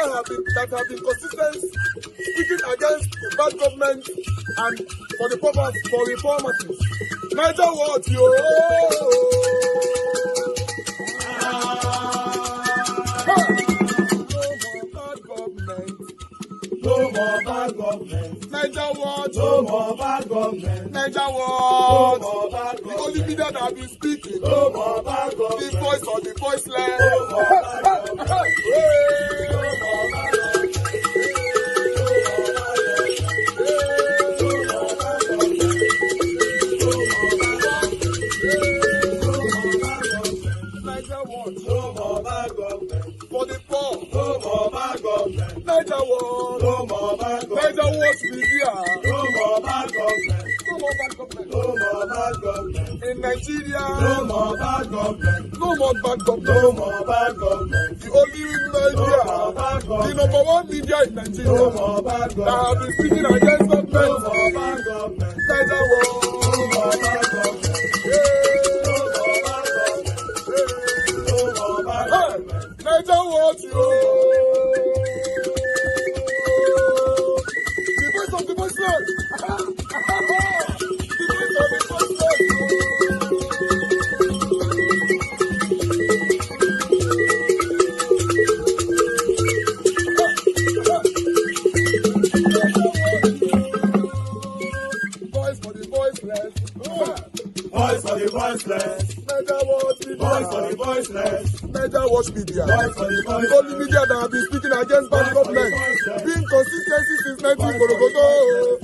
that have been consistent speaking against the bad government and for the purpose for reformers. Niger what yo? No more bad government. Niger what? No more bad government. Niger what? No more bad government. The only media that have been speaking. No more bad government. The voice of the voiceless. No more bad government. No more bad government. No more bad government. For the poor. No more bad government. Niger what? No more bad government. Niger what media? No more bad government. No more bad government. No more bad government. In Nigeria. No more bad government. No more bad government. No more bad government. The only media. No more bad government. The number one media in Nigeria. No more bad government. That have been speaking against government. No more bad government. Niger what? No more bad government. Niger what you? The voice of the voiceless. The voice of the voiceless. Voice for the voiceless. Voice for the voiceless. Niger what? Voice for the voiceless. Niger watch media. The only media that have been speaking against bad government. Being consistency since 1944.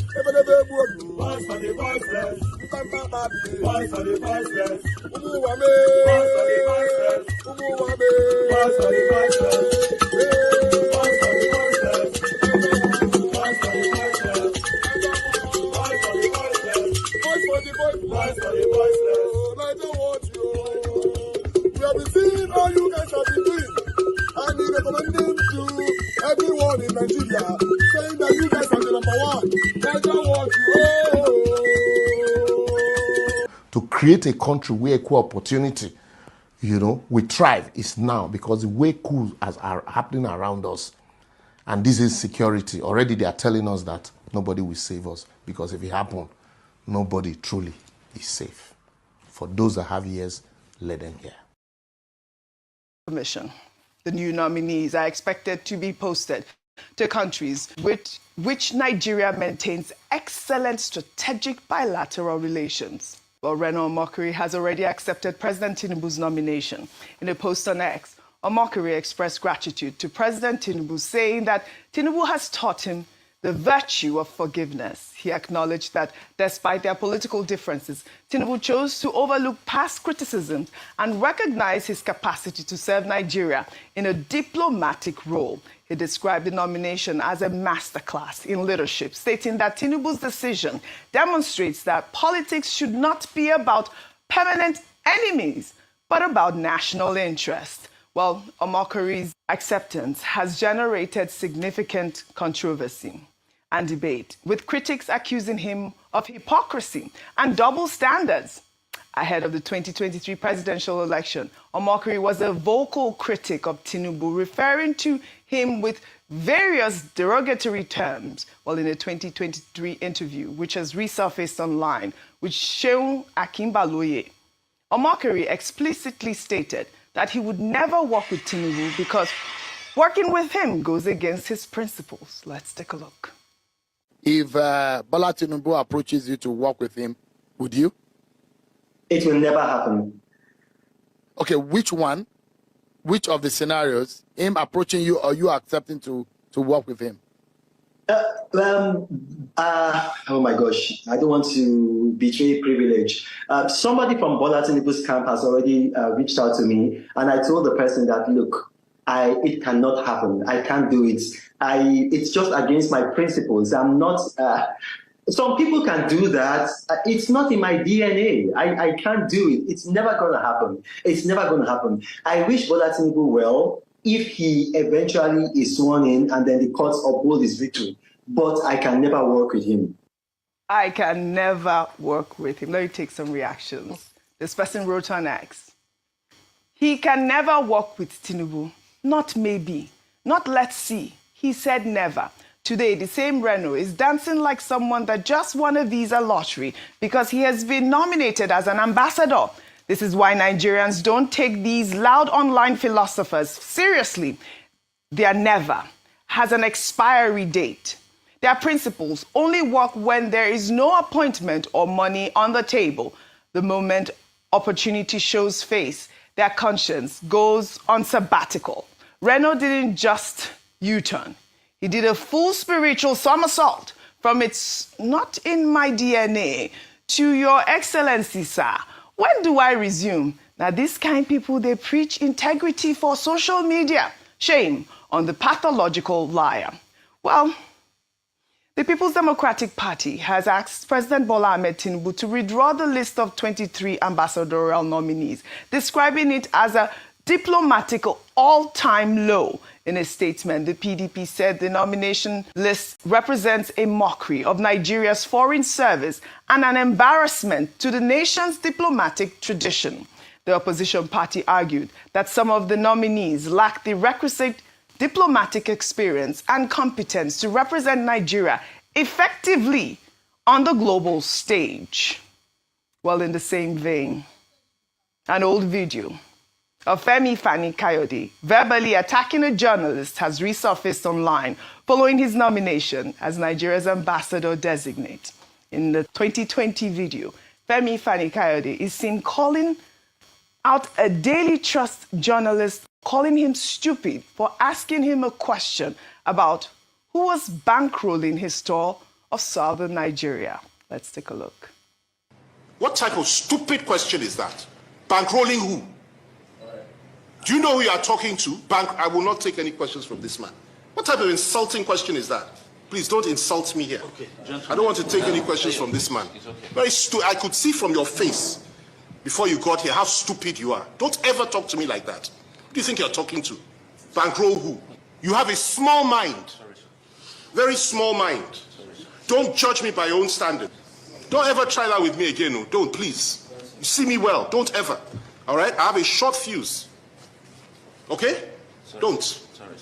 Voice for the voiceless. Voice for the voiceless. Voice for the voiceless. Voice for the voiceless. Voice for the voiceless. Voice for the voiceless. Voice for the voiceless. Voice for the voiceless. Voice for the voiceless. Niger watch you. We have been seeing all you guys have been doing, and he recommending to everyone in Nigeria, saying that you guys are the number one. Niger what you. To create a country where equal opportunity, we thrive is now, because the way coups are happening around us, and this is security. Already they are telling us that nobody will save us, because if it happens, nobody truly is safe. For those that have ears, let them hear. Commission. The new nominees are expected to be posted to countries with which Nigeria maintains excellent strategic bilateral relations. Well, Reno Omokri has already accepted President Tinubu's nomination. In a post on X, Omokri expressed gratitude to President Tinubu, saying that Tinubu has taught him the virtue of forgiveness. He acknowledged that despite their political differences, Tinubu chose to overlook past criticisms and recognize his capacity to serve Nigeria in a diplomatic role. He described the nomination as a masterclass in leadership, stating that Tinubu's decision demonstrates that politics should not be about permanent enemies, but about national interest. Well, Omokri's acceptance has generated significant controversy and debate, with critics accusing him of hypocrisy and double standards. Ahead of the 2023 presidential election, Omokri was a vocal critic of Tinubu, referring to him with various derogatory terms. Well, in a 2023 interview, which has resurfaced online with Seun Akinbaloye, Omokri explicitly stated that he would never work with Tinubu because working with him goes against his principles. Let's take a look. If Bola Tinubu approaches you to work with him, would you? It will never happen. Okay, which one? Which of the scenarios? Him approaching you or you accepting to work with him? Oh my gosh, I don't want to betray privilege. Somebody from Bola Tinubu's camp has already reached out to me, and I told the person that, look, it cannot happen. I can't do it. It's just against my principles. I'm not. Some people can do that. It's not in my DNA. I can't do it. It's never going to happen. It's never going to happen. I wish Bola Tinubu well if he eventually is sworn in and then the courts uphold his victory. But I can never work with him. I can never work with him. Let me take some reactions. This person wrote on X. He can never work with Tinubu. Not maybe. Not let's see. He said never. Today, the same Reno is dancing like someone that just won a visa lottery because he has been nominated as an ambassador. This is why Nigerians don't take these loud online philosophers seriously. Their never has an expiry date. Their principles only work when there is no appointment or money on the table. The moment opportunity shows face, their conscience goes on sabbatical. Reno didn't just U-turn. He did a full spiritual somersault from "it's not in my DNA" to "Your Excellency, sir, when do I resume?" Now, these kind people, they preach integrity for social media. Shame on the pathological liar. Well, the People's Democratic Party has asked President Bola Ahmed Tinubu to withdraw the list of 23 ambassadorial nominees, describing it as a diplomatic all-time low. In a statement, the PDP said the nomination list represents a mockery of Nigeria's foreign service and an embarrassment to the nation's diplomatic tradition. The opposition party argued that some of the nominees lack the requisite diplomatic experience and competence to represent Nigeria effectively on the global stage. Well, in the same vein, an old video of Femi Fani-Kayode verbally attacking a journalist has resurfaced online following his nomination as Nigeria's ambassador designate. In the 2020 video, Femi Fani-Kayode is seen calling out a Daily Trust journalist, calling him stupid for asking him a question about who was bankrolling his tour of southern Nigeria. Let's take a look. What type of stupid question is that? Bankrolling who? Do you know who you are talking to? I will not take any questions from this man. What type of insulting question is that? Please don't insult me here. Okay, I don't want to take any questions from this man. Very stupid. I could see from your face before you got here how stupid you are. Don't ever talk to me like that. Who do you think you're talking to? Bankroll who? You have a small mind. Very small mind. Don't judge me by your own standard. Don't ever try that with me again. No. Don't, please. You see me well. Don't ever. All right? I have a short fuse. Okay? Sorry. Don't. Sorry.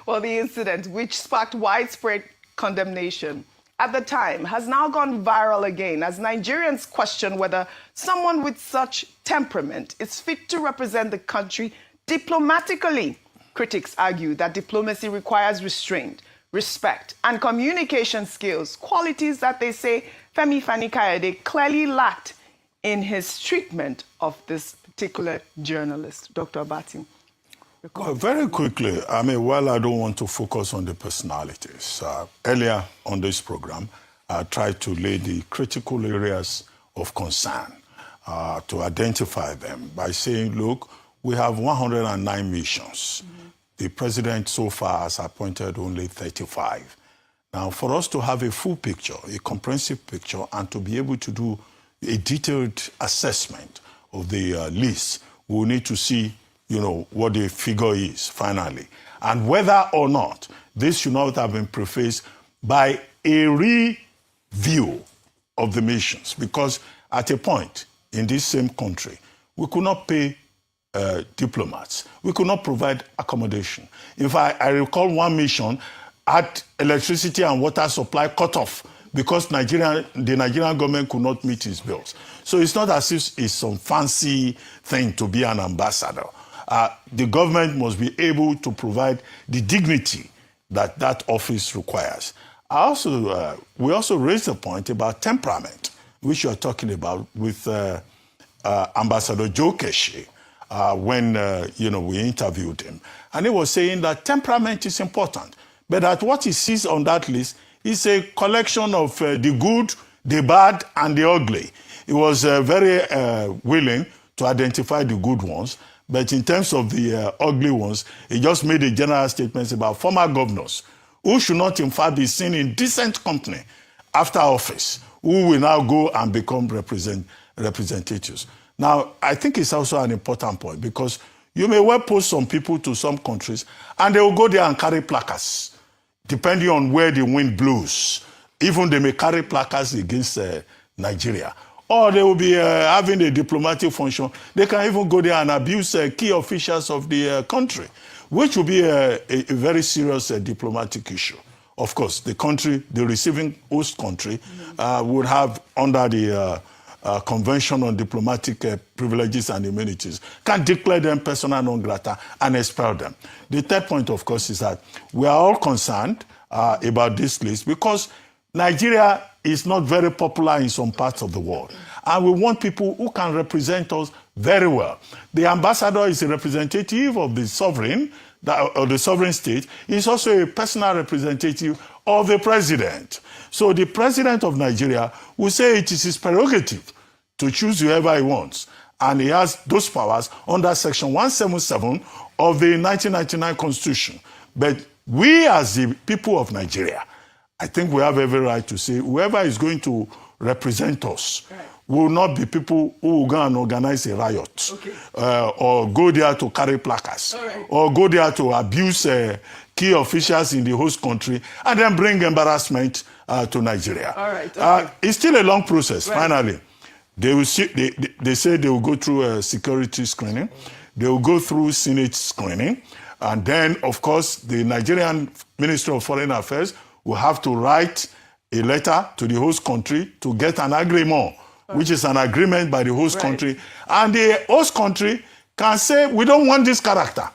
Well, the incident, which sparked widespread condemnation at the time, has now gone viral again as Nigerians question whether someone with such temperament is fit to represent the country diplomatically. Critics argue that diplomacy requires restraint, respect, and communication skills, qualities that they say Femi Fani-Kayode clearly lacked in his treatment of this particular journalist. Dr. Abati. Well, very quickly, I mean, while I don't want to focus on the personalities, earlier on this program, I tried to lay the critical areas of concern to identify them by saying, look, we have 109 missions. Mm-hmm. The president so far has appointed only 35. Now, for us to have a full picture, a comprehensive picture, and to be able to do a detailed assessment of the list, we'll need to see, what the figure is finally. And whether or not this should not have been prefaced by a review of the missions. Because at a point in this same country, we could not pay diplomats. We could not provide accommodation. In fact, I recall one mission had electricity and water supply cut off because the Nigerian government could not meet its bills. So it's not as if it's some fancy thing to be an ambassador. The government must be able to provide the dignity that that office requires. We also raised a point about temperament, which you are talking about with Ambassador Joe Keshi when we interviewed him. And he was saying that temperament is important, but that what he sees on that list is a collection of the good, the bad, and the ugly. He was very willing to identify the good ones, but in terms of the ugly ones, he just made a general statement about former governors who should not, in fact, be seen in decent company after office, who will now go and become representatives. Now, I think it's also an important point because you may well post some people to some countries and they will go there and carry placards, depending on where the wind blows. Even they may carry placards against Nigeria. Or they will be having a diplomatic function. They can even go there and abuse key officials of the country. which will be a very serious diplomatic issue. Of course, the country, the receiving host country, would have under the Convention on Diplomatic Privileges and Immunities, can declare them persona non grata and expel them. The third point, of course, is that we are all concerned about this list because Nigeria is not very popular in some parts of the world. And we want people who can represent us very well. The ambassador is a representative of the sovereign, or the sovereign state. He's also a personal representative of the president. So the president of Nigeria will say it is his prerogative to choose whoever he wants. And he has those powers under Section 177 of the 1999 Constitution. But we as the people of Nigeria, I think we have every right to say whoever is going to represent us will not be people who will go and organize a riot or go there to carry placards or go there to abuse key officials in the host country and then bring embarrassment to Nigeria. It's still a long process, finally. They will see, they say they will go through a security screening. They will go through Senate screening. And then, of course, the Nigerian Ministry of Foreign Affairs will have to write a letter to the host country to get an agreement, which is an agreement by the host country. And the host country can say, we don't want this character.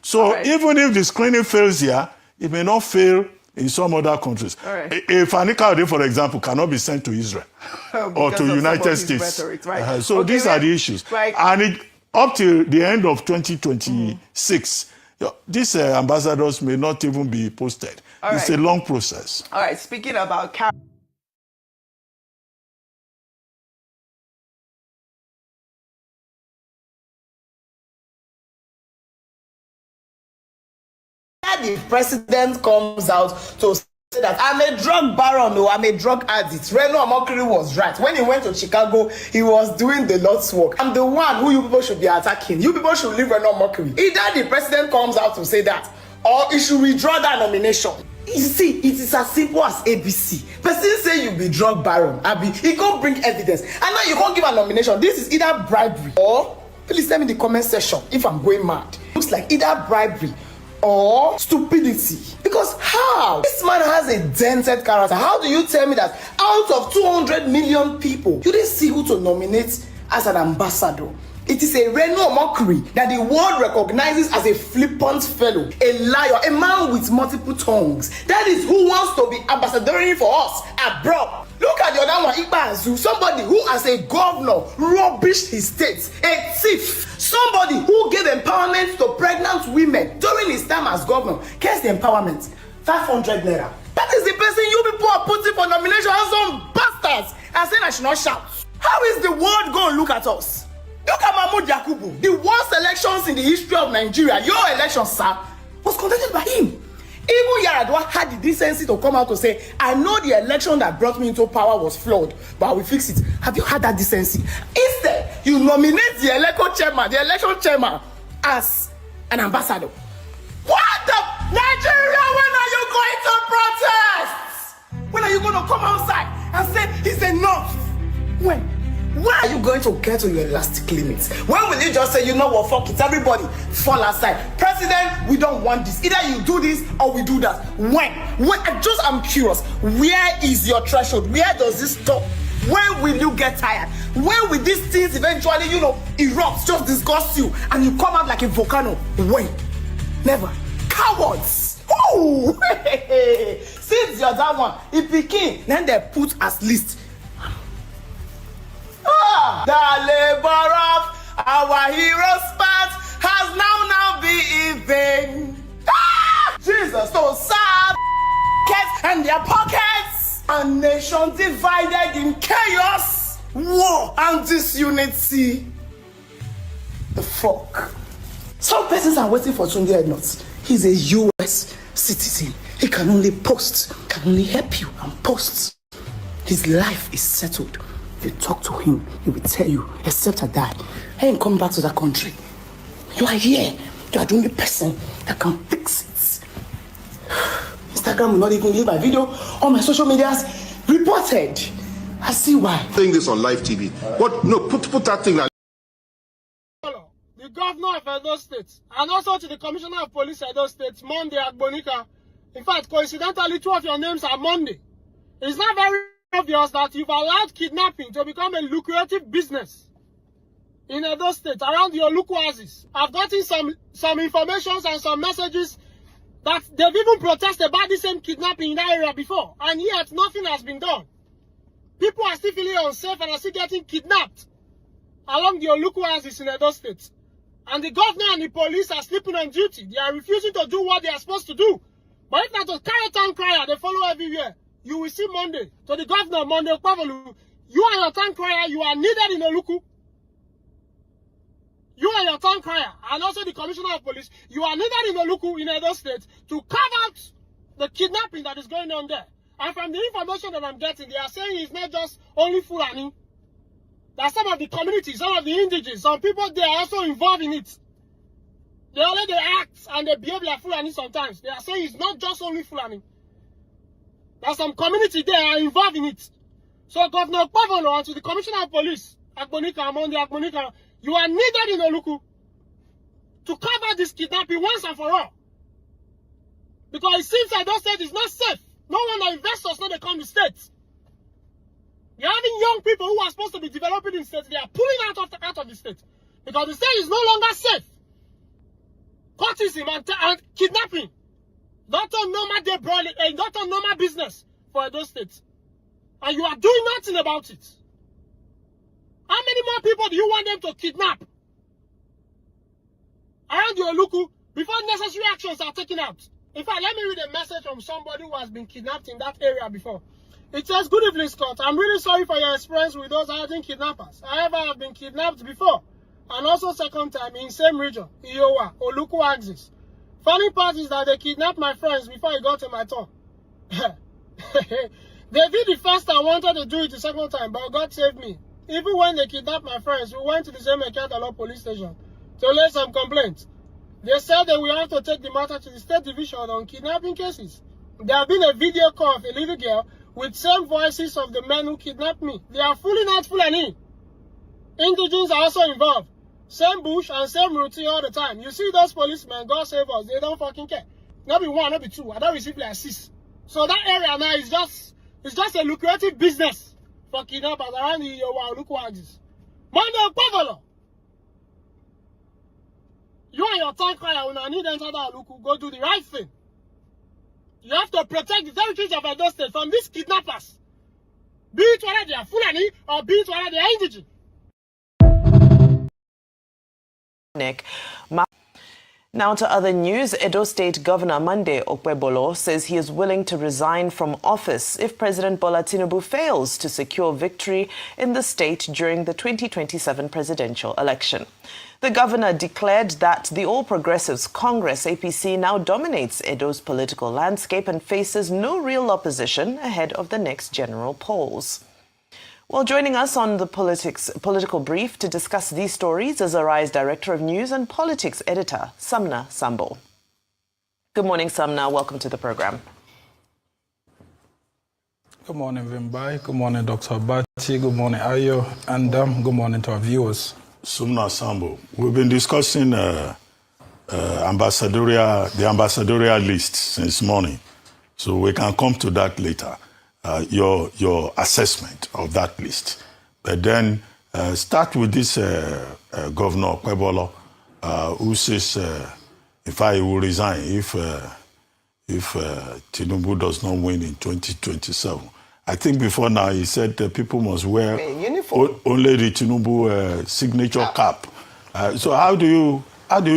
So even if the screening fails here, it may not fail in some other countries. If Anika, for example, cannot be sent to Israel or to United States. So these are the issues. And up to the end of 2026, these ambassadors may not even be posted. It's a long process. All right, speaking about the president comes out to say that I'm a drug baron, no, I'm a drug addict. Reno Omokri was right. When he went to Chicago, he was doing the Lord's work. I'm the one who you people should be attacking. You people should leave Reno Omokri. Either the president comes out to say that, or he should withdraw that nomination. You see, it is as simple as ABC. Person say you be drug baron, Abi, he can't bring evidence. And now you can't give a nomination. This is either bribery or, please tell me in the comment section if I'm going mad. Looks like either bribery or stupidity. Because how? This man has a dented character. How do you tell me that out of 200 million people, you didn't see who to nominate as an ambassador? It is a Reno Omokri that the world recognizes as a flippant fellow, a liar, a man with multiple tongues. That is who wants to be ambassadoring for us abroad. Look at the other one, Ibazu, somebody who as a governor rubbished his state, a thief, somebody who gave empowerment to pregnant women during his time as governor. Guess the empowerment, 500 naira. That is the person you people are putting for nomination as some bastards and saying I should not shout. How is the world going to look at us? Look at Mahmoud Yakubu. The worst elections in the history of Nigeria, your election, sir, was conducted by him. Even Yaradua had the decency to come out to say, I know the election that brought me into power was flawed, but I will fix it. Have you had that decency? Instead, you nominate the election chairman, as an ambassador. What the? Nigeria, when are you going to protest? When are you going to come outside and say, it's enough? When are you going to get to your elastic limits? When will you just say, you know what, fuck it, everybody fall aside? President, we don't want this. Either you do this or we do that. When? I'm curious. Where is your threshold? Where does this stop? When will you get tired? When will these things eventually, erupt, just disgust you, and you come out like a volcano? When? Never. Cowards. Oh, since you're that one, it became, then they put as list. The labor of our heroes' path has now been in vain. Jesus, so sad and their pockets. A nation divided in chaos, war, and disunity. The fuck? Some persons are waiting for Tunde Ednuts. He's a US citizen. He can only post, can only help you and post. His life is settled. If you talk to him, he will tell you, except I die, I ain't coming back to that country. You are here. You are the only person that can fix it. Instagram will not even leave my video. All my social medias reported. I see why. Saying this on live TV. What? No, put that thing like. The governor of Edo State, and also to the Commissioner of Police Edo State, Monday Agbonika. In fact, coincidentally, two of your names are Monday. It's not very obvious that you've allowed kidnapping to become a lucrative business in Edo State around your Oluku. I've gotten some information and some messages that they've even protested about the same kidnapping in that area before, and yet nothing has been done. People are still feeling unsafe and are still getting kidnapped along the Oluku in Edo State. And the governor and the police are sleeping on duty. They are refusing to do what they are supposed to do. But if not to carry town crier, they follow everywhere. You will see Monday. To the governor, Monday Okpebholo, you and your town crier, you are needed in Oluku. You and your town crier, and also the Commissioner of Police, you are needed in Oluku in Edo State to carve out the kidnapping that is going on there. And from the information that I'm getting, they are saying it's not just only Fulani. That some of the communities, some of the indigenous, some people, they are also involved in it. They already act and they behave like Fulani sometimes. They are saying it's not just only Fulani. There's some community there are involved in it. So Governor Okpebholo and to the Commissioner of Police, Agbonika, Monday Agbonika, you are needed in Oluku to cover this kidnapping once and for all. Because it seems like those states is not safe. No wonder investors know they come to states. You're having young people who are supposed to be developing in states, they are pulling out of the state. Because the state is no longer safe. Courtism and kidnapping. Not on normal business for those states. And you are doing nothing about it. How many more people do you want them to kidnap around your Oluku before necessary actions are taken out? In fact, let me read a message from somebody who has been kidnapped in that area before. It says, "Good evening, Scott. I'm really sorry for your experience with those hiding kidnappers. However, I've been kidnapped before, and also second time in same region, Iowa, Oluku axis. Funny part is that they kidnapped my friends before it got to my turn. They did the first time, wanted to do it the second time, but God saved me. Even when they kidnapped my friends, we went to the same Okpebholo police station to lay some complaints. They said that we have to take the matter to the State Division on kidnapping cases. There have been a video call of a little girl with same voices of the men who kidnapped me. They are fully not Fulani. Indigenous are also involved. Same bush and same routine all the time. You see those policemen, God save us, they don't fucking care. Not be one, not be two. I don't receive like 6. So that area now is just a lucrative business for kidnappers around the Oluku axis. Monday Okpebholo, you and your town crier will not need to enter that Oluku. Go do the right thing. You have to protect the territories of Edo State from these kidnappers. Be it whether they are Fulani or be it whether they are indigenous. Now to other news, Edo State Governor Monday Okpebholo says he is willing to resign from office if President Bola Tinubu fails to secure victory in the state during the 2027 presidential election. The governor declared that the All Progressives Congress APC now dominates Edo's political landscape and faces no real opposition ahead of the next general polls. Well, joining us on the political brief to discuss these stories is Arise Director of News and Politics Editor, Samna Sambo. Good morning, Samna. Welcome to the program. Good morning, Vimbai. Good morning, Dr. Abati. Good morning, Ayo. And good morning to our viewers. Samna Sambo, we've been discussing the ambassadorial list since morning, so we can come to that later. Your assessment of that list. But then start with this Governor Okpebholo, who says if I will resign if Tinubu does not win in 2027. I think before now he said people must wear only the Tinubu signature cap. So how do you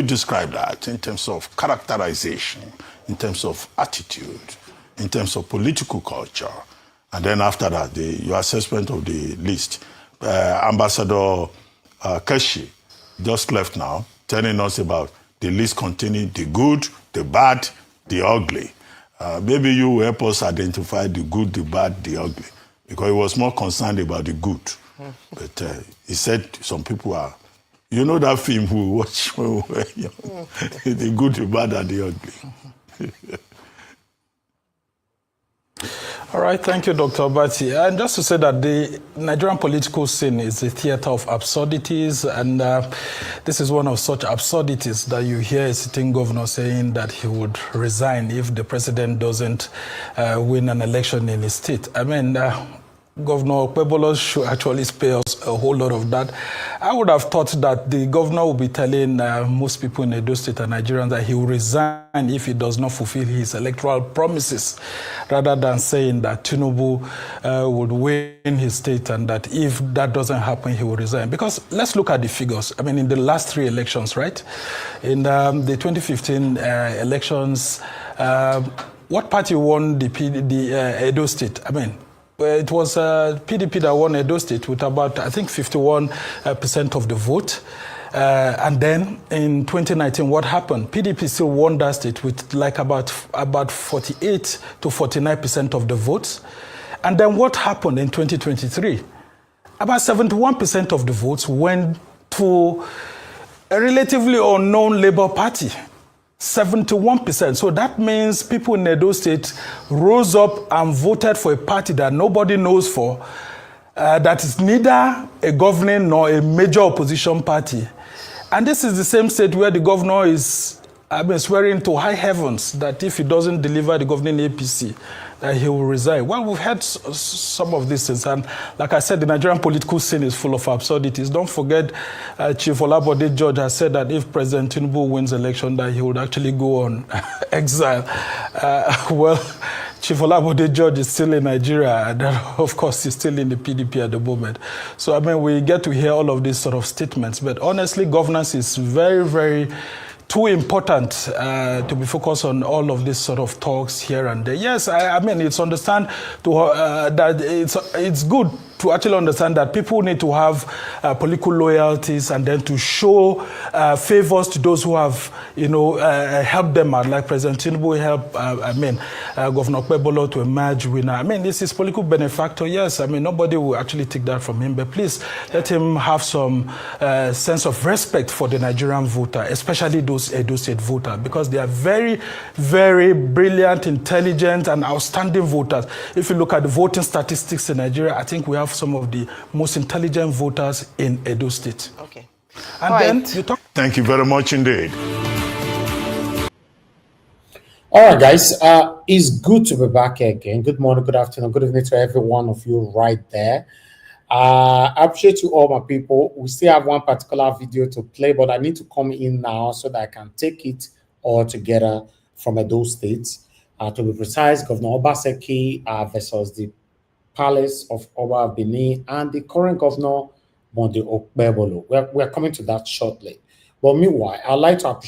describe that in terms of characterization, in terms of attitude, in terms of political culture? And then after that, your assessment of the list. Ambassador Keshi just left now, telling us about the list containing the good, the bad, the ugly. Maybe you will help us identify the good, the bad, the ugly, because he was more concerned about the good. But he said some people are, you know that film we watch when we were young, the good, the bad, and the ugly. All right, thank you, Dr. Obati. And just to say that the Nigerian political scene is a theater of absurdities, and this is one of such absurdities that you hear a sitting governor saying that he would resign if the president doesn't win an election in his state. I mean, Governor Okpebholo should actually spare us a whole lot of that. I would have thought that the governor would be telling most people in Edo State and Nigerians that he will resign if he does not fulfill his electoral promises, rather than saying that TINUBU would win his state and that if that doesn't happen, he will resign. Because let's look at the figures. I mean, in the last 3 elections, right? In the 2015 elections, what party won the Edo State? I mean, it was PDP that won Edo State with about, I think, 51% of the vote. And then in 2019, what happened? PDP still won that state with like about 48 to 49% of the votes. And then what happened in 2023? About 71% of the votes went to a relatively unknown Labour Party. 71%. So that means people in Edo State rose up and voted for a party that nobody knows for, that is neither a governing nor a major opposition party. And this is the same state where the governor is swearing to high heavens that if he doesn't deliver the governing APC, that he will resign. Well, we've had some of these things, and like I said, the Nigerian political scene is full of absurdities. Don't forget, Chief Olabode George has said that if President Tinubu wins election, that he would actually go on exile. Well, Chief Olabode George is still in Nigeria, and of course, he's still in the PDP at the moment. So, I mean, we get to hear all of these sort of statements, but honestly, governance is very, very too important to be focused on all of these sort of talks here and there. Yes, I mean, it's understand that it's good to actually understand that people need to have political loyalties and then to show favors to those who have, helped them out, like President Tinubu helped, Governor Okpebholo to emerge winner. I mean, this is political benefactor, yes. I mean, nobody will actually take that from him, but please let him have some sense of respect for the Nigerian voter, especially those Edo State voters, because they are very, very brilliant, intelligent, and outstanding voters. If you look at the voting statistics in Nigeria, I think we have some of the most intelligent voters in Edo State. Okay. And then you talk. Thank you very much indeed. All right, guys. It's good to be back again. Good morning, good afternoon, good evening to every one of you right there. I appreciate you all, my people. We still have one particular video to play, but I need to come in now so that I can take it all together from Edo State. To be precise, Governor Obaseki versus the Palace of Oba Benin and the current governor, Monde Okpebholo. We're coming to that shortly. But meanwhile, I'd like to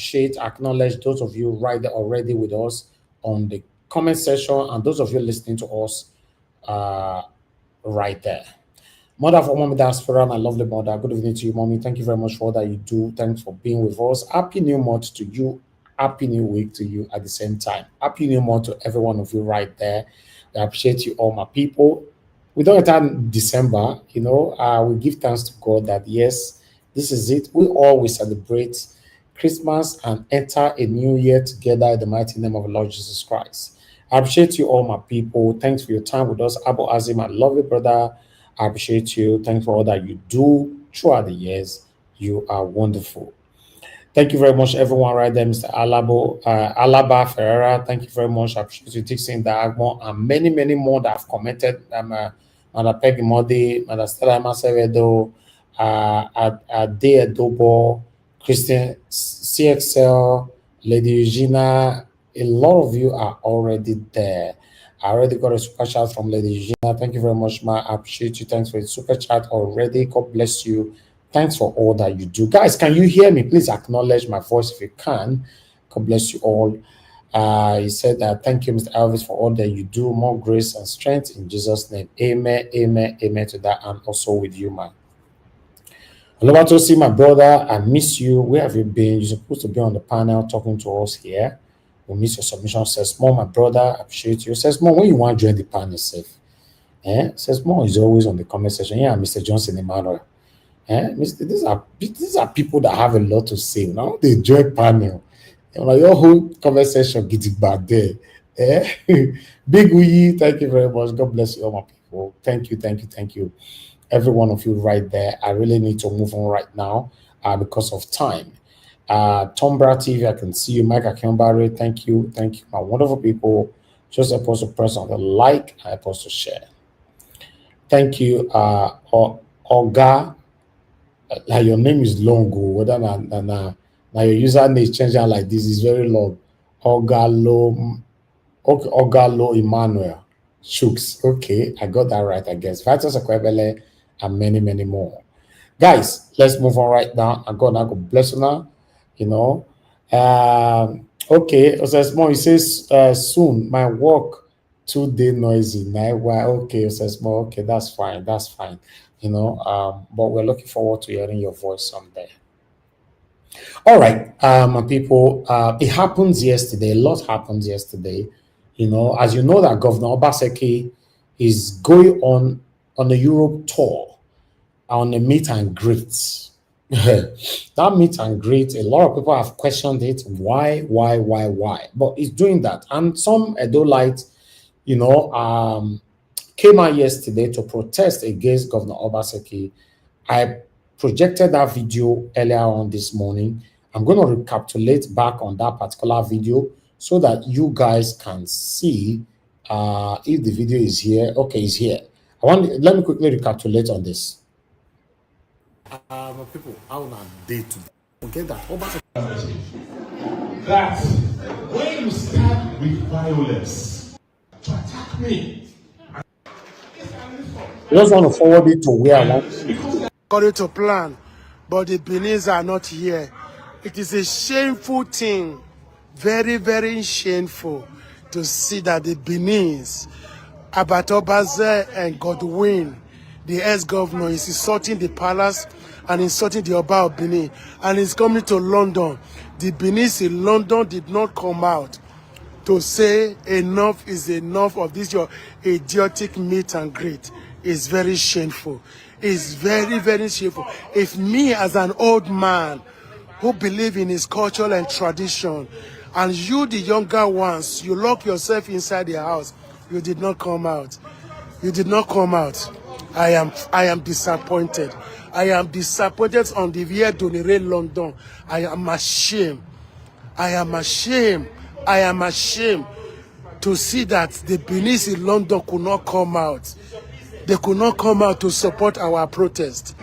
acknowledge those of you right there already with us on the comment section and those of you listening to us right there. Mother for Mommy Diaspora, my lovely mother, good evening to you, Mommy. Thank you very much for all that you do. Thanks for being with us. Happy New Month to you. Happy New Week to you at the same time. Happy New Month to every one of you right there. I appreciate you all, my people. We don't enter December, we give thanks to God that, yes, this is it. We always celebrate Christmas and enter a new year together in the mighty name of the Lord Jesus Christ. I appreciate you all, my people. Thanks for your time with us. Abu Azim, my lovely brother, I appreciate you. Thanks for all that you do throughout the years. You are wonderful. Thank you very much, everyone right there, Mr. Alaba Ferreira. Thank you very much. I appreciate you, Dixon Diagmo, and many, many more that have commented. Mother Peggy Modi, Mother Stella Masevedo, Ade Adobo, Christian CXL, Lady Eugenia. A lot of you are already there. I already got a super chat from Lady Eugenia. Thank you very much, ma. I appreciate you. Thanks for the super chat already. God bless you. Thanks for all that you do. Guys, can you hear me? Please acknowledge my voice if you can. God bless you all. He said that thank you, Mr. Elvis, for all that you do. More grace and strength in Jesus' name. Amen, amen, amen to that. And also with you, man. I love to see my brother. I miss you. Where have you been? You're supposed to be on the panel talking to us here. We miss your submission. Says more, my brother. I appreciate you. Says more when you want to join the panel, safe. Says more is always on the comment section. Yeah, Mr. Johnson Emmanuel. These are people that have a lot to say. Now they join panel. Your whole conversation getting bad there. Eh? Big Uyi, thank you very much. God bless you, all my people. Thank you. Every one of you right there. I really need to move on right now because of time. Tombra TV, I can see you. Mike Akembare, thank you, my wonderful people. Just supposed to press on the like, I'm supposed to share. Thank you, Oga. Like your name is long, whether now your username is changing like this is very long. Ogalo Emmanuel Shooks. Okay, I got that right, I guess. Vitus Okpebholo and many more. Guys, let's move on right now. I go bless you now. You know. Okay, Osesmo, he says soon my work 2 day noisy. Now, okay, Osesmo, okay, that's fine. You know, but we're looking forward to hearing your voice someday. All right, my people, it happens yesterday. A lot happened yesterday. You know, as you know that Governor Obaseki is going on a Europe tour on a meet and greet. That meet and greet, a lot of people have questioned it. Why? But he's doing that. And some Edolites, you know, came out yesterday to protest against Governor Obaseki. I projected that video earlier on this morning. I'm going to recapitulate back on that particular video so that you guys can see if the video is here. Okay, it's here. Let me quickly recapitulate on this. People, how on a day to forget that Obaseki. That when you start with violence to attack me, I just want to forward it to where I want. According to plan, but the Benin's are not here. It is a shameful thing, very shameful, to see that the Benin's, Abatobaze and Godwin, the ex-governor, is insulting the palace and insulting the Oba of Benin, and is coming to London. The Benin's in London did not come out to say enough is enough of this your idiotic meet and greet. It's very shameful. It's very shameful. If me as an old man who believe in his culture and tradition, and you the younger ones, you lock yourself inside the house, you did not come out. You did not come out. I am disappointed. I am disappointed on the Via Donere London. I am ashamed. I am ashamed to see that the Benin in London could not come out. They could not come out to support our protest.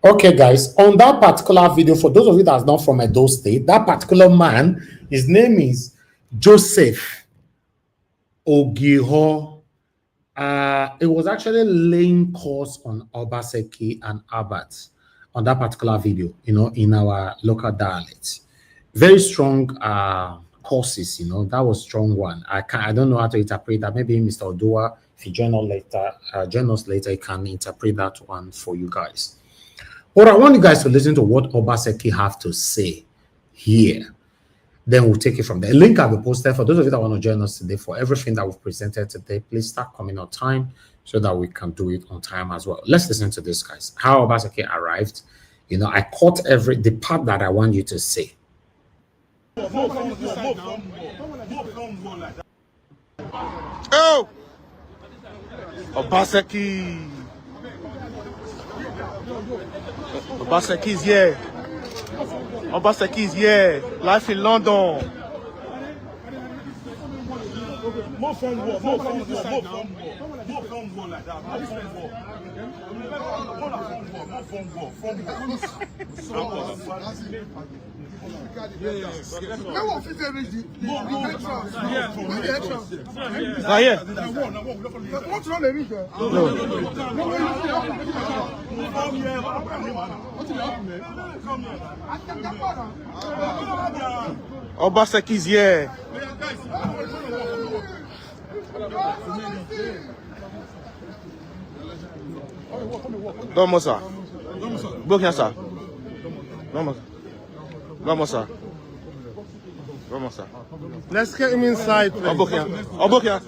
Okay, guys, on that particular video, for those of you that's not from Edo State, that particular man, his name is Joseph Ogiho. It was actually laying course on Obaseki and Abbott on that particular video, you know, in our local dialect. Very strong courses, you know, that was strong one. I don't know how to interpret that. Maybe Mr. Odua, if you join us later, he can interpret that one for you guys. But I want you guys to listen to what Obaseki have to say here. Then we'll take it from there. A link I'll be posted for those of you that want to join us today for everything that we've presented today. Please start coming on time so that we can do it on time as well. Let's listen to this, guys. How Obaseki arrived. You know, I caught the part that I want you to say. Oh, Obaseki is here. Obaseki is here. Life in London. More phone war, more phone war, more phone war, more phone war like that. More phone war. Obaseki is here. Vamos, sir. Vamos, sir. Vamos, sir. Vamos, sir. Let's get him inside, please. Obokia.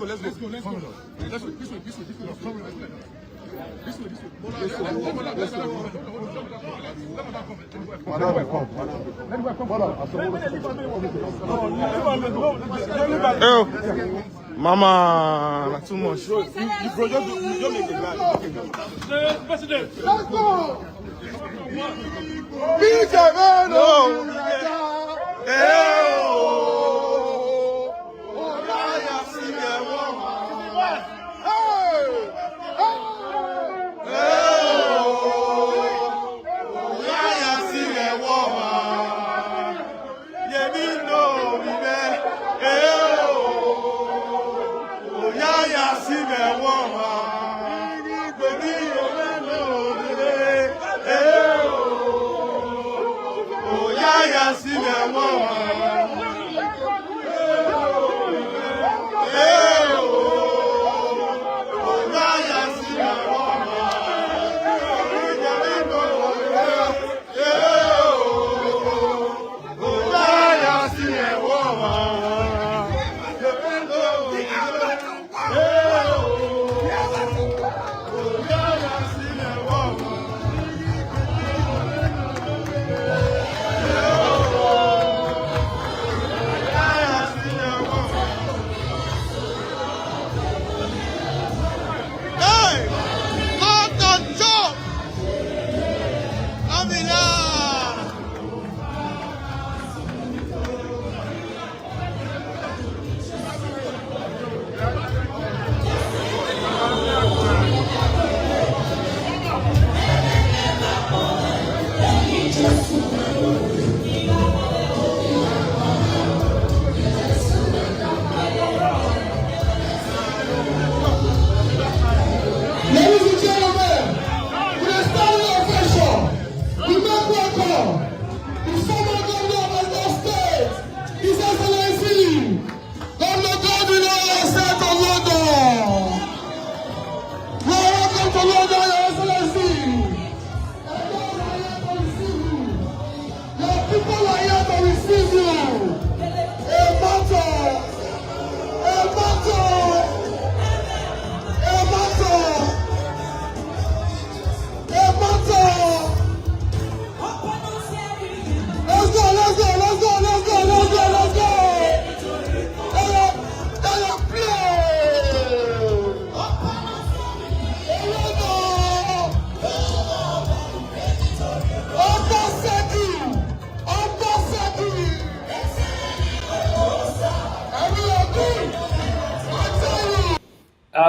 Oh, Mama, not too much. You project, you make a guy. President. Let's go. Big man. No.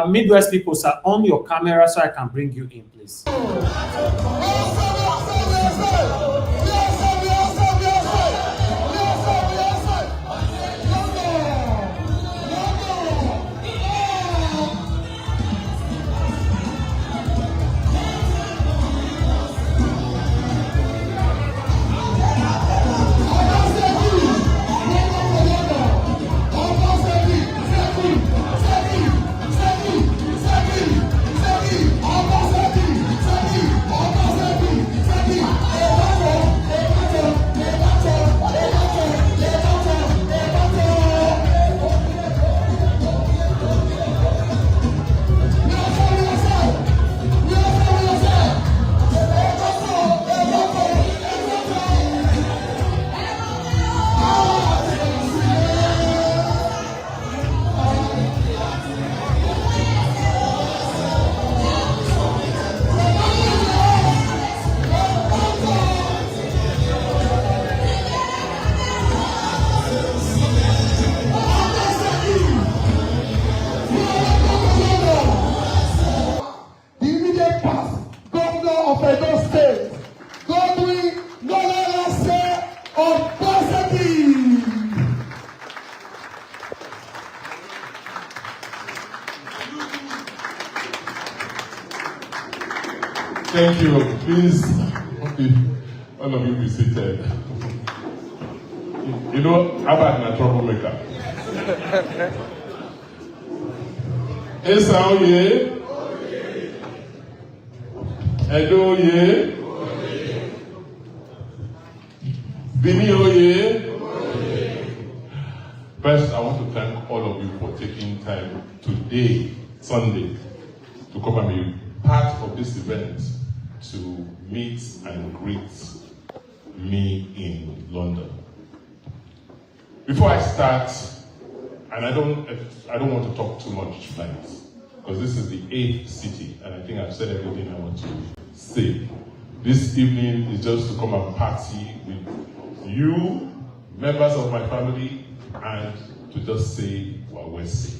Midwest people, sir, on your camera so I can bring you in, please. Thank you. Please, all of you be seated. You know, I'm a troublemaker. Esa oye. Edo oye. Bini oye. First, I want to thank all of you for taking time today, Sunday, to come and be part of this event to meet and greet me in London. Before I start, and I don't want to talk too much tonight, because this is the 8th city, and I think I've said everything I want to say. This evening is just to come and party with you, members of my family, and to just say what we're saying.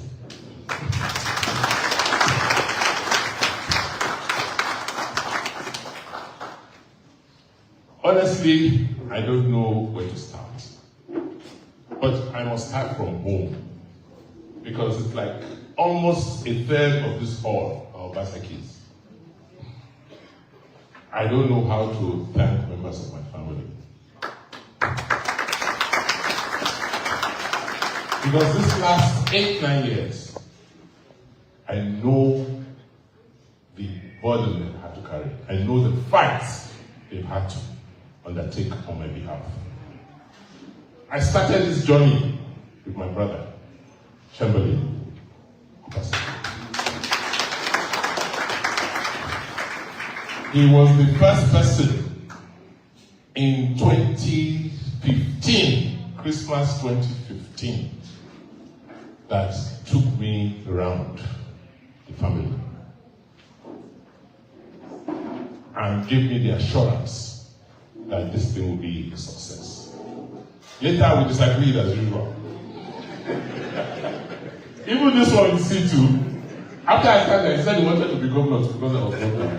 Honestly, I don't know where to start. But I must start from home, because it's like almost a third of this hall are Obasekis. I don't know how to thank members of my family. Because this last 8-9 years, I know the burden they've had to carry. I know the fights they've had to undertake on my behalf. I started this journey with my brother, Chamberlain Obaseki. He was the first person in 2015, Christmas 2015, that took me around the family and gave me the assurance that this thing will be a success. Later we disagreed as usual. Even this one you see too, after I started, he said he wanted to be governor because I was governor.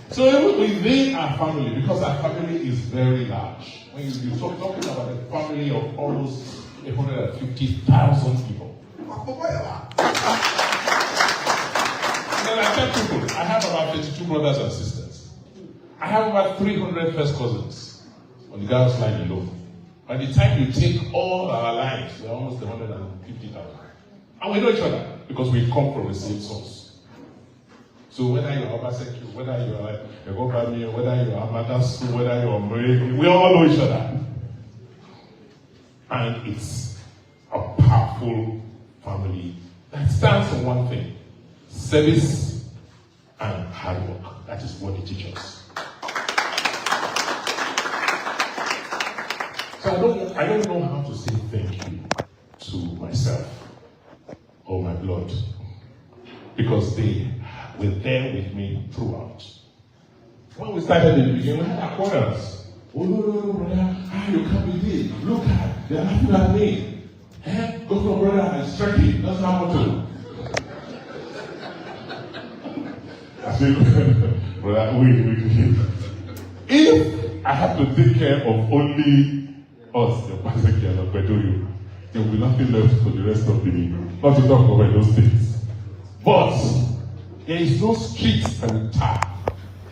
So even within our family, because our family is very large, when you talk about a family of almost 150,000 people. And then I tell people, I have about 32 brothers and sisters. I have about 300 first cousins on the girls' line alone. By the time you take all our lines, we're almost 150,000. And we know each other because we come from the same source. So whether you're Obaseki, whether you're Egobami, whether you're Amadasu, whether you're Murray, we all know each other. And it's a powerful family that stands for one thing: service and hard work. That is what they teach us. So I don't know how to say thank you to myself or my blood, because they were there with me throughout. When we started in the beginning, we had our quarrels. Oh, no, brother. You can't believe. Look at, they're laughing at me. Go from brother and Turkey. That's not what to do. I said, brother, wait. If I have to take care of only us, the Obaseki and Okpebholo, there will be nothing left for the rest of the day. Not to talk about those things. But there is no street I will tap,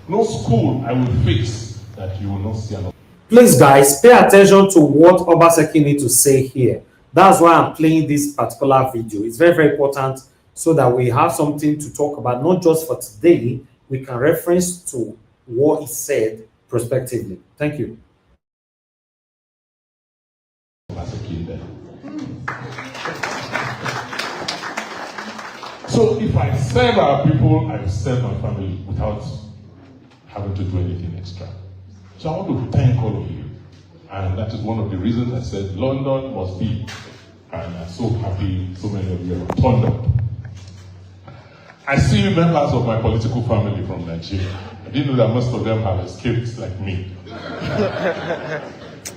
no school I will fix that you will not see another. Please, guys, pay attention to what Obaseki need to say here. That's why I'm playing this particular video. It's very, very important so that we have something to talk about, not just for today. We can reference to what he said prospectively. Thank you. So if I serve our people, I serve my family without having to do anything extra. So I want to thank all of you. And that is one of the reasons I said London must be. And I'm so happy so many of you have turned up. I see members of my political family from Nigeria. I didn't know that most of them have escaped like me.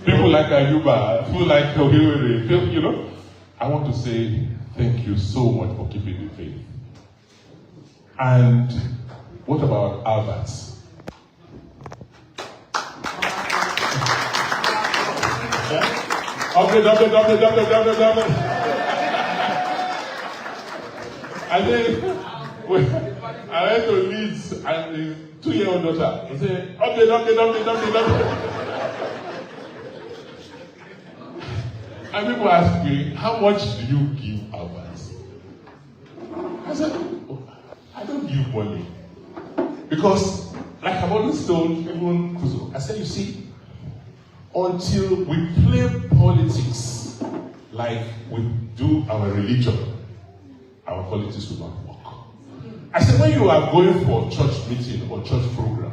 People like Ayuba, people like Ohiwere, you know. I want to say thank you so much for keeping the faith. And what about Albert? Okay, double. I think I went to Leeds and his 2-year-old daughter. He said, okay. And people ask me, how much do you give Albert? I said, oh, I don't give money. Because, like I've always told even Kuzo, I said, you see, until we play politics like we do our religion, our politics will not work. I said, when you are going for church meeting or church program,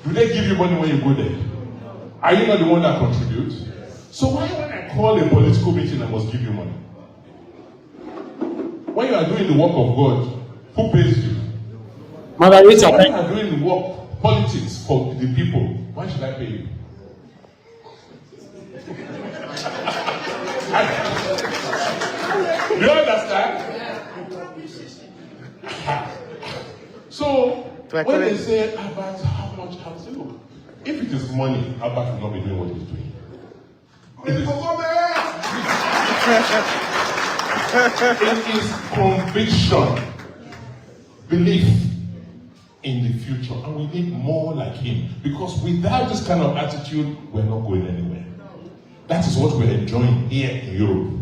do they give you money when you go there? Are you not the one that contributes? So why when I call a political meeting, I must give you money? When you are doing the work of God, who pays you? Mother Rita, when you are doing the work, politics for the people, why should I pay you? You understand? So when they say about how much, I say, look, if it is money, Albert will not be doing what he's doing. It is conviction, belief in the future, and we need more like him. Because without this kind of attitude, we're not going anywhere. That is what we're enjoying here in Europe.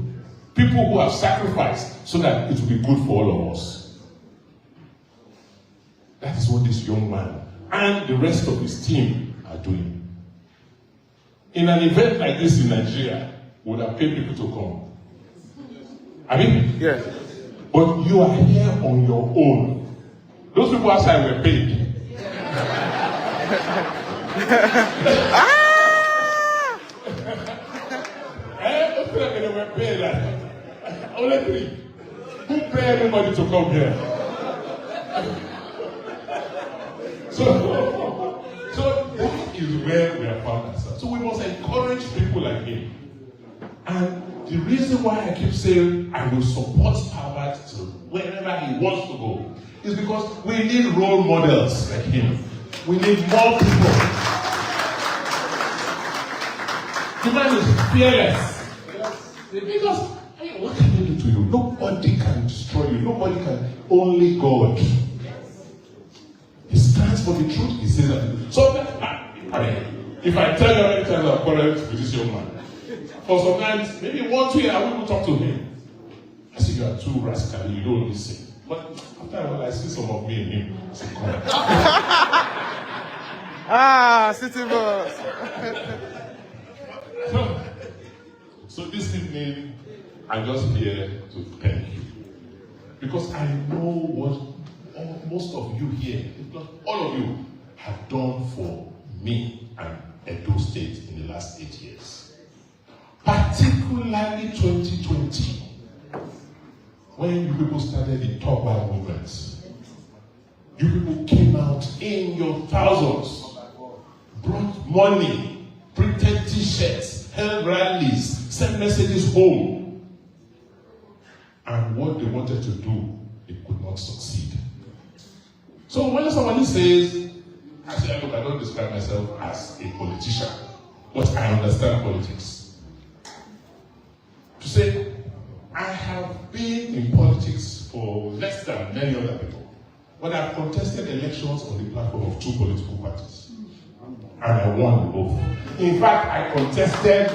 People who have sacrificed so that it will be good for all of us. That is what this young man and the rest of his team are doing. In an event like this in Nigeria, we would have paid people to come. I mean, yes. But you are here on your own. Those people outside were paid. They were paid. Only 3. Who paid everybody to come here? So that is where we are found ourselves. So we must encourage people like him. And the reason why I keep saying I will support Albert to wherever he wants to go is because we need role models like him. We need more people. The man is fearless. Because what can they do to you? Nobody can destroy you. Nobody can. Only God. He stands for the truth. He says that. So, if I tell you how many times I've quarreled with this young man, for sometimes, maybe 1-2 years, I won't talk to him. I say, you are too rascally, you don't listen. But after a while, I see some of me and him. I say, come on. City boss. So this evening, I'm just here to thank you. Because I know what most of you here, if not all of you, have done for me and Edo State in the last 8 years. Particularly 2020, when you people started the Talk Back movement. You people came out in your thousands, brought money, printed t-shirts, held rallies, sent messages home. And what they wanted to do, it could not succeed. So when somebody says, I say, look, I don't describe myself as a politician, but I understand politics. To say, I have been in politics for less than many other people, but I've contested elections on the platform of 2 political parties. And I won both. In fact, I contested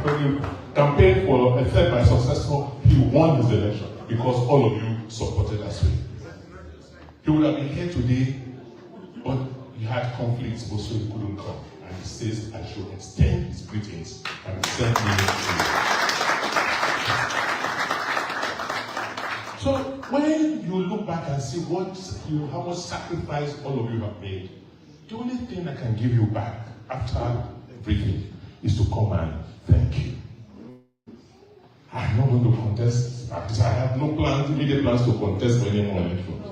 the campaign for a third my successor. He won his election because all of you supported us. He would have been here today, but he had conflicts, also he couldn't come. And he says I should extend his greetings and send me to you. So when you look back and see how much sacrifice all of you have made, the only thing I can give you back after everything is to come and thank you. I'm not going to contest. I have no plans, immediate plans to contest for any more elections.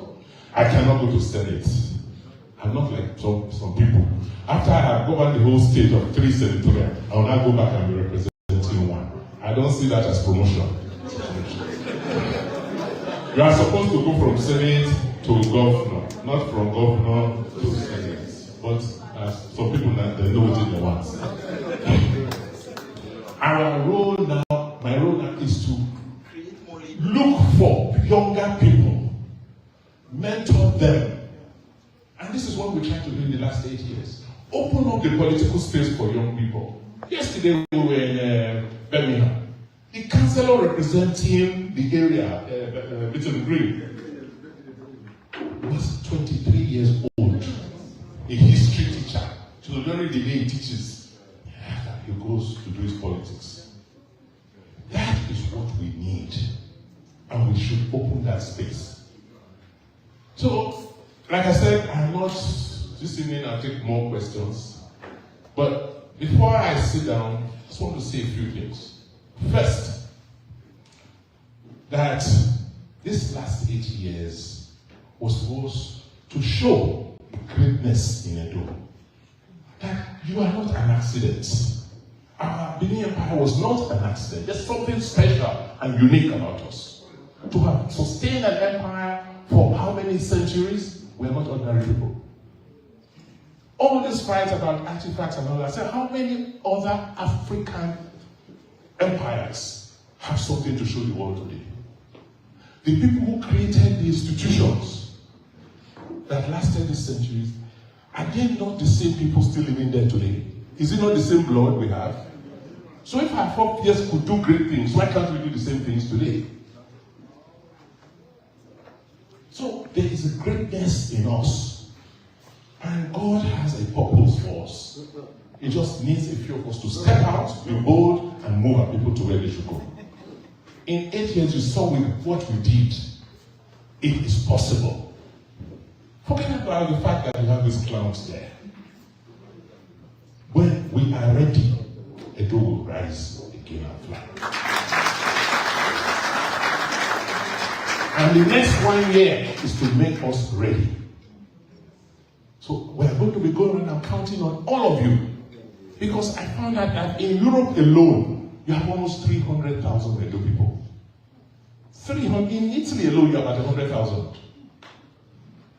I cannot go to Senate. I'm not like some people. After I have governed the whole state of 3 senatorial, I will now go back and be representing 1. I don't see that as promotion. You are supposed to go from Senate to governor, not from governor to Senate. But some people now, they know what they want. Our role now, my role now is to look for younger people, mentor help them. And this is what we tried to do in the last 8 years. Open up the political space for young people. Yesterday we were in Birmingham. The councillor representing the area, Little Green, was 23 years old, a history teacher. So during the day he teaches, he goes to do his politics. That is what we need, and we should open that space. So, like I said, I'm not this evening. I'll take more questions, but before I sit down, I just want to say a few things. First, that this last 8 years was supposed to show greatness in Edo. That you are not an accident. Our Benin Empire was not an accident. There's something special and unique about us. To have sustained an empire for how many centuries? We're not ordinary people. All this fight about artifacts and all that, so how many other African empires have something to show the world today? The people who created the institutions that lasted these centuries, are they not the same people still living there today? Is it not the same blood we have? So if our forefathers could do great things, why can't we do the same things today? So there is a greatness in us, and God has a purpose for us. It just needs a few of us to step out, be bold, and move our people to where they should go. In 8 years, you saw with what we did, it is possible. Forget about the fact that we have these clowns there. When we are ready, Edo will rise again and fly. And the next 1 year is to make us ready. So we are going to be going around and counting on all of you. Because I found out that in Europe alone, you have almost 300,000 Edo people. 300, in Italy alone, you have about 100,000.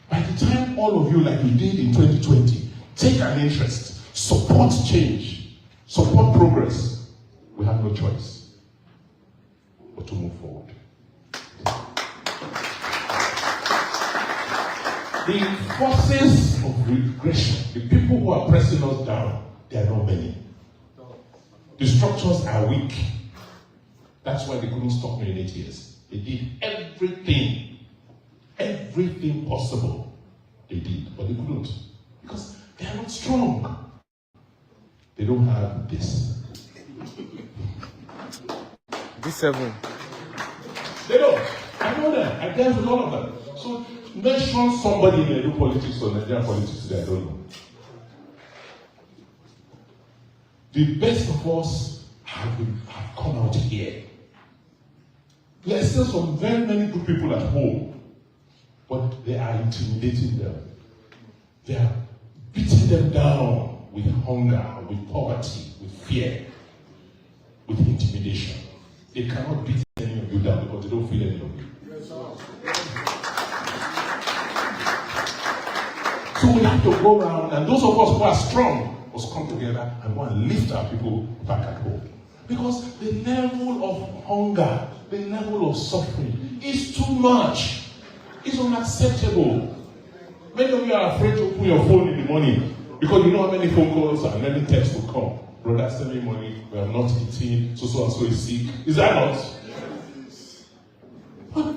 By the time all of you, like you did in 2020, take an interest, support change, support progress, we have no choice but to move forward. The forces of regression, the people who are pressing us down, they are not many. The structures are weak. That's why they couldn't stop me in 8 years. They did everything possible. They did, but they couldn't. Because they are not strong. They don't have this. B7. They don't. I know them. I dealt with all of them. So mention somebody in Edo politics or Nigerian politics that I don't know. The best of us have come out here. There are still some very many good people at home, but they are intimidating them. They are beating them down with hunger, with poverty, with fear, with intimidation. They cannot beat any of you down because they don't feel any of you. So we have to go around, and those of us who are strong must come together and go and lift our people back at home. Because the level of hunger, the level of suffering is too much. It's unacceptable. Many of you are afraid to open your phone in the morning because you know how many phone calls and many texts will come. Brother, send me money, we have not eaten, so and so is sick. Is that not? But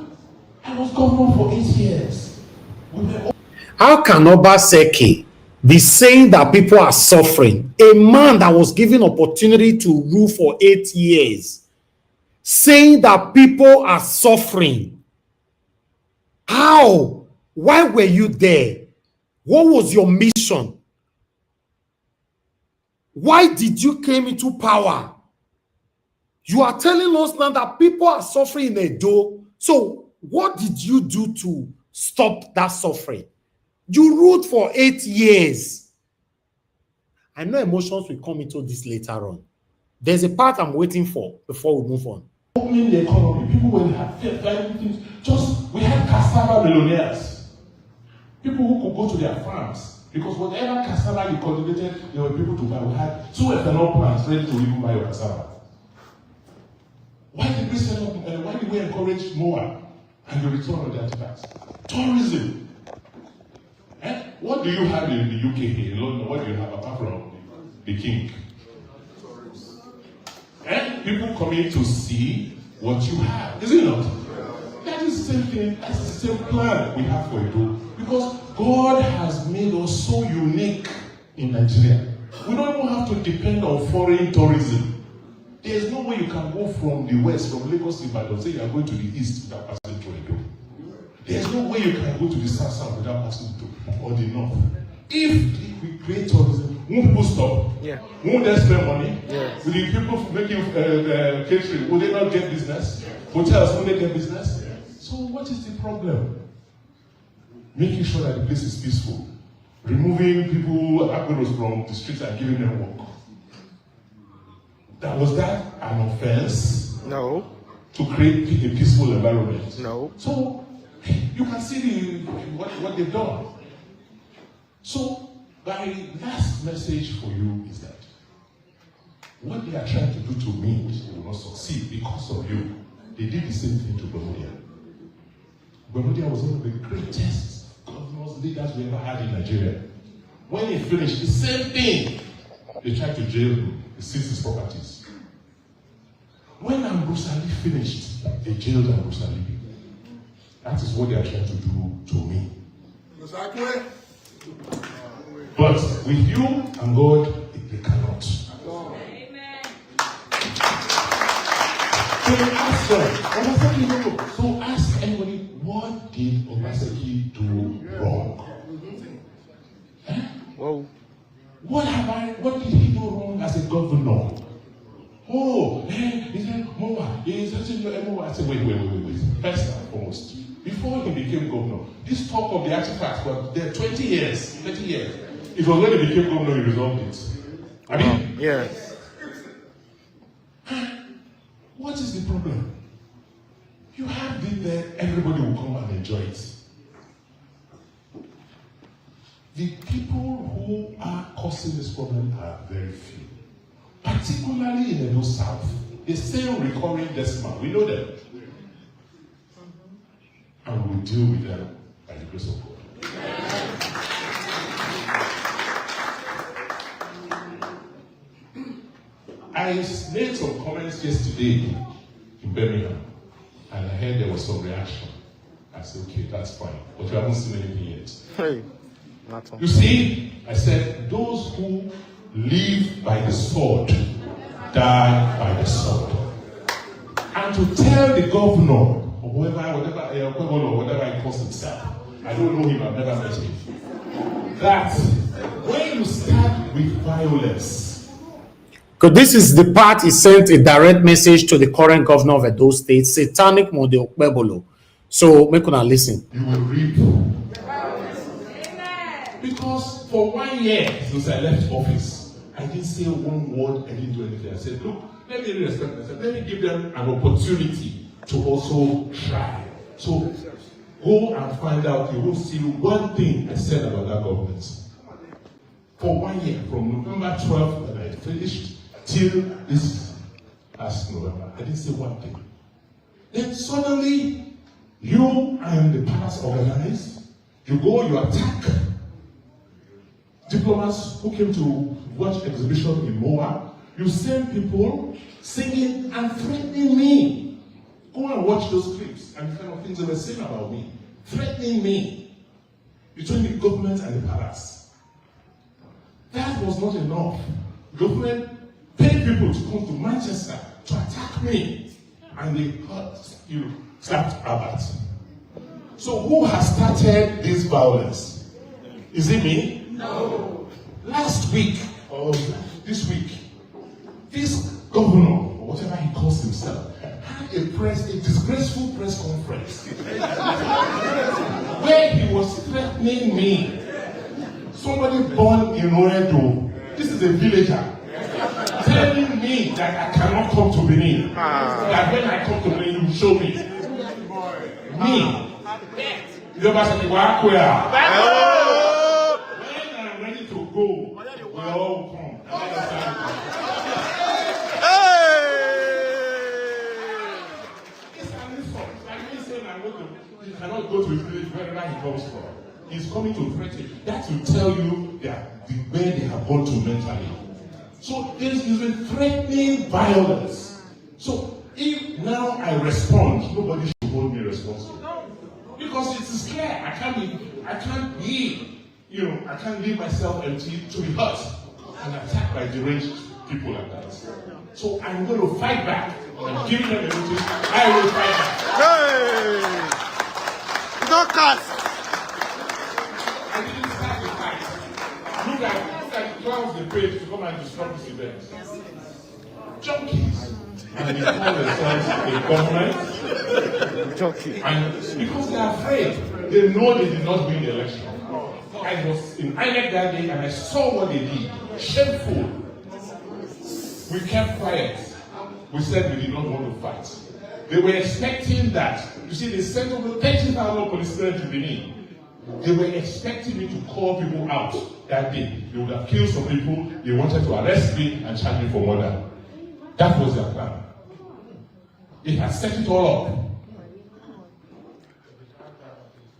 I was governor for 8 years. How can Obaseki be saying that people are suffering? A man that was given opportunity to rule for 8 years, saying that people are suffering. How? Why were you there? What was your mission? Why did you came into power? You are telling us now that people are suffering in Edo. So what did you do to stop that suffering? You ruled for 8 years. I know emotions will come into this later on. There's a part I'm waiting for before we move on. Opening the economy, people will have things. We had cassava millionaires. People who could go to their farms. Because whatever cassava you cultivated, there were people to buy. We had 2 ethanol plants ready to even buy your cassava. Why did we set up, why did we encourage more and the return of the artifacts? Tourism. What do you have in the UK here in London? What do you have apart from the king? And people coming to see what you have, is it not? That is the same thing, that's the same plan we have for you. Because God has made us so unique in Nigeria. We don't even have to depend on foreign tourism. There's no way you can go from the west, from Lagos to Ibadan, say you are going to the east without passing through Edo. There's no way you can go to the south without passing through, or the north. If we create tourism, won't people stop? Yeah. Won't they spend money? Yes. Will the people making catering, will they not get business? Hotels, will they get business? So what is the problem? Making sure that the place is peaceful. Removing people, Agberos from the streets and giving them work. Was that an offense? No. To create a peaceful environment? No. So you can see what they've done. So my last message for you is that what they are trying to do to me, they will not succeed because of you. They did the same thing to Bermudia. Bermudia was one of the greatest governors, leaders we ever had in Nigeria. When he finished, the same thing. They tried to jail him, they seized his properties. When Ambrose Ali finished, they jailed Ambrose Ali. That is what they are trying to do to me. But with you and God, they cannot. Amen. So ask anybody, what did Obaseki do wrong? Eh? Whoa. What did he do wrong as a governor? Oh, he said, Moa, he's touching your Moa. I said, wait. First and foremost, before he became governor, this talk of the artifacts was there 20 years, 30 years. It was when he became governor he resolved it. I mean, yes. What is the problem? You have it there, everybody will come and enjoy it. The people who are causing this problem are very few. Particularly in the North South. The same recurring decimal, we know them. And we'll deal with them by the grace of God. I made some comments yesterday in Birmingham, and I heard there was some reaction. I said, okay, that's fine, but you haven't seen anything yet. Hey, you see, I said, those who live by the sword die by the sword. And to tell the governor, or whatever he calls himself, I don't know him, I've never met him, that when you start with violence, because this is the part he sent a direct message to the current governor of Edo State, Satanic Mode Okpebholo. So make una listen. You will reap. Because for 1 year since I left office, I didn't say one word, I didn't do anything. I said, look, let me respect myself. Let me give them an opportunity to also try. So go and find out. You will see one thing I said about that government. For 1 year, from November 12th when I finished, till this past November, I didn't say one thing. Then suddenly, you and the palace organize, you go, you attack diplomats who came to watch exhibition in Moa. You send people singing and threatening me. Go and watch those clips and the kind of things they were saying about me. Threatening me between the government and the palace. That was not enough. Government paid people to come to Manchester to attack me, and they slapped Albert. So who has started this violence? Is it me? No. Last week, or this week, this governor, or whatever he calls himself, had a disgraceful press conference where he was threatening me. Somebody born in Oredo, this is a villager, telling me that I cannot come to Benin. That when I come to Benin, you will show me. Me. When I'm ready to go, we all come. It's an insult. Like me saying you cannot go to his village wherever he comes from. is coming to threaten. That will tell you that the way they have gone to mentally. So this is a threatening violence. So if now I respond, nobody should hold me responsible. Because it is clear, I can't leave myself empty to be hurt and attacked by deranged people like that. So I'm going to fight back. I'm giving them a notice. I will fight back. Hey! No cast! I didn't start the fight. Look at the clowns they paid to come and disrupt this event. Junkies. And they call themselves a government. Junkie. And because they are afraid, they know they did not win the election. I was in INEC that day and I saw what they did. Shameful. We kept quiet. We said we did not want to fight. They were expecting that. You see, they sent over 30,000 policemen to Benin. They were expecting me to call people out that day. They would have killed some people. They wanted to arrest me and charge me for murder. That was their plan. They had set it all up.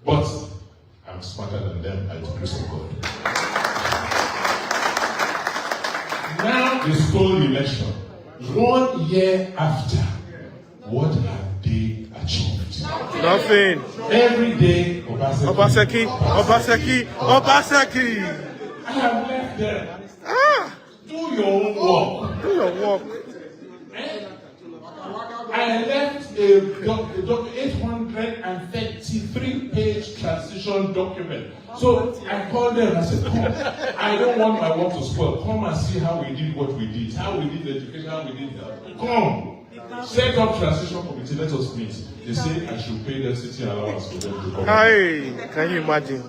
But I'm smarter than them by the grace of God. Now they stole the election. 1 year after, what have they achieved? Nothing. Every day, Obaseki. I have left them. Do your own work. Do your work. I left a 833-page transition document. So I called them and I said, come, I don't want my work to spoil. Come and see how we did what we did, how we did education, how we did that. Come, set up transition committee, let us meet. They say I should pay them sitting allowance for them to come. Hey, can you imagine?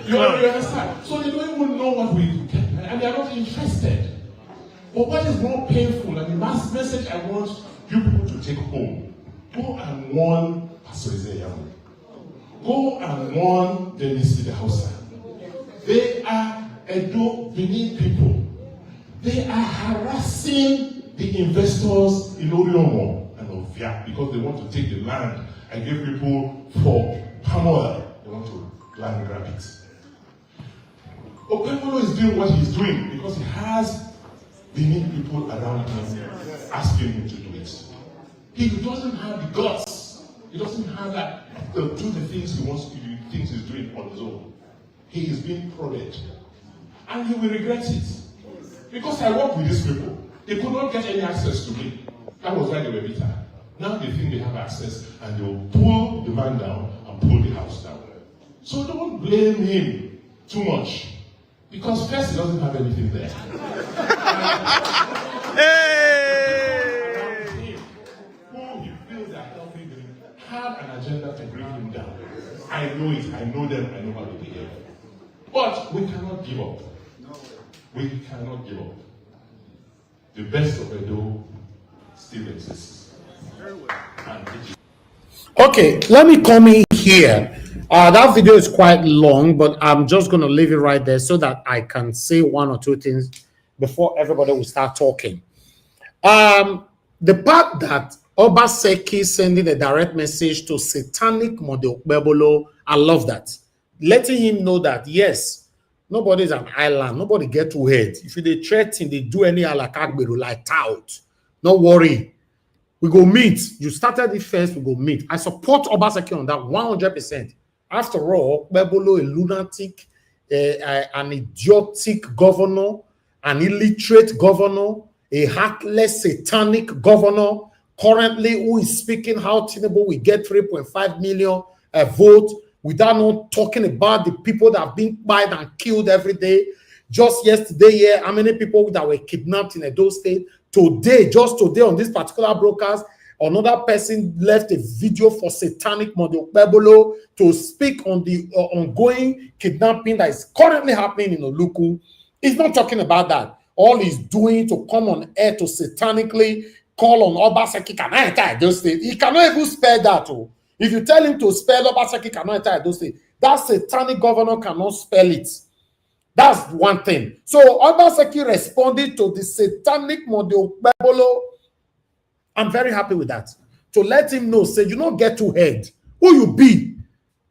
You understand? So they don't even know what we do, and they are not interested. But what is more painful, and the message I want you people to take home, go and warn Pastor Isaiah. Go and warn the Nisi Hausa. They are Edo Benin people. They are harassing the investors in Oriomo and Ovia because they want to take the land and give people for palm oil. They want to land grab it. Okpebholo is doing what he's doing because he has Benin people around him asking him to do it. He doesn't have the guts. He doesn't have that to do the things he wants to do, things he's doing on his own. He is being prodded. And he will regret it. Because I work with these people. They could not get any access to me. That was why they were bitter. Now they think they have access and they will pull the man down and pull the house down. So don't blame him too much. Because first he doesn't have anything there. Have an agenda to bring him down. I know it, I know them, I know how they behave. But we cannot give up. We cannot give up. The best of Edo still exists. Okay, let me come in here. That video is quite long, but I'm just going to leave it right there so that I can say one or two things before everybody will start talking. The part that Obaseki sending a direct message to satanic model Okpebholo, I love that. Letting him know that, yes, nobody is an island. Nobody get to head. If they threaten, they do any alakagberu like tout. No worry. We go meet. You started it first, we go meet. I support Obaseki on that 100%. After all, Okpebholo, a lunatic, an idiotic governor, an illiterate governor, a heartless, satanic governor, currently who is speaking how TINUBU will get 3.5 million votes without not talking about the people that have been killed and killed every day. Just yesterday, how many people that were kidnapped in Edo State? Today, just today on this particular broadcast, another person left a video for satanic model Okpebholo to speak on the ongoing kidnapping that is currently happening in Oluku. He's not talking about that. All he's doing to come on air to satanically call on Obaseki cannot enter Edo State. He cannot even spell that. Oh. If you tell him to spell Obaseki cannot enter Edo State, that satanic governor cannot spell it. That's one thing. So Obaseki responded to the satanic model Okpebholo. I'm very happy with that. To let him know, say, you don't get too head. Who you be?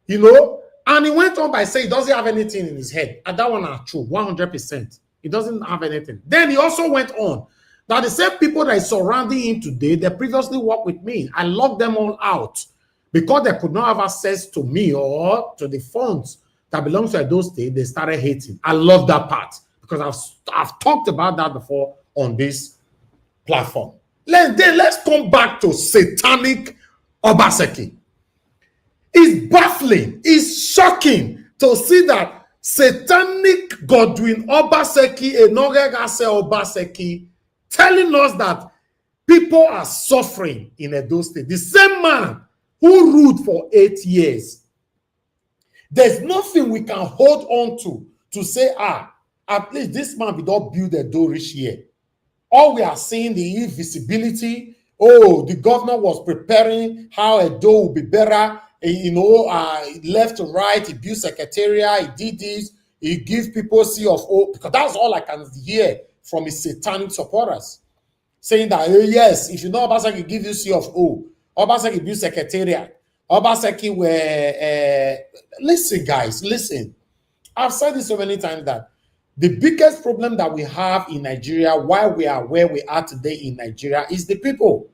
You know, And he went on by saying he doesn't have anything in his head. And that one are true, 100%. He doesn't have anything. Then he also went on that the same people that is surrounding him today, they previously worked with me. I locked them all out because they could not have access to me or to the funds that belongs to Edo State. They started hating. I love that part because I've talked about that before on this platform. Let's come back to satanic Obaseki. It's baffling, it's shocking to see that satanic Godwin Obaseki, Enogegase Obaseki, telling us that people are suffering in Edo State. The same man who ruled for 8 years. There's nothing we can hold on to say, at least this man did not build Edo rich here. All we are seeing the invisibility. Oh, the governor was preparing how Edo will be better. Left to right, he built secretariat, he did this, he gives people CFO, because that's all I can hear from his satanic supporters. Saying that, yes, if you know Obaseki give you CFO, Obaseki built secretariat, Obaseki were, listen guys, listen. I've said this so many times that the biggest problem that we have in Nigeria, why we are where we are today in Nigeria, is the people.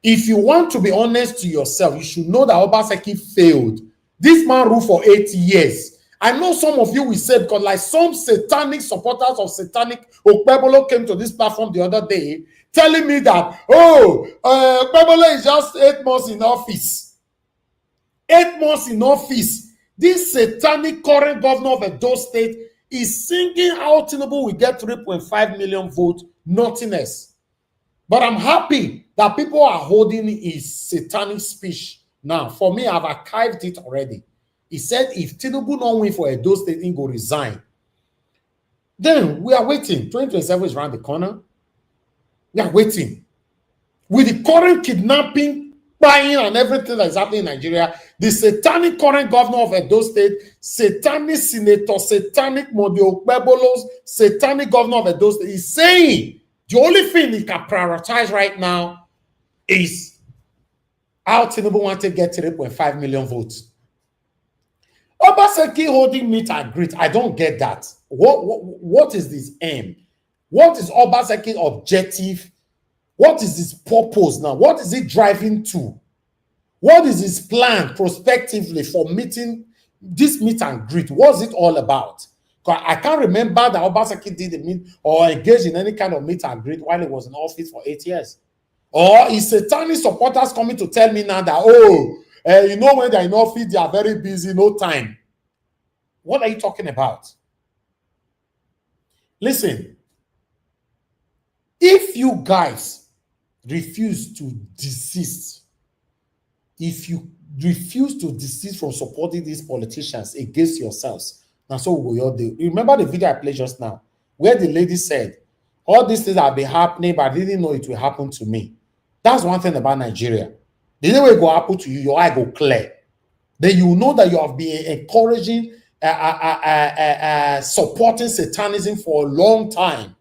If you want to be honest to yourself, you should know that Obaseki failed. This man ruled for 8 years. I know some of you will say, because like some satanic supporters of satanic Okpebholo came to this platform the other day telling me that, Okpebholo is just 8 months in office. 8 months in office. This satanic current governor of Edo State is singing how TINUBU will get 3.5 million votes, nothingness. But I'm happy that people are holding his satanic speech now. For me, I've archived it already. He said if TINUBU don't win for Edo State, he go resign. Then we are waiting. 2027 is around the corner. We are waiting. With the current kidnapping, buying, and everything that is happening in Nigeria, the satanic current governor of Edo State, satanic senator, satanic Modi Okpebholo's satanic governor of Edo State is saying the only thing he can prioritize right now is how TINUBU want to get 3.5 million votes. Obaseki holding meet and greet. I don't get that. What is this aim? What is Obaseki's objective? What is his purpose now? What is he driving to? What is his plan prospectively for meeting this meet and greet? What's it all about? I can't remember that Obaseki did a meet or engaged in any kind of meet and greet while he was in office for 8 years. Or is satanic supporters coming to tell me now that, when they're in office, they are very busy, no time. What are you talking about? Listen, if you guys refuse to desist, if you refuse to desist from supporting these politicians against yourselves, now so we will all do. Remember the video I played just now, where the lady said, all these things have been happening, but I didn't know it will happen to me. That's one thing about Nigeria. The way it will happen to you, your eye go clear. Then you know that you have been encouraging, supporting satanism for a long time.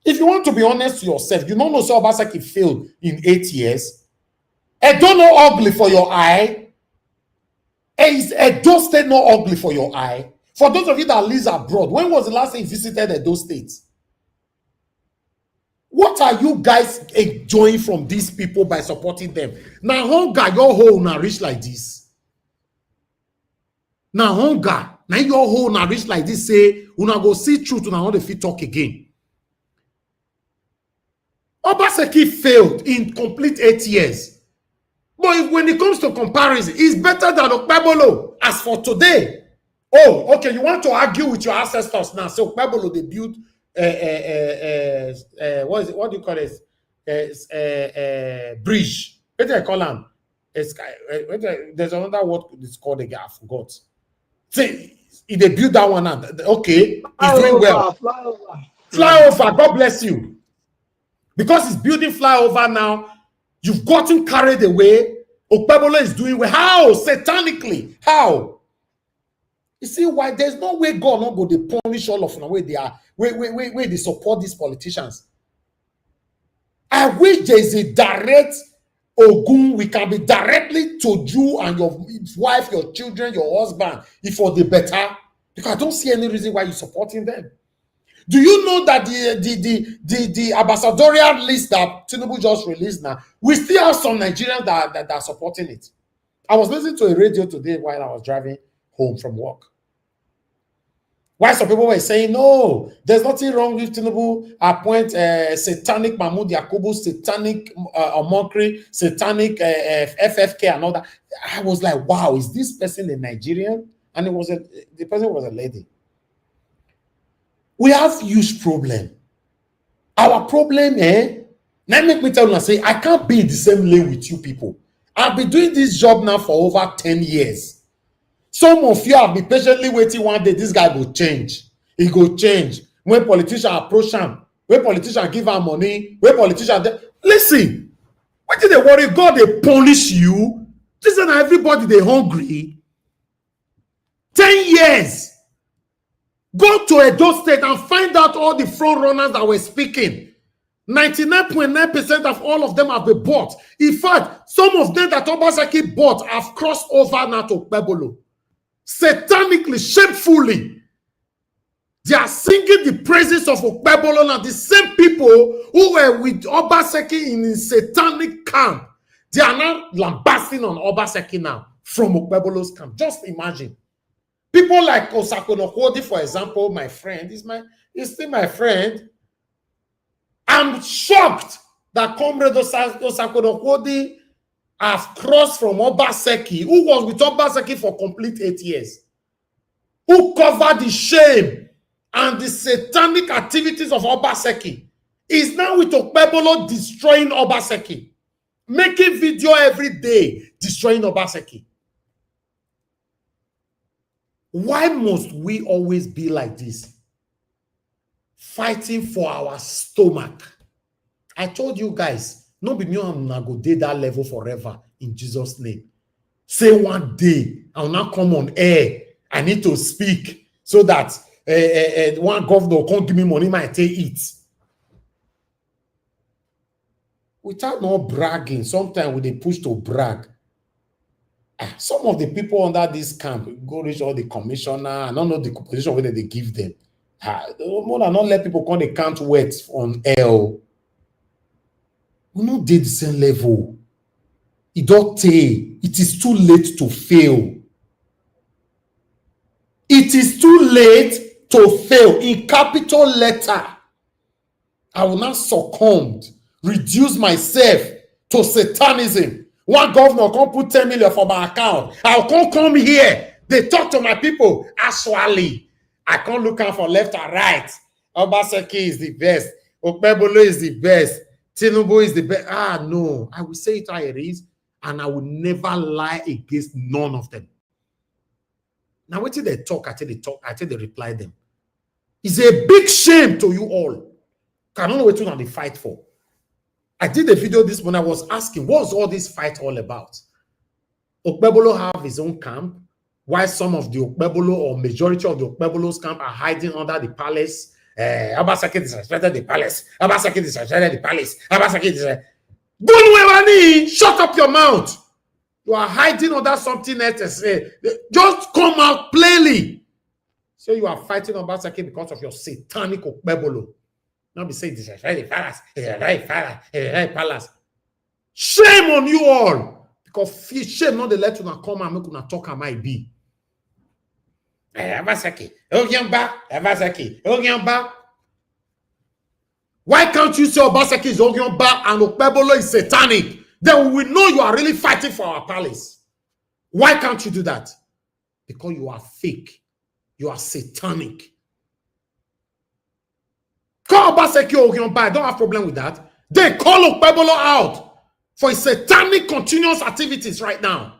If you want to be honest to yourself, you don't know so Obaseki failed in 8 years. And don't know ugly for your eye. Is Edo State not ugly for your eye? For those of you that live abroad, when was the last time you visited Edo State? What are you guys enjoying from these people by supporting them? Now, hunger, your whole now rich like this. Now, hunger, now your whole now rich like this. Say, una go see truth, una want the fit talk again. Obaseki failed in complete 8 years. But when it comes to comparison, it's better than Okpebholo as for today. Oh, okay, you want to argue with your ancestors now. So Okpebholo, they built what is it? What do you call it? Bridge. What do I call them? There's another word it's called again. I forgot. See, if they build that one now, okay, he's doing well. Flyover, God bless you. Because he's building flyover now, you've gotten carried away. Okpebholo is doing well. How? Satanically. How? You see why there's no way God not go to punish all of them where they are, where they support these politicians. I wish there is a direct Ogun, we can be directly to you and your wife, your children, your husband, if for the better. Because I don't see any reason why you're supporting them. Do you know that the ambassadorial list that TINUBU just released now, we still have some Nigerians that are supporting it? I was listening to a radio today while I was driving home from work. Why some people were saying, no, there's nothing wrong with TINUBU appoint satanic Mahmoud Yakubu, satanic Omokri, satanic FFK and all that. I was like, wow, is this person a Nigerian? And the person was a lady. We have huge problem. Our problem, now make me tell you, say, I can't be in the same lane with you people. I've been doing this job now for over 10 years. Some of you have been patiently waiting one day, this guy will change. He will change. When politicians approach him, when politicians give him money, when politicians... Listen, what did they worry? God, they punish you. This is not everybody, they hungry. 10 years. Go to Edo State and find out all the front runners that were speaking. 99.9% of all of them have been bought. In fact, some of them that Obaseki bought have crossed over now to Okpebholo. Satanically, shamefully, they are singing the praises of Okpebholo now. The same people who were with Obaseki in his satanic camp, they are now lambasting on Obaseki now from Okpebholo's camp. Just imagine. People like Osakwonokodi, for example, my friend, is still my friend. I'm shocked that Comrade Osakwonokodi have crossed from Obaseki, who was with Obaseki for complete 8 years, who covered the shame and the satanic activities of Obaseki, is now with Okpebholo destroying Obaseki, making video every day, destroying Obaseki. Why must we always be like this? Fighting for our stomach. I told you guys, no be me on go dey that level forever in Jesus' name. Say one day I will not come on air. I need to speak so that one governor can't give me money, might take it. Without no bragging, sometimes we they push to brag. Some of the people under this camp go reach all the commissioner. I don't know the position whether they give them. More than not let people come, they can't wait on L. We not did the same level. It is too late to fail. It is too late to fail. In capital letter, I will not succumb, reduce myself to satanism. One governor can't put 10 million for my account. I can't come here. They talk to my people. Actually, I can't look out for left or right. Obaseki is the best. Okpebholo is the best. TINUBU is the best. No. I will say it how it is, and I will never lie against none of them. Now, what did they talk? I tell they reply them. It's a big shame to you all. I don't know what they fight for. I did a video this morning. I was asking, what's all this fight all about? Okpebholo have his own camp, while some of the Okpebholo or majority of the Okpebholo's camp are hiding under the palace. Obaseki disrespected the palace. Obaseki disrespected the palace. Obaseki disrespected. Shut up your mouth. You are hiding under something else to say. Just come out plainly. So you are fighting Obaseki because of your satanic Okpebholo. Not be saying this is the palace. Shame on you all. Because shame not the let you come and make you talk and might be. Obaseki. Why can't you say Obaseki is Ogyonba and Okpebholo is satanic? Then we will know you are really fighting for our palace. Why can't you do that? Because you are fake. You are satanic. Call Obaseki Ogyonba. I don't have problem with that. They call Okpebholo out for his satanic continuous activities right now.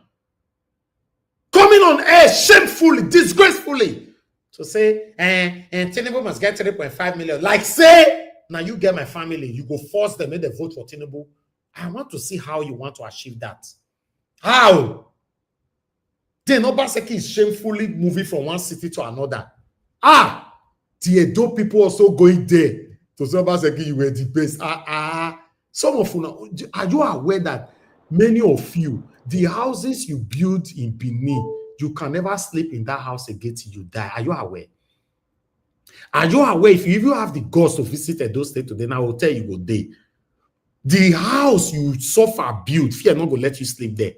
Coming on air shamefully, disgracefully. To say, TINUBU must get 3.5 million. Like say, now you get my family. You go force them, make them vote for TINUBU. I want to see how you want to achieve that. How? Then Obaseki is shamefully moving from one city to another. The Edo people also going there to say Obaseki, you were the best. Some of you, are you aware that Many of you, the houses you build in Benin, you can never sleep in that house again till you die. Are you aware? Are you aware if you even have the guts to visit Edo State today, now I will tell you go there. The house you suffer build, fear not going to let you sleep there.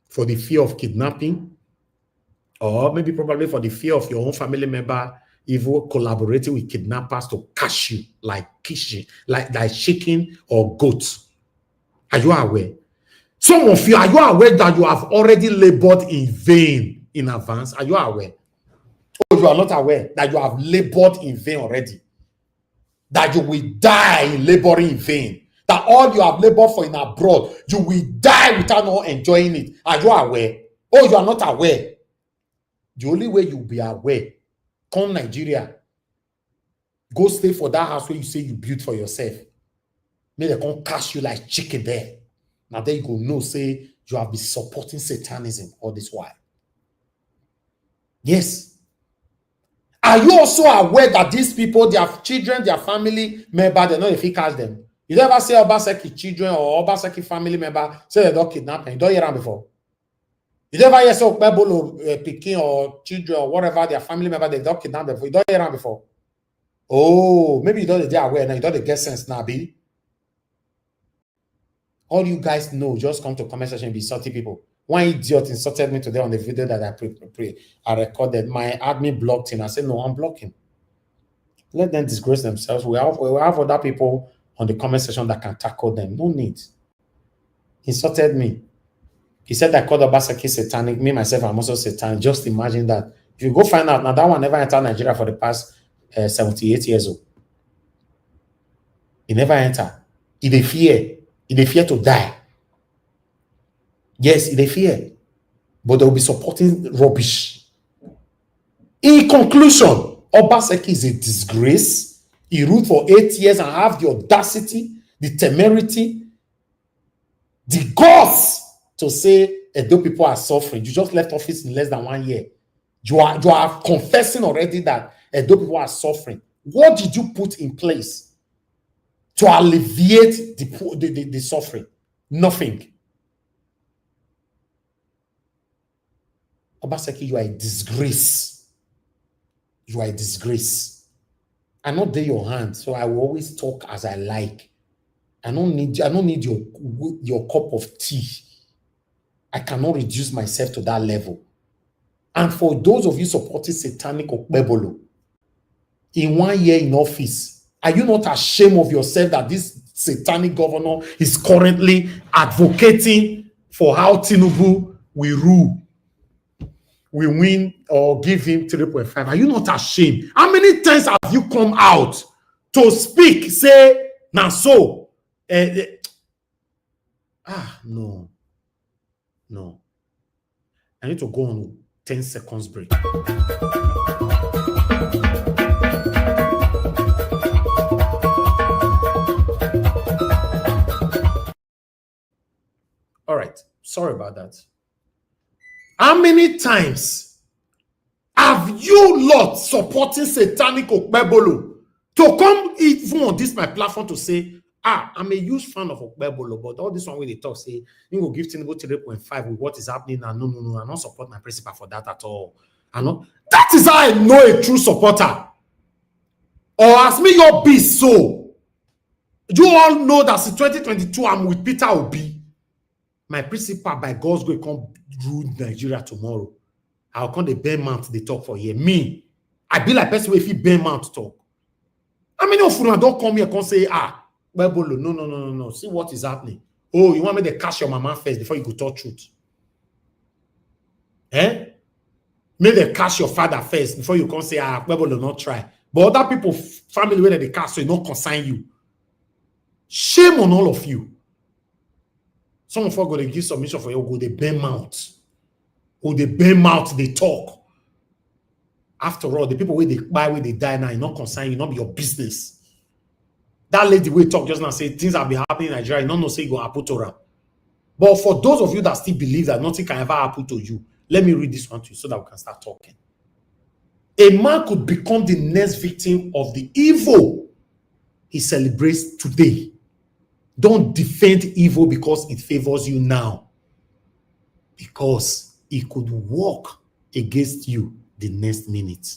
For the fear of kidnapping, or maybe probably for the fear of your own family member even collaborating with kidnappers to catch you like chicken or goat. Are you aware? Some of you, are you aware that you have already labored in vain in advance? Are you aware? Or you are not aware that you have labored in vain already? That you will die in laboring in vain? That all you have labored for in abroad, you will die without not enjoying it? Are you aware? Oh, you are not aware? The only way you'll be aware, come Nigeria, go stay for that house where you say you built for yourself. May they come catch you like chicken there. Now there you go, no, say you have been supporting Satanism all this while. Yes. Are you also aware that these people, their children, their family member, they know if he catch them? You never say Obaseki children or Obaseki family member say they don't kidnap them. You don't hear them before. You never hear so Okpebholo Peking or children or whatever, their family member, they don't kidnap them before. You don't hear them before. Oh, maybe you don't get aware now, you don't get sense now, be. All you guys know, just come to comment section and be salty people. One idiot insulted me today on the video that I recorded. My admin blocked him. I said, no, unblock him. Let them disgrace themselves. We have other people on the comment section that can tackle them. No need. Insulted me. He said I called Obaseki satanic. Me, myself, I'm also satanic. Just imagine that. If you go find out, now that one never entered Nigeria for the past 78 years old. He never entered. He fear. They fear to die. Yes, they fear. But they'll be supporting rubbish. In conclusion, Obaseki is a disgrace. He ruled for 8 years and have the audacity, the temerity, the guts to say Edo people are suffering. You just left office in less than 1 year. You are confessing already that Edo people are suffering. What did you put in place to alleviate the suffering? Nothing. Obaseki, you are a disgrace. You are a disgrace. I not dare your hand, so I will always talk as I like. I don't need your cup of tea. I cannot reduce myself to that level. And for those of you supporting satanic Okpebholo, in 1 year in office, are you not ashamed of yourself that this satanic governor is currently advocating for how TINUBU will rule? We win or give him 3.5. Are you not ashamed? How many times have you come out to speak, say, now so? No. I need to go on 10 seconds break. All right. Sorry about that. How many times have you lot supporting satanic Okpebholo to come even on this my platform to say, I'm a huge fan of Okpebholo, but all this one where they talk say, you will give TINUBU 3.5 with what is happening now. No, I don't support my principal for that at all. That is how I know a true supporter. Or ask me your be so. You all know that since 2022, I'm with Peter Obi. My principal, by God's grace, come rule Nigeria tomorrow. I'll come the bear mount they talk for here. Me, I be like person if he bear mount talk. How many of you don't come here and say, Okpebholo, no. See what is happening. Oh, you want me to catch your mama first before you go talk truth? May they catch your father first before you can say, Okpebholo not try. But other people, family where they catch, so it not consign you. Shame on all of you. Some of us go to give submission for you, go they bear mouth. Go they bear mouth, they talk. After all, the people where they buy, where they die now, you not concern you, not be your business. That lady will talk just now, say things have been happening in Nigeria, you don't know say go happen to her. But for those of you that still believe that nothing can ever happen to you, let me read this one to you so that we can start talking. A man could become the next victim of the evil he celebrates today. Don't defend evil because it favors you now, because it could work against you the next minute.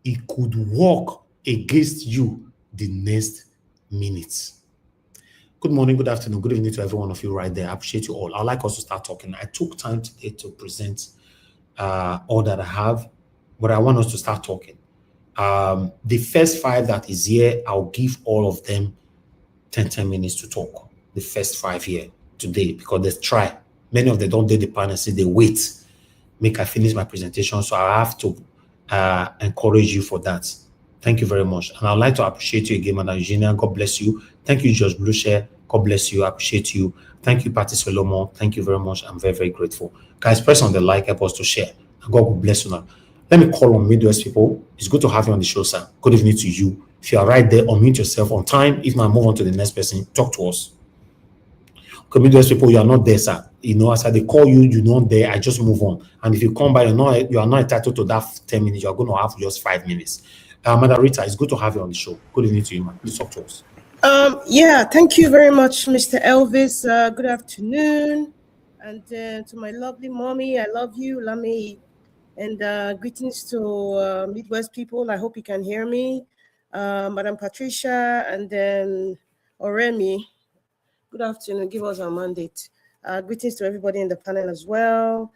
It could work against you the next minute. Good morning, good afternoon, good evening to every one of you right there. I appreciate you all. I'd like us to start talking. I took time today to present all that I have, but I want us to start talking. The first 5 that is here, I'll give all of them 10 minutes to talk. The first 5 here today, because they try. Many of them don't do the panel, say they wait. Make I finish my presentation, so I have to encourage you for that. Thank you very much. And I'd like to appreciate you again, Madam Eugenia. God bless you. Thank you, Judge Blucher. God bless you. I appreciate you. Thank you, Patty Solomon. Thank you very much. I'm very, very grateful. Guys, press on the like, help us to share. And God will bless you now. Let me call on Midwest people. It's good to have you on the show, sir. Good evening to you. If you are right there, unmute yourself on time. If not, move on to the next person. Talk to us. Okay, Midwest people, you are not there, sir. You know, as they call you, you're not there. I just move on. And if you come by, you are not entitled to that 10 minutes. You are going to have just 5 minutes. Madam Rita, it's good to have you on the show. Good evening to you, man. Please talk to us. Yeah, thank you very much, Mr. Elvis. Good afternoon. And to my lovely mommy, I love you, Lami. And greetings to Midwest people. I hope you can hear me. Madam Patricia, and then Oremi. Good afternoon. Give us our mandate. Greetings to everybody in the panel as well.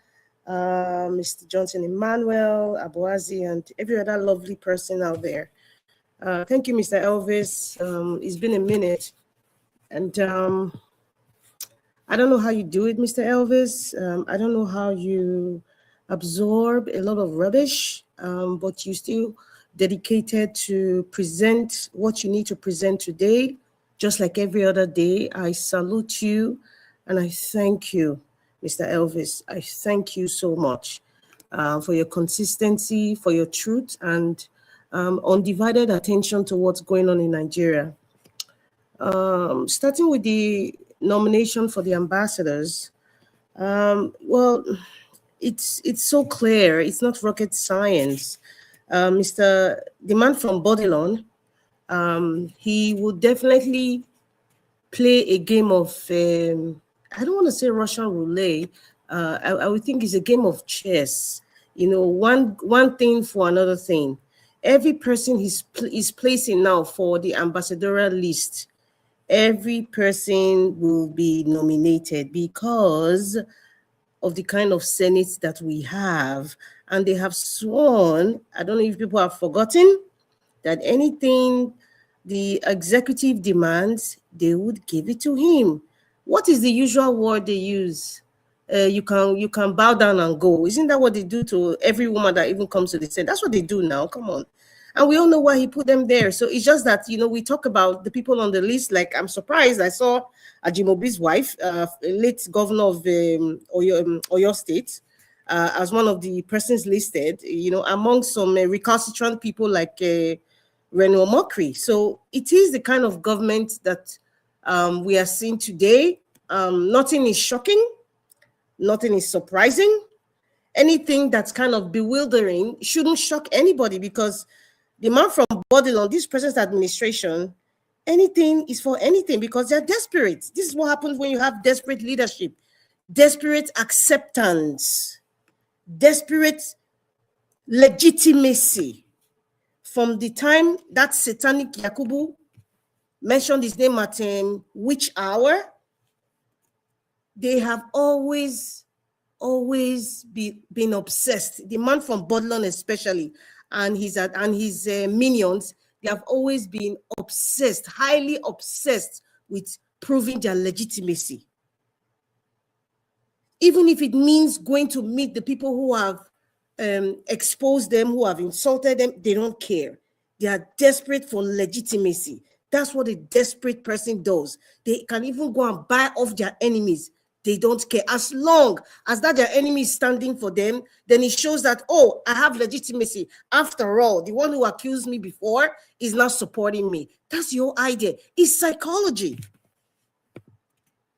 Mr. Johnson Emmanuel, Abuazi, and every other lovely person out there. Thank you, Mr. Elvis. It's been a minute. And I don't know how you do it, Mr. Elvis. I don't know how you absorb a lot of rubbish, but you still dedicated to present what you need to present today, just like every other day. I salute you and I thank you, Mr. Elvis. I thank you so much for your consistency, for your truth, and undivided attention to what's going on in Nigeria. Starting with the nomination for the ambassadors, well, it's so clear. It's not rocket science. The man from Babylon, he would definitely play a game of, I don't want to say Russian roulette. I would think it's a game of chess. You know, one thing for another thing. Every person is placing now for the ambassadorial list, every person will be nominated because of the kind of Senate that we have. And they have sworn, I don't know if people have forgotten, that anything the executive demands, they would give it to him. What is the usual word they use? You can bow down and go. Isn't that what they do to every woman that even comes to the Senate? That's what they do now. Come on. And we all know why he put them there. So it's just that, you know, we talk about the people on the list. Like, I'm surprised. I saw Ajimobi's wife, late governor of Oyo State, as one of the persons listed, you know, among some recalcitrant people like Reno Mokri. So it is the kind of government that we are seeing today. Nothing is shocking. Nothing is surprising. Anything that's kind of bewildering shouldn't shock anybody, because the man from Babylon, this present administration, anything is for anything because they're desperate. This is what happens when you have desperate leadership, desperate acceptance, desperate legitimacy. From the time that satanic Yakubu mentioned his name at which hour, they have always been obsessed. The man from Babylon especially, and his minions, they have always been obsessed, highly obsessed with proving their legitimacy. Even if it means going to meet the people who have exposed them, who have insulted them, they don't care. They are desperate for legitimacy. That's what a desperate person does. They can even go and buy off their enemies. They don't care. As long as that their enemy is standing for them, then it shows that, oh, I have legitimacy. After all, the one who accused me before is not supporting me. That's your idea. It's psychology.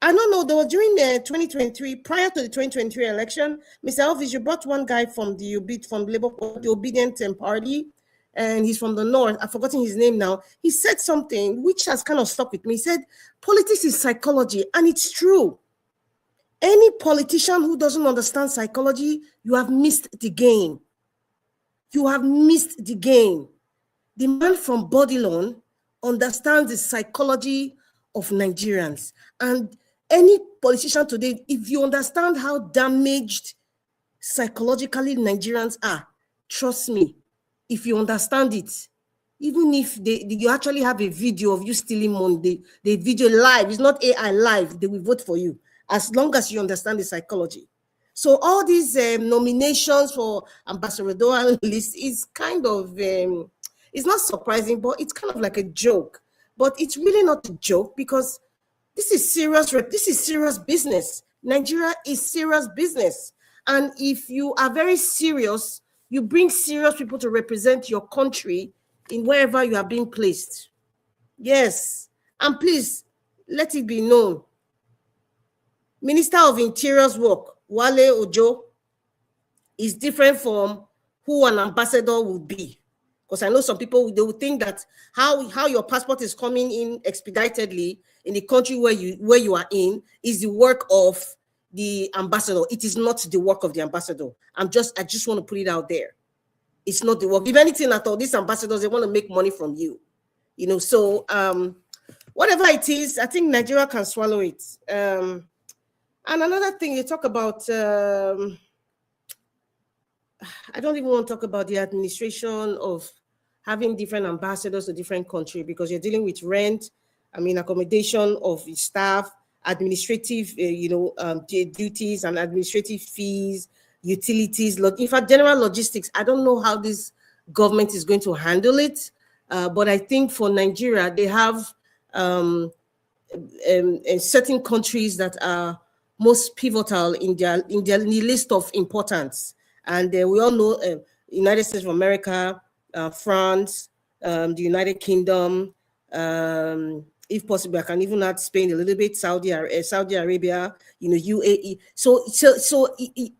I don't know, there was during the 2023, prior to the 2023 election, Mr. Elvis, you brought one guy from the Labour Party, the Obedient Party, and he's from the north. I've forgotten his name now. He said something which has kind of stuck with me. He said, politics is psychology, and it's true. Any politician who doesn't understand psychology, you have missed the game. You have missed the game. The man from Bodilon understands the psychology of Nigerians. And any politician today, if you understand how damaged psychologically Nigerians are, trust me, if you understand it, even if you actually have a video of you stealing money, the video live, it's not AI live, they will vote for you, as long as you understand the psychology. So all these nominations for ambassadorial list is kind of, it's not surprising, but it's kind of like a joke. But it's really not a joke, because this is serious business. Nigeria is serious business. And if you are very serious, you bring serious people to represent your country in wherever you are being placed. Yes. And please, let it be known. Minister of Interior's work, Wale Ojo, is different from who an ambassador would be. Because I know some people, they would think that how your passport is coming in expeditedly in the country where you are in is the work of the ambassador. It is not the work of the ambassador. I just want to put it out there. It's not the work. If anything at all, these ambassadors, they want to make money from you. You know, so whatever it is, I think Nigeria can swallow it. And another thing, you talk about, I don't even want to talk about the administration of having different ambassadors to different countries, because you're dealing with rent, accommodation of staff, administrative, duties and administrative fees, utilities, in fact, general logistics. I don't know how this government is going to handle it, but I think for Nigeria, they have certain countries that are most pivotal in their list of importance. And we all know United States of America, France, the United Kingdom, if possible, I can even add Spain a little bit, Saudi Arabia, UAE. So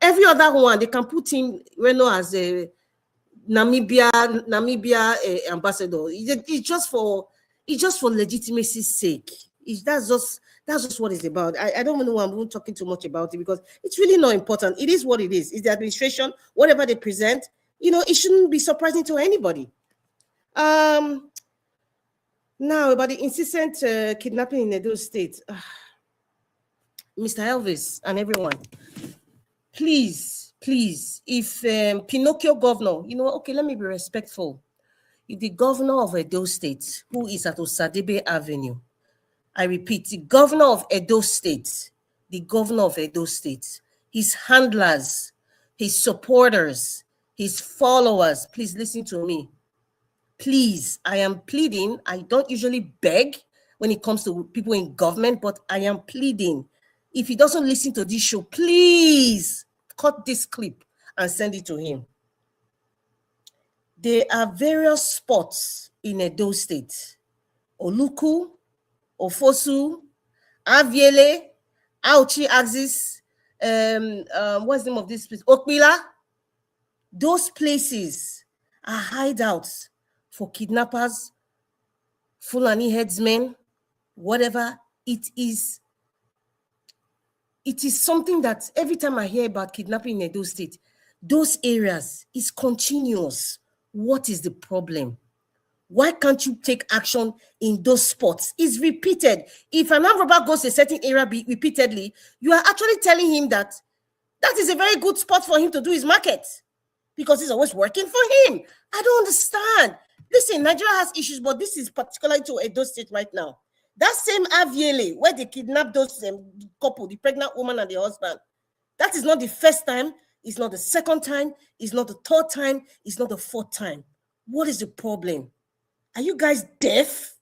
every other one, they can put in Reno as a Namibia ambassador. It's just for legitimacy's sake. That's just what it's about. I don't know why I'm talking too much about it, because it's really not important. It is what it is. It's the administration, whatever they present, it shouldn't be surprising to anybody. Now, about the incessant kidnapping in Edo State. Mr. Elvis and everyone, please, if Pinocchio governor, okay, let me be respectful. If the governor of Edo State, who is at Osadebe Avenue, I repeat, the governor of Edo State, his handlers, his supporters, his followers, please listen to me. Please, I am pleading. I don't usually beg when it comes to people in government, but I am pleading. If he doesn't listen to this show, please cut this clip and send it to him. There are various spots in Edo State. Oluku, Ofosu, Aviele, Auchi Axis, what's the name of this place? Okpebholo. Those places are hideouts for kidnappers, Fulani headsmen, whatever it is. It is something that every time I hear about kidnapping in Edo State, those areas is continuous. What is the problem? Why can't you take action in those spots? It's repeated. If an armed robber goes to a certain area repeatedly, you are actually telling him that is a very good spot for him to do his market, because it's always working for him. I don't understand. Listen, Nigeria has issues, but this is particularly to Edo State right now. That same Aviele, where they kidnapped those couple, the pregnant woman and the husband, that is not the first time, it's not the second time, it's not the third time, it's not the fourth time. What is the problem? Are you guys deaf?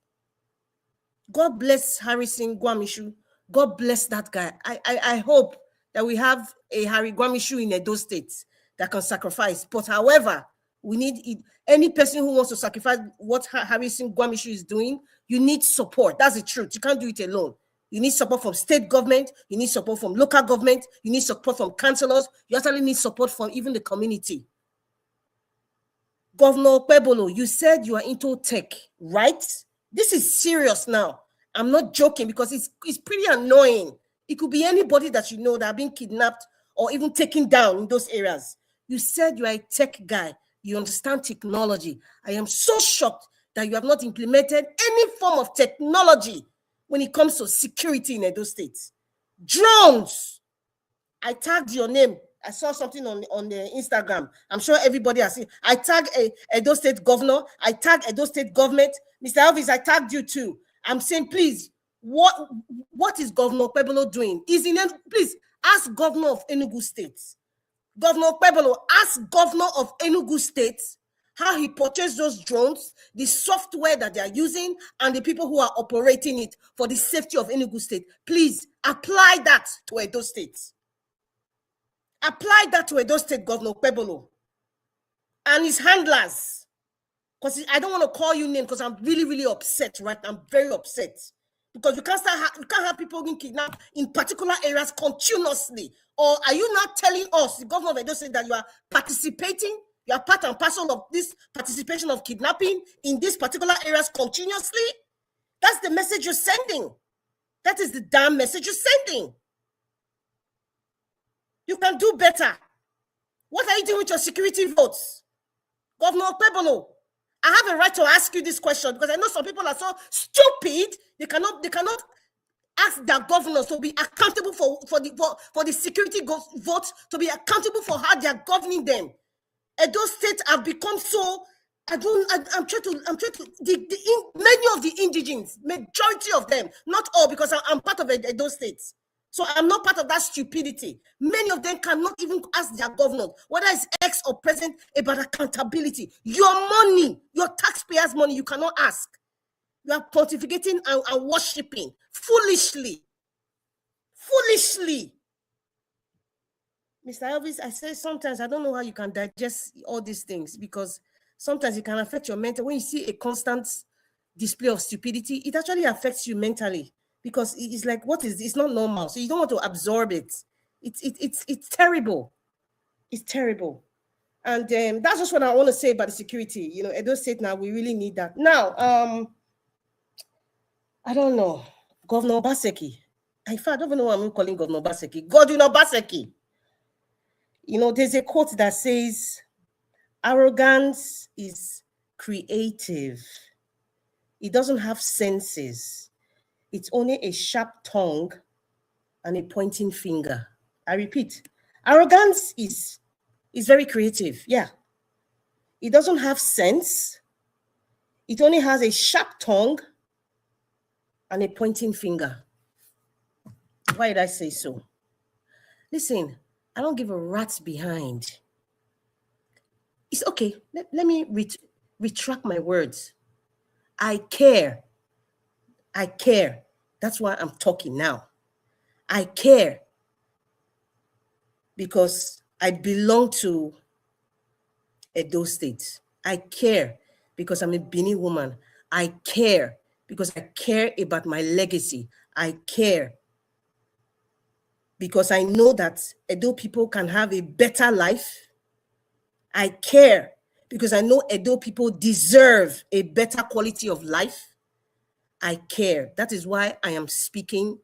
God bless Harrison Gwamishu. God bless that guy. I hope that we have a Harry Gwamishu in Edo State that can sacrifice. But however, we need any person who wants to sacrifice what Harrison Gwamishu is doing, you need support. That's the truth. You can't do it alone. You need support from state government. You need support from local government. You need support from councillors. You actually need support from even the community. Governor Okpebholo, you said you are into tech, right? This is serious now. I'm not joking because it's pretty annoying. It could be anybody that you know that have been kidnapped or even taken down in those areas. You said you are a tech guy. You understand technology. I am so shocked that you have not implemented any form of technology when it comes to security in Edo State. Drones. I tagged your name. I saw something on the Instagram. I'm sure everybody has seen. I tagged Edo State governor. I tagged Edo State government. Mr. Elvis, I tagged you too. I'm saying, please, what is Governor Okpebholo doing? Please ask Governor of Enugu State. Governor Okpebholo, ask Governor of Enugu State how he purchased those drones, the software that they are using, and the people who are operating it for the safety of Enugu State. Please apply that to Edo State. Apply that to Edo State, Governor Okpebholo and his handlers. Because I don't want to call you name because I'm really, really upset, right? I'm very upset. Because you can't have people being kidnapped in particular areas continuously. Or are you not telling us, the governor of Edo State, that you are participating? You are part and parcel of this participation of kidnapping in these particular areas continuously? That's the message you're sending. That is the damn message you're sending. You can do better. What are you doing with your security votes? Governor Okpebholo, I have a right to ask you this question because I know some people are so stupid, they cannot ask their governors to be accountable for the security votes, to be accountable for how they are governing them. Edo State have become so, I'm trying to, many of the indigenes, majority of them, not all, because I'm part of Edo State. So I'm not part of that stupidity. Many of them cannot even ask their governors, whether it's ex or present, about accountability. Your money, your taxpayers' money, you cannot ask. You are pontificating and worshiping foolishly. Foolishly. Mr. Elvis, I say sometimes I don't know how you can digest all these things because sometimes it can affect your mental. When you see a constant display of stupidity, it actually affects you mentally. Because it's like, what is this? It's not normal. So you don't want to absorb it. It's terrible. It's terrible. And that's just what I want to say about the security. You know, Edo State now, we really need that. Now, I don't know. Governor Obaseki. I don't even know what I'm calling Governor Obaseki. Godwin Obaseki. You know, there's a quote that says, arrogance is creative. It doesn't have senses. It's only a sharp tongue and a pointing finger. I repeat, arrogance is very creative. Yeah. It doesn't have sense. It only has a sharp tongue and a pointing finger. Why did I say so? Listen, I don't give a rat's behind. It's okay. Let me retract my words. I care. I care. That's why I'm talking now. I care because I belong to Edo State. I care because I'm a Benin woman. I care because I care about my legacy. I care because I know that Edo people can have a better life. I care because I know Edo people deserve a better quality of life. I care. That is why I am speaking.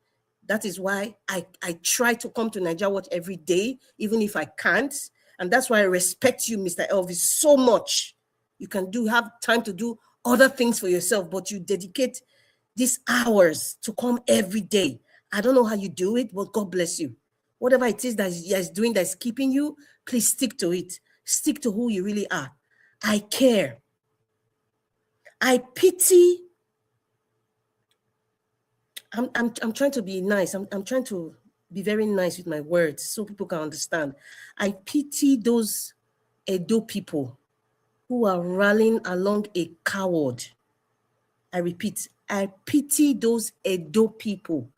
That is why I try to come to Nigeria Watch every day, even if I can't. And that's why I respect you, Mr. Elvis, so much. You can have time to do other things for yourself, but you dedicate these hours to come every day. I don't know how you do it, but God bless you. Whatever it is that is doing that's keeping you, please stick to it. Stick to who you really are. I care. I pity. I'm trying to be nice. I'm trying to be very nice with my words so people can understand. I pity those Edo people who are rallying along a coward. I repeat, I pity those Edo people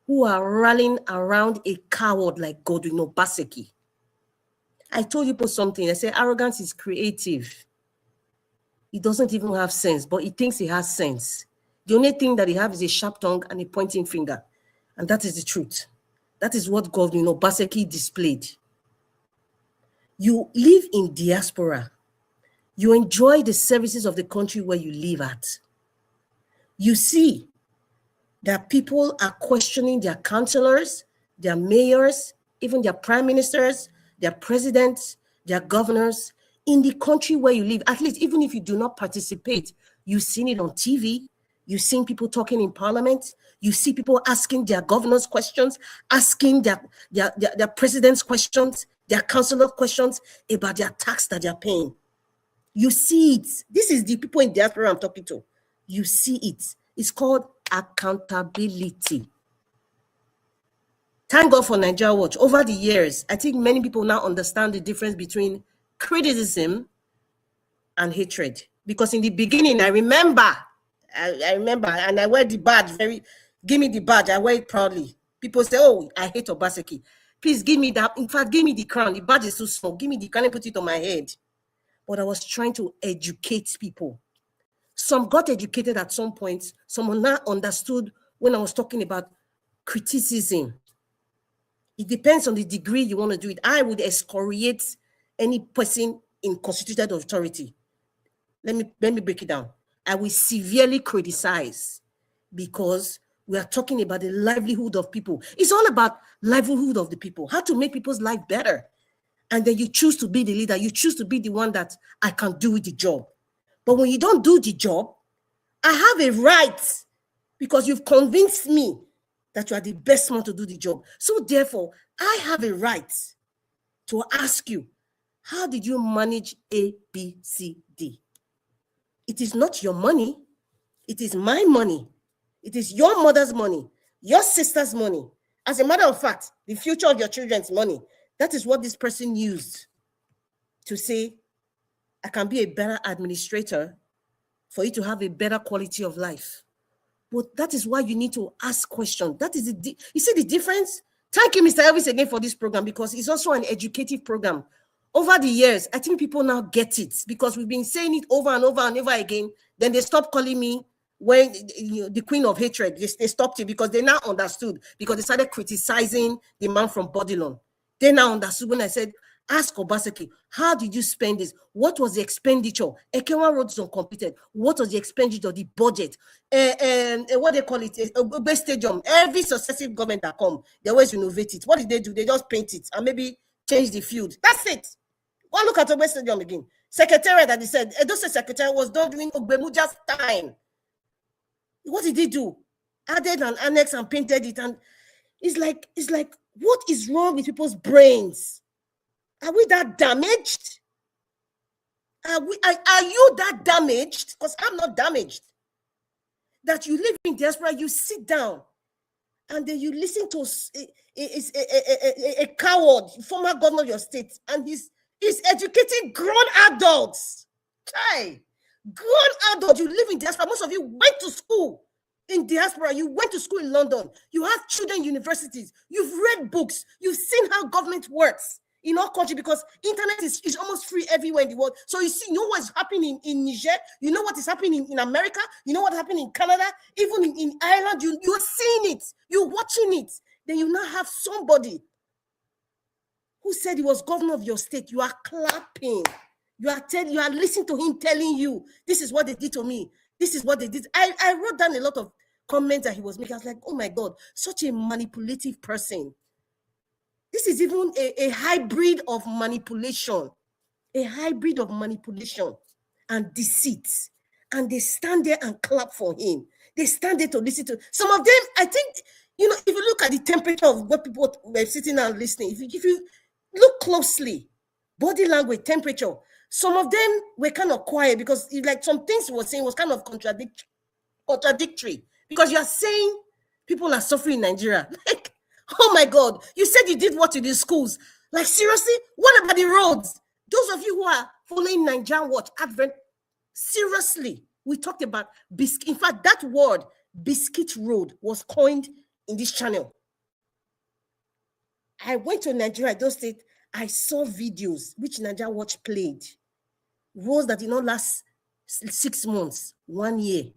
who are rallying around a coward like Godwin Obaseki. I told you something. I said arrogance is creative. He doesn't even have sense, but he thinks he has sense. The only thing that he has is a sharp tongue and a pointing finger. And that is the truth. That is what Godwin Obaseki displayed. You live in diaspora. You enjoy the services of the country where you live at. You see that people are questioning their councillors, their mayors, even their prime ministers, their presidents, their governors in the country where you live. At least, even if you do not participate, you've seen it on TV. You've seen people talking in parliament. You see people asking their governors questions, asking their presidents questions, their councillor questions about their tax that they're paying. You see it. This is the people in diaspora I'm talking to. You see it. It's called accountability. Thank God for Nigeria Watch. Over the years, I think many people now understand the difference between criticism and hatred. Because in the beginning, I remember, and I wear the badge give me the badge, I wear it proudly. People say, oh, I hate Obaseki. Please give me that. In fact, give me the crown. The badge is too small. Give me the crown and put it on my head. But I was trying to educate people. Some got educated at some point. Some now understood when I was talking about criticism. It depends on the degree you want to do it. I would excoriate any person in constituted authority. Let me break it down. I will severely criticize because we are talking about the livelihood of people. It's all about livelihood of the people, how to make people's life better. And then you choose to be the leader. You choose to be the one that I can do the job. But when you don't do the job, I have a right because you've convinced me that you are the best one to do the job. So therefore, I have a right to ask you, how did you manage A, B, C, D? It is not your money. It is my money. It is your mother's money, your sister's money. As a matter of fact, the future of your children's money. That is what this person used to say, I can be a better administrator for you to have a better quality of life. But that is why you need to ask questions. That is you see the difference? Thank you, Mr. Elvis, again for this program, because it's also an educative program. Over the years, I think people now get it because we've been saying it over and over and over again. Then they stopped calling me when the queen of hatred. They stopped it because they now understood, because they started criticizing the man from Bodilon. They now understood when I said, ask Obaseki, how did you spend this? What was the expenditure? Ekewa Road is uncompleted. What was the expenditure, the budget? What they call it? A stadium. Every successive government that come, they always renovate it. What did they do? They just paint it and maybe change the field. That's it. Go look at Obaseki Stadium again. Secretariat that they said, Edo State Secretariat was done during Ogbemuja's time. What did they do? Added an annex and painted it. And it's like, what is wrong with people's brains? Are we that damaged? Are you that damaged? Because I'm not damaged. That you live in diaspora, you sit down, and then you listen to a coward, former governor of your state, and he's educating grown adults. Chai, grown adults, you live in diaspora. Most of you went to school in diaspora. You went to school in London. You have children in universities. You've read books. You've seen how government works in our country, because internet is almost free everywhere in the world. So you see, you know what's happening in Niger, you know what is happening in America, you know what's happening in Canada, even in Ireland, you're seeing it, you're watching it. Then you now have somebody who said he was governor of your state. You are clapping. You are listening to him telling you, this is what they did to me. This is what they did. I wrote down a lot of comments that he was making. I was like, oh my God, such a manipulative person. This is even a hybrid of manipulation, and deceit. And they stand there and clap for him. They stand there to listen to. Some of them, I think, if you look at the temperature of what people were sitting and listening, if you look closely, body language, temperature, some of them were kind of quiet because some things he was saying was kind of contradictory. Because you are saying people are suffering in Nigeria. Oh my God, you said you did what in the schools. Like, seriously? What about the roads? Those of you who are following Nigerian Watch Advent, seriously, we talked about biscuit. In fact, that word, biscuit road, was coined in this channel. I went to Nigeria, those states, I saw videos which Nigerian Watch played. Roads that did not last 6 months, 1 year.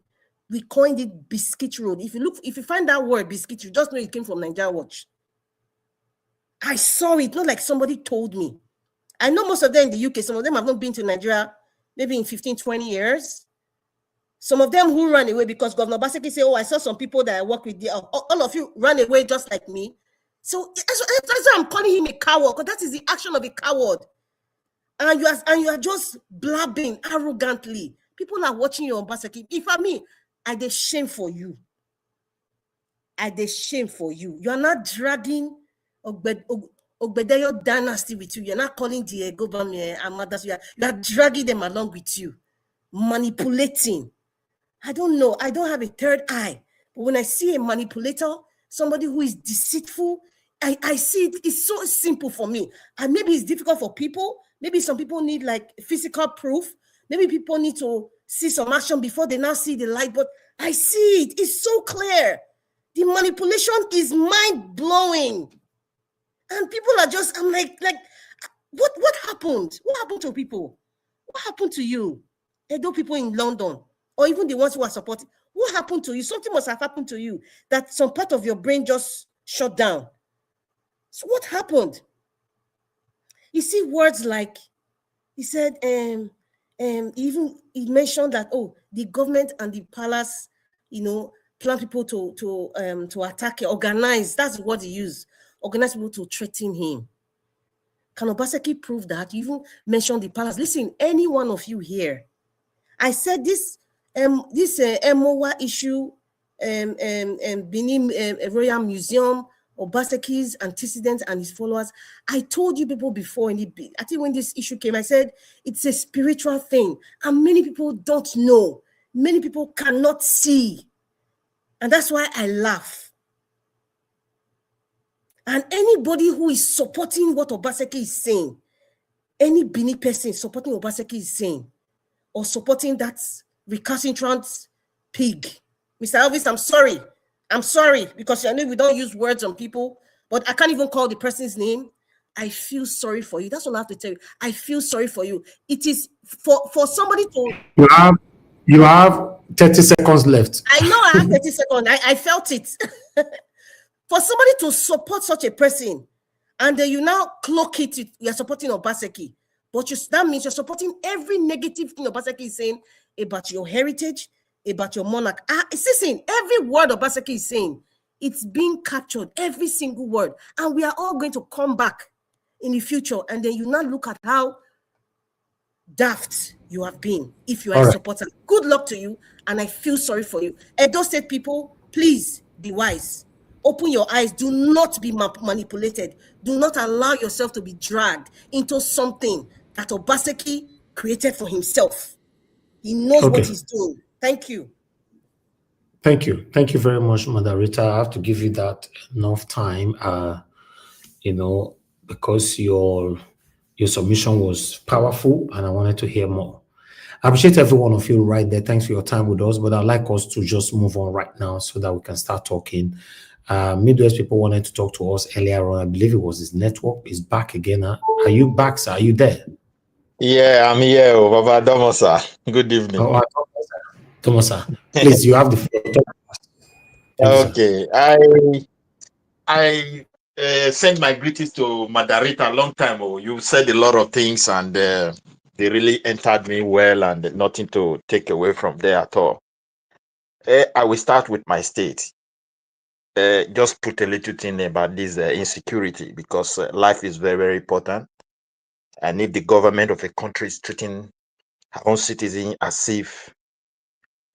We coined it biscuit road. If you find that word biscuit, you just know it came from Nigeria Watch. I saw it, not like somebody told me. I know most of them in the UK, some of them have not been to Nigeria, maybe in 15, 20 years. Some of them who ran away because Governor Obaseki said, oh, I saw some people that I work with, all of you ran away just like me. So that's why I'm calling him a coward, because that is the action of a coward. And you are just blabbing arrogantly. People are watching you on Obaseki. If I mean, I dey shame for you. I dey shame for you. You are not dragging Okpebholo dynasty with you. You're not calling the government Amadas. You are dragging them along with you, manipulating. I don't know. I don't have a third eye. But when I see a manipulator, somebody who is deceitful, I see it. It's so simple for me. And maybe it's difficult for people. Maybe some people need like physical proof. Maybe people need to see some action before they now see the light. But I see it. It's so clear. The manipulation is mind-blowing. And people are just, I'm like, what happened? What happened to people? What happened to you? Edo people in London, or even the ones who are supporting, what happened to you? Something must have happened to you, that some part of your brain just shut down. So what happened? You see words like, he said, he mentioned that, oh, the government and the palace, plan people to attack, organize. That's what he used. Organize people to threaten him. Can Obaseki prove that? You even mentioned the palace. Listen, any one of you here, I said this MOA issue, Benin Royal Museum, Obaseki's antecedents and his followers. I told you people before, I think when this issue came, I said it's a spiritual thing, and many people don't know. Many people cannot see, and that's why I laugh. And anybody who is supporting what Obaseki is saying, any Benin person supporting Obaseki is saying, or supporting that recalcitrant pig, Mr. Elvis, I'm sorry, because I know we don't use words on people, but I can't even call the person's name. I feel sorry for you. That's all I have to tell you. I feel sorry for you. It is for somebody to... You have 30 seconds left. I know I have 30 seconds. I felt it. For somebody to support such a person, and then you now cloak it, you're supporting Obaseki, but that means you're supporting every negative thing Obaseki is saying about your heritage, about your monarch. Listen, every word Obaseki is saying, it's being captured, every single word. And we are all going to come back in the future. And then you now look at how daft you have been if you are a supporter. Good luck to you. And I feel sorry for you. Edo State people, please be wise. Open your eyes. Do not be manipulated. Do not allow yourself to be dragged into something that Obaseki created for himself. He knows what he's doing. Thank you. Thank you. Thank you very much, Moderator. I have to give you that enough time, because your submission was powerful and I wanted to hear more. I appreciate every one of you right there. Thanks for your time with us, but I'd like us to just move on right now so that we can start talking. Midwest people wanted to talk to us earlier on. I believe it was his network. It's back again. Are you back, sir? Are you there? Yeah, I'm here, Baba Domosa. Good evening. Domosa, please, you have the floor. Okay, I sent my greetings to Madarita a long time ago. You said a lot of things and they really entered me well, and nothing to take away from there at all. I will start with my state. Just put a little thing about this insecurity, because life is very, very important. And if the government of a country is treating her own citizens as if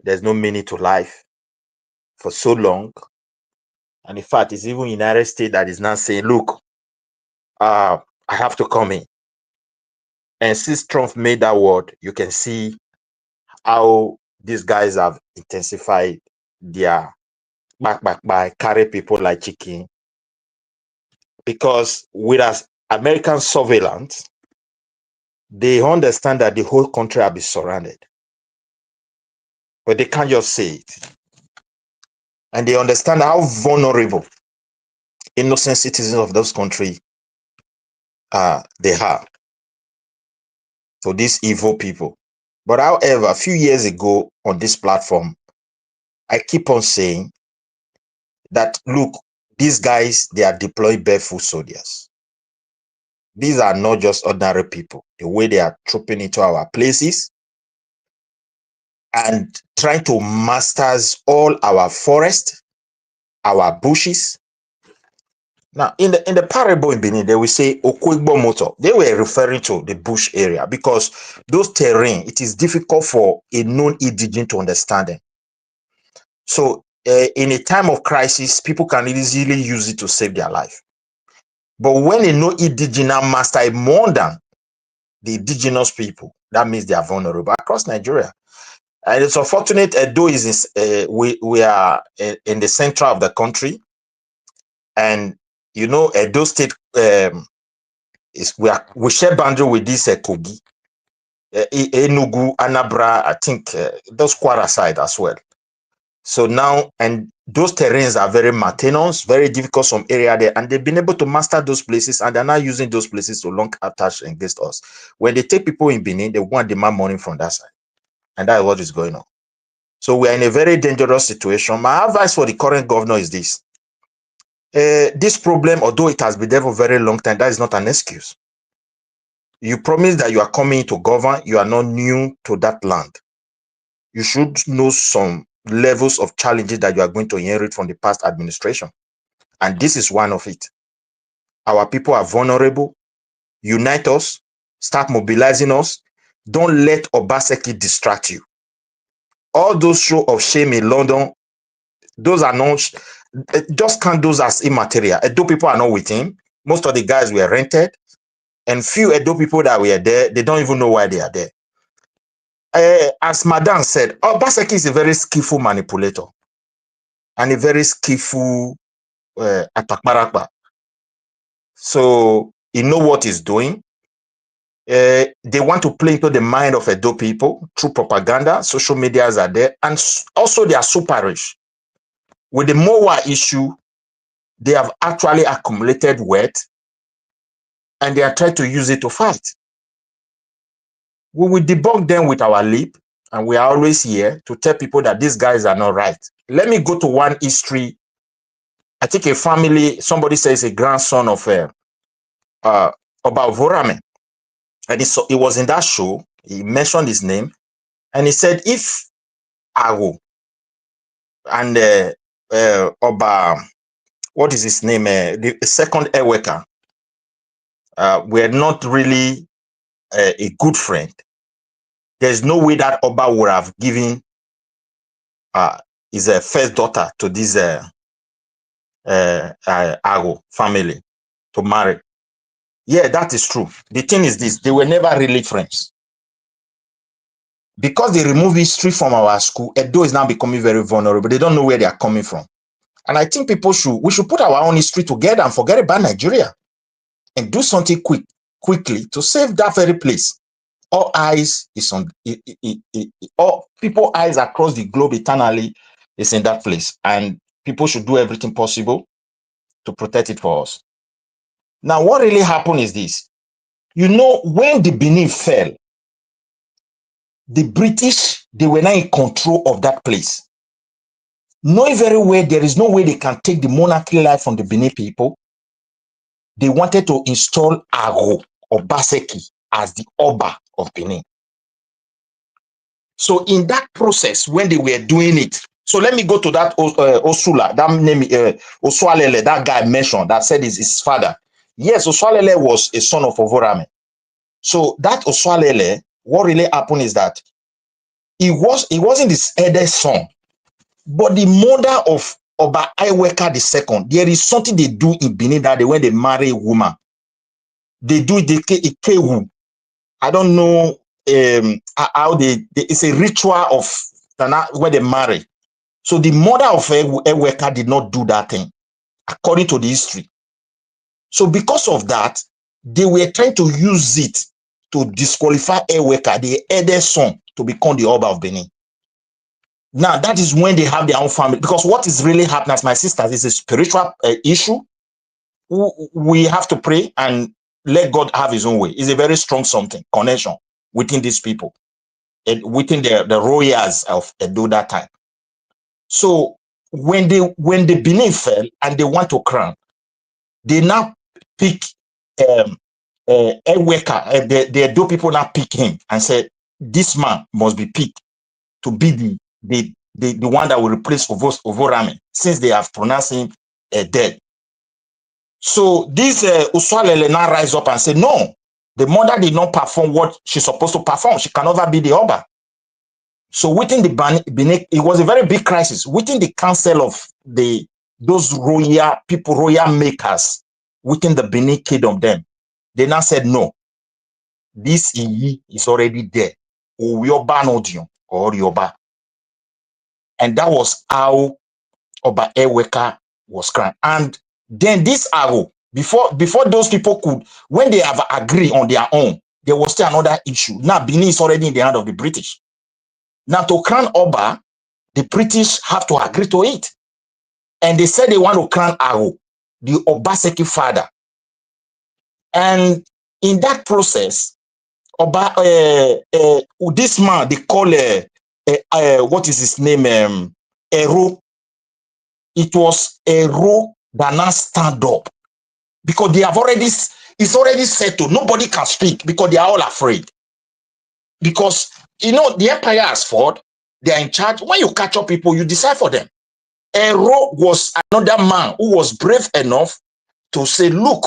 there's no meaning to life for so long, and in fact, it's even United States that is now saying, look, I have to come in. And since Trump made that word, you can see how these guys have intensified their back by carry people like chicken. Because whereas American surveillance, they understand that the whole country will be surrounded, but they can't just say it. And they understand how vulnerable innocent citizens of those countries they are for these evil people. But however, a few years ago on this platform, I keep on saying that, look, these guys, they are deployed barefoot soldiers. These are not just ordinary people. The way they are trooping into our places, and trying to masters all our forests, our bushes. Now, in the parable in Benin, they will say Okpebholo. They were referring to the bush area because those terrain, it is difficult for a non-indigene to understand them. So, in a time of crisis, people can easily use it to save their life. But when a non-indigenous master more than the indigenous people, that means they are vulnerable across Nigeria. And it's unfortunate, Edo is we are in the center of the country, and you know, Edo State we share boundary with this Kogi, Enugu, Anambra, I think those Kwara side as well. So now, and those terrains are very mountainous, very difficult, some area there, and they've been able to master those places, and they're now using those places to long attach against us. When they take people in Benin, they want to demand money from that side, and that is what is going on. So we are in a very dangerous situation. My advice for the current governor is this. This problem, although it has been there for a very long time, that is not an excuse. You promise that you are coming to govern, you are not new to that land. You should know some levels of challenges that you are going to inherit from the past administration. And this is one of it. Our people are vulnerable. Unite us. Start mobilizing us. Don't let Obaseki distract you. All those show of shame in London, those are not, just count those as immaterial. Edo people are not with him. Most of the guys were rented. And few Edo people that were there, they don't even know why they are there. As Madam said, Obaseki is a very skillful manipulator and a very skillful So he know what he's doing. They want to play into the mind of Edo people through propaganda. Social medias are there, and also they are super rich. With the Mowa issue, they have actually accumulated wealth, and they are trying to use it to fight. We will debunk them with our lip, and we are always here to tell people that these guys are not right. Let me go to one history. I think a family, somebody says a grandson of Okpebholo, and he was in that show. He mentioned his name, and he said, if Ago and Oba, what is his name, the second air worker, were not really a good friend, there's no way that Oba would have given his first daughter to this Ago family to marry. Yeah, that is true. The thing is this, they were never really friends. Because they remove history from our school, Edo is now becoming very vulnerable. They don't know where they are coming from. And I think we should put our own history together and forget about Nigeria and do something quickly to save that very place. All eyes is on all people eyes across the globe eternally is in that place, and people should do everything possible to protect it for us. Now, what really happened is this. You know, when the Benin fell, the British, they were not in control of that place. Knowing very well there is no way they can take the monarchy life from the Benin people, they wanted to install Ago Obaseki as the Oba of Benin. So in that process, when they were doing it, so let me go to that Osula, that name, Oswalele, that guy mentioned, that said is his father. Yes, Oswalele was a son of Ovorame. So that Oswalele, what really happened is that he wasn't his eldest son, but the mother of Oba Iweka II. There is something they do in Benin that when they marry a woman, they do the Ikewu. I don't know how it's a ritual of when they marry. So the mother of Iweka did not do that thing, according to the history. So because of that, they were trying to use it to disqualify Iweka, the eldest son, to become the Oba of Benin. Now, that is when they have their own family. Because what is really happening, as my sisters, is a spiritual issue. We have to pray and let God have his own way. It's a very strong connection within these people, and within the royals of Edo that time. So when the Benin fell and they want to crown, they now pick Eweka, the Edo people now pick him and said, this man must be picked to be the one that will replace Ovorame, since they have pronounced him dead. So this Uswalele now rise up and say, no, the mother did not perform what she's supposed to perform. She can never be the Oba. So within the Benin, it was a very big crisis. Within the council of those royal people, royal makers, within the Benin kingdom, they now said, no, this Iyi is already there. Oyoba Nodion or Yoba. And that was how Oba Eweka was crowned. And then this arrow, before those people could, when they have agreed on their own, there was still another issue. Now Benin is already in the hand of the British. Now to crown Oba, the British have to agree to it. And they said they want to crown Aro, the Obaseki father. And in that process, Oba, this man, they call, what is his name? Ero. It was Ero that now stand up. Because they have already, it's already settled. Nobody can speak because they are all afraid. Because, you know, the empire has fought. They are in charge. When you catch up people, you decide for them. Ero was another man who was brave enough to say, look,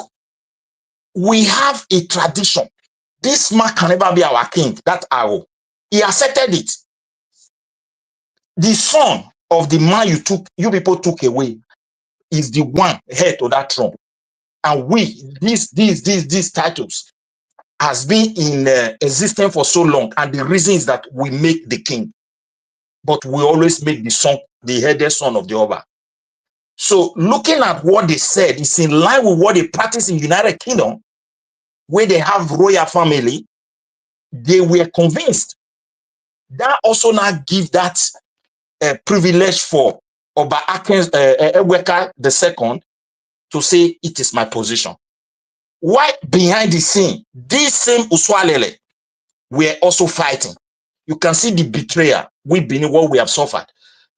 we have a tradition. This man can never be our king, that Aro. He accepted it. The son of the man you people took away is the one heir to that throne. And these titles has been in existence for so long. And the reason is that we make the king. But we always make the son, the headed son of the Oba. So looking at what they said, it's in line with what they practice in United Kingdom, where they have royal family. They were convinced. That also now give that privilege for Oba Eweka II to say, it is my position. Why behind the scene, this same Uswalele were also fighting. You can see the betrayal we've been, what we have suffered.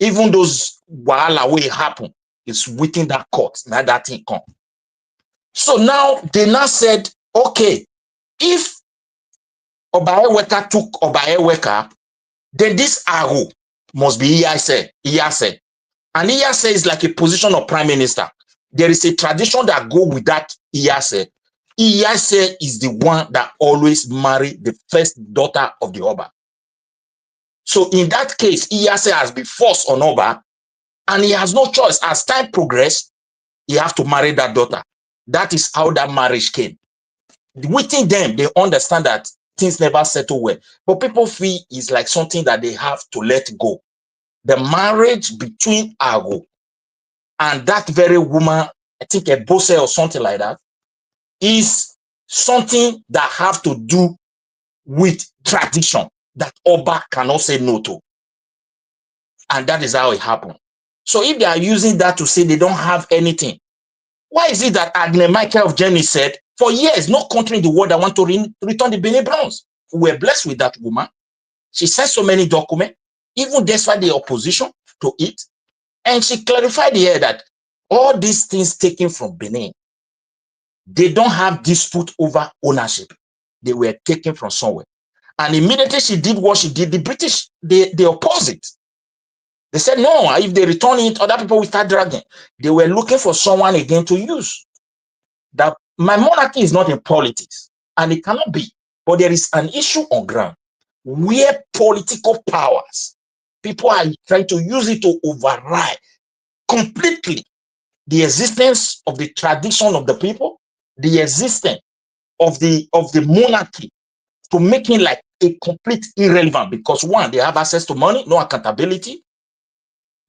Even those wahala will happen, it's within that court, now that thing come. So now they now said, okay, if Oba Eweka took Oba Eweka, then this Aro must be Iyase. And Iyase is like a position of prime minister. There is a tradition that go with that Iyase. Iyase is the one that always marry the first daughter of the Oba. So in that case, Iyase has been forced on Oba, and he has no choice. As time progressed, he have to marry that daughter. That is how that marriage came. Within them, they understand that things never settle well. But people feel it's like something that they have to let go. The marriage between Aro and that very woman, I think a Bose or something like that, is something that have to do with tradition that Oba cannot say no to. And that is how it happened. So if they are using that to say they don't have anything, why is it that Agne Michael of Jenny said, for years, no country in the world that want to return the Benin Browns? We were blessed with that woman. She sent so many documents, even despite the opposition to it. And she clarified here that all these things taken from Benin, they don't have dispute over ownership. They were taken from somewhere. And immediately she did what she did, the British, they opposed it. They said, no, if they return it, other people will start dragging. They were looking for someone again to use. That my monarchy is not in politics, and it cannot be. But there is an issue on ground where political powers, people are trying to use it to override completely the existence of the tradition of the people, the existence of the monarchy, to make it like a complete irrelevant, because one, they have access to money, no accountability.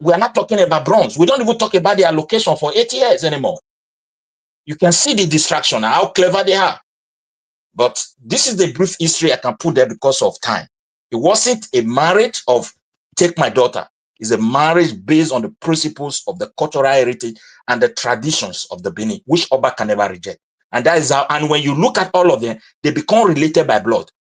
We are not talking about bronze. We don't even talk about the allocation for 8 years anymore. You can see the distraction, how clever they are. But this is the brief history I can put there because of time. It wasn't a marriage of take my daughter. It's a marriage based on the principles of the cultural heritage and the traditions of the Benin, which Oba can never reject. And that is how, and when you look at all of them, they become related by blood.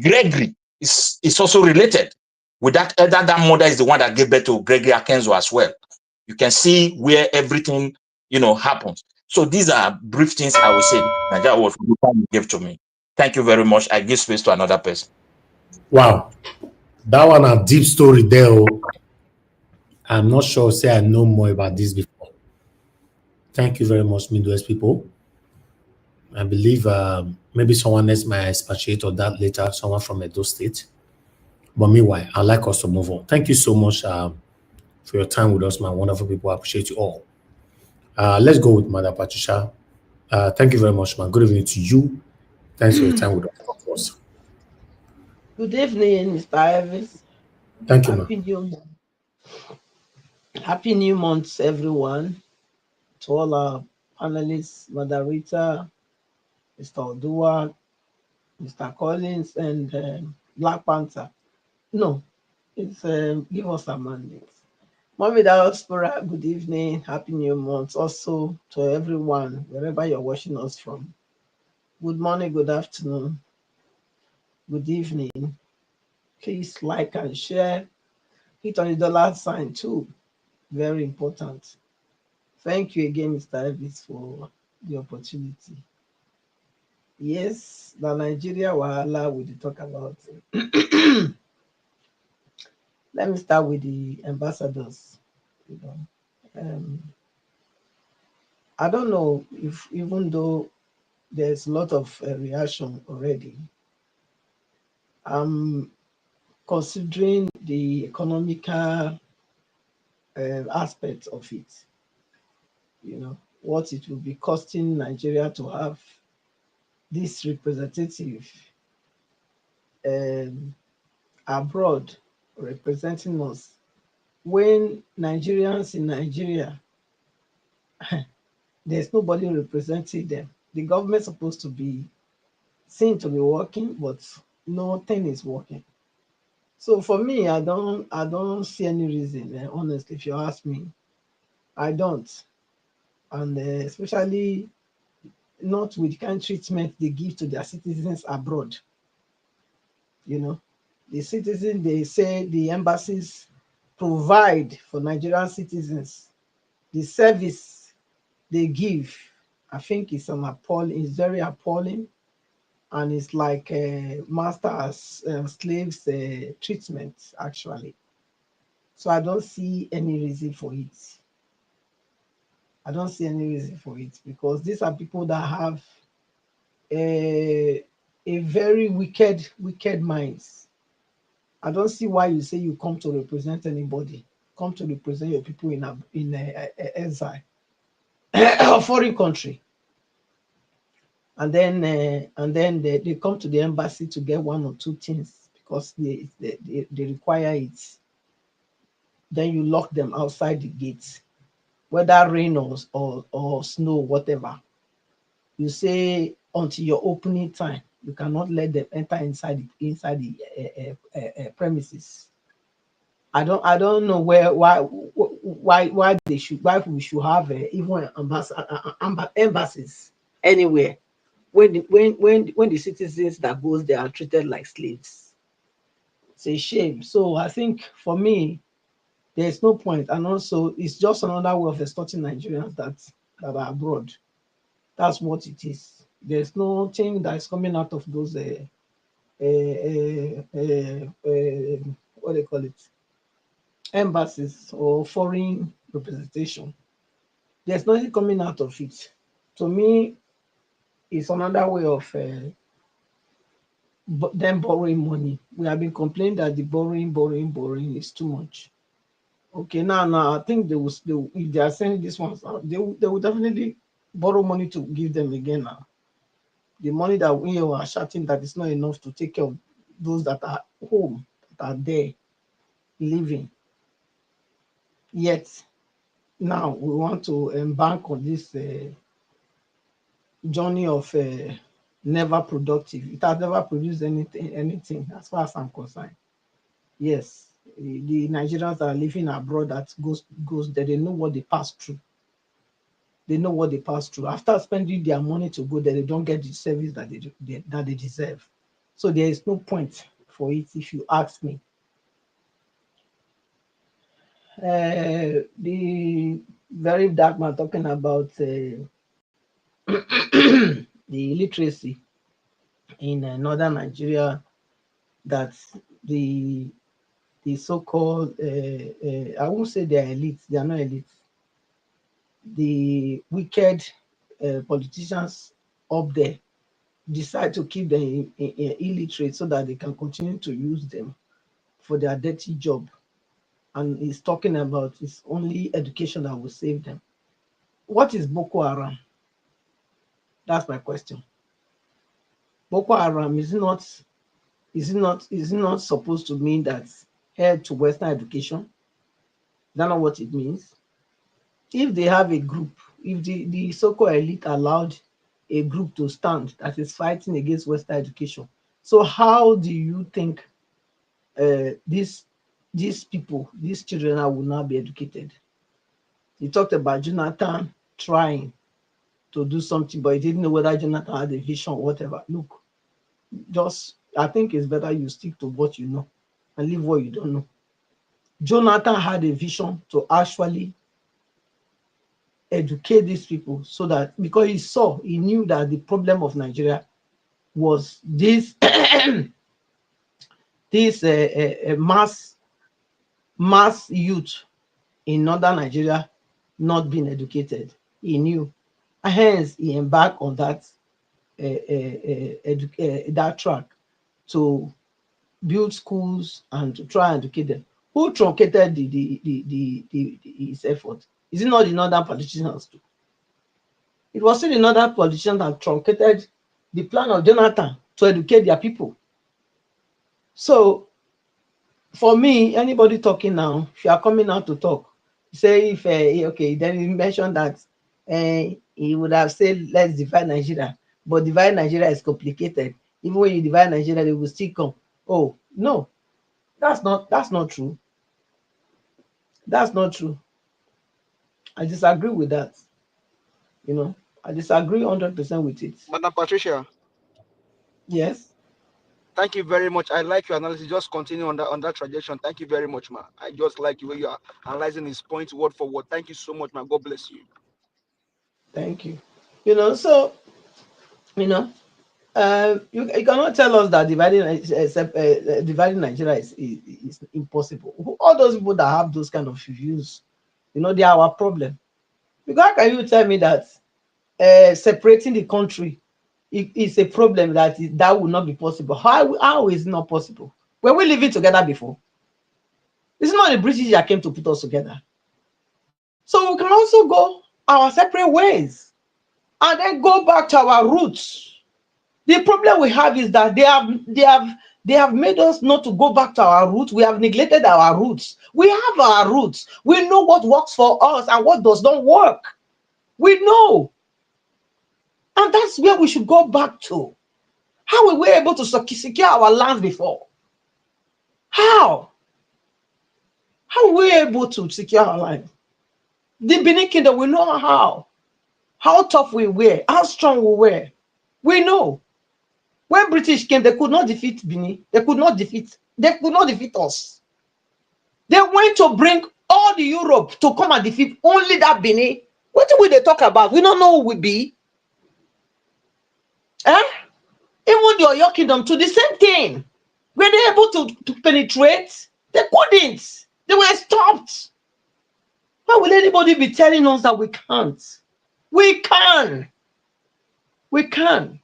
Gregory is also related with that. That mother is the one that gave birth to Gregory Akenzo as well. You can see where everything, happens. So these are brief things I will say. That was the time you gave to me. Thank you very much. I give space to another person. Wow. That one a deep story there. Oh. I'm not sure. Say I know more about this before. Thank you very much, Midwest people. I believe maybe someone else might expatiate on that later. Someone from Edo State. But meanwhile, I'd like us to move on. Thank you so much for your time with us, my wonderful people. I appreciate you all. Let's go with Mother Patricia. Thank you very much, man. Good evening to you. Thanks for your time with us. Of course. Good evening, Mr. Elvis. Thank you, man. Happy New Month, everyone. To all our panelists, Mother Rita, Mr. Odua, Mr. Collins, and Black Panther. No, it's give us a mandate. Mommy Diaspora, good evening, happy new month. Also to everyone, wherever you're watching us from. Good morning, good afternoon, good evening. Please like and share. Hit on the dollar sign too. Very important. Thank you again, Mr. Elvis, for the opportunity. Yes, the Nigeria Wahala we talk about. Let me start with the ambassadors. You know, I don't know if even though there's a lot of reaction already, I'm considering the economical aspect of it. You know, what it will be costing Nigeria to have this representative abroad representing us when Nigerians in Nigeria, there's nobody representing them. The government's supposed to be seen to be working, but nothing is working. So for me, I don't see any reason, honestly, if you ask me, I don't. And especially not with the kind of treatment they give to their citizens abroad. You know, the citizens, they say the embassies provide for Nigerian citizens. The service they give, I think it's it's very appalling. And it's like masters slaves treatment, actually. So I don't see any reason for it. I don't see any reason for it because these are people that have a very wicked minds. I don't see why you say you come to represent anybody, come to represent your people in exile, a foreign country, and then they come to the embassy to get one or two things because they require it. Then you lock them outside the gates, whether rain or snow, whatever. You say until your opening time, you cannot let them enter inside the premises. I don't know why we should have even embassies anywhere when the citizens that goes there are treated like slaves. It's a shame. So I think for me, there's no point, and also it's just another way of extorting Nigerians that are abroad. That's what it is. There's nothing that's coming out of those what they call it, embassies or foreign representation. There's nothing coming out of it. To me, it's another way of them borrowing money. We have been complaining that the borrowing is too much. Okay, now I think if they are sending this ones out, they will definitely borrow money to give them again now. The money that we are shouting that is not enough to take care of those that are home, that are there, living. Yet now we want to embark on this journey of never productive. It has never produced anything as far as I'm concerned. Yes, the Nigerians that are living abroad that goes there, they know what they pass through. They know what they pass through. After spending their money to go there, they don't get the service that they deserve. So there is no point for it, if you ask me. The very dark man talking about the illiteracy in northern Nigeria, that the the so-called, I won't say they're elites, they are not elites, the wicked politicians up there decide to keep them illiterate so that they can continue to use them for their dirty job. And he's talking about it's only education that will save them. What is Boko Haram? That's my question. Boko Haram is it not supposed to mean that head to Western education? That's not what it means. If they have a group, if the so-called elite allowed a group to stand that is fighting against Western education, so how do you think these people, these children will not be educated? He talked about Jonathan trying to do something, but he didn't know whether Jonathan had a vision or whatever. Look, I think it's better you stick to what you know and leave what you don't know. Jonathan had a vision to actually educate these people so that, because he knew that the problem of Nigeria was this mass youth in northern Nigeria not being educated. He knew, hence he embarked on that that track to build schools and to try and educate them. Who truncated his effort? Is it not the northern politicians too? It was still the northern politicians that truncated the plan of Jonathan to educate their people. So, for me, anybody talking now, if you are coming out to talk, say if okay, then you mentioned that he would have said let's divide Nigeria, but divide Nigeria is complicated. Even when you divide Nigeria, they will still come. Oh no, that's not true. That's not true. I disagree with that. You know, I disagree 100% with it. Madam Patricia. Yes. Thank you very much. I like your analysis. Just continue on that trajectory. Thank you very much, ma. I just like the way you are analyzing his points word for word. Thank you so much, ma. God bless you. Thank you. You know, so you cannot tell us that dividing Nigeria is impossible. All those people that have those kind of views, they are our problem. Because how can you tell me that separating the country is a problem that will not be possible? How is it not possible? Were we living together before? It's not the British that came to put us together. So we can also go our separate ways and then go back to our roots. The problem we have is that they have made us not to go back to our roots. We have neglected our roots. We have our roots. We know what works for us and what does not work. We know. And that's where we should go back to. How we were able to secure our land before? How? How were we able to secure our land? The Benin Kingdom, we know how tough we were, how strong we were. We know. When British came, they could not defeat Benin. They could not defeat us. They went to bring all the Europe to come and defeat only that Benin. What will they talk about? We don't know who we be. Even the Oyo Kingdom to the same thing. Were they able to penetrate? They couldn't. They were stopped. Why will anybody be telling us that we can't? We can. We can.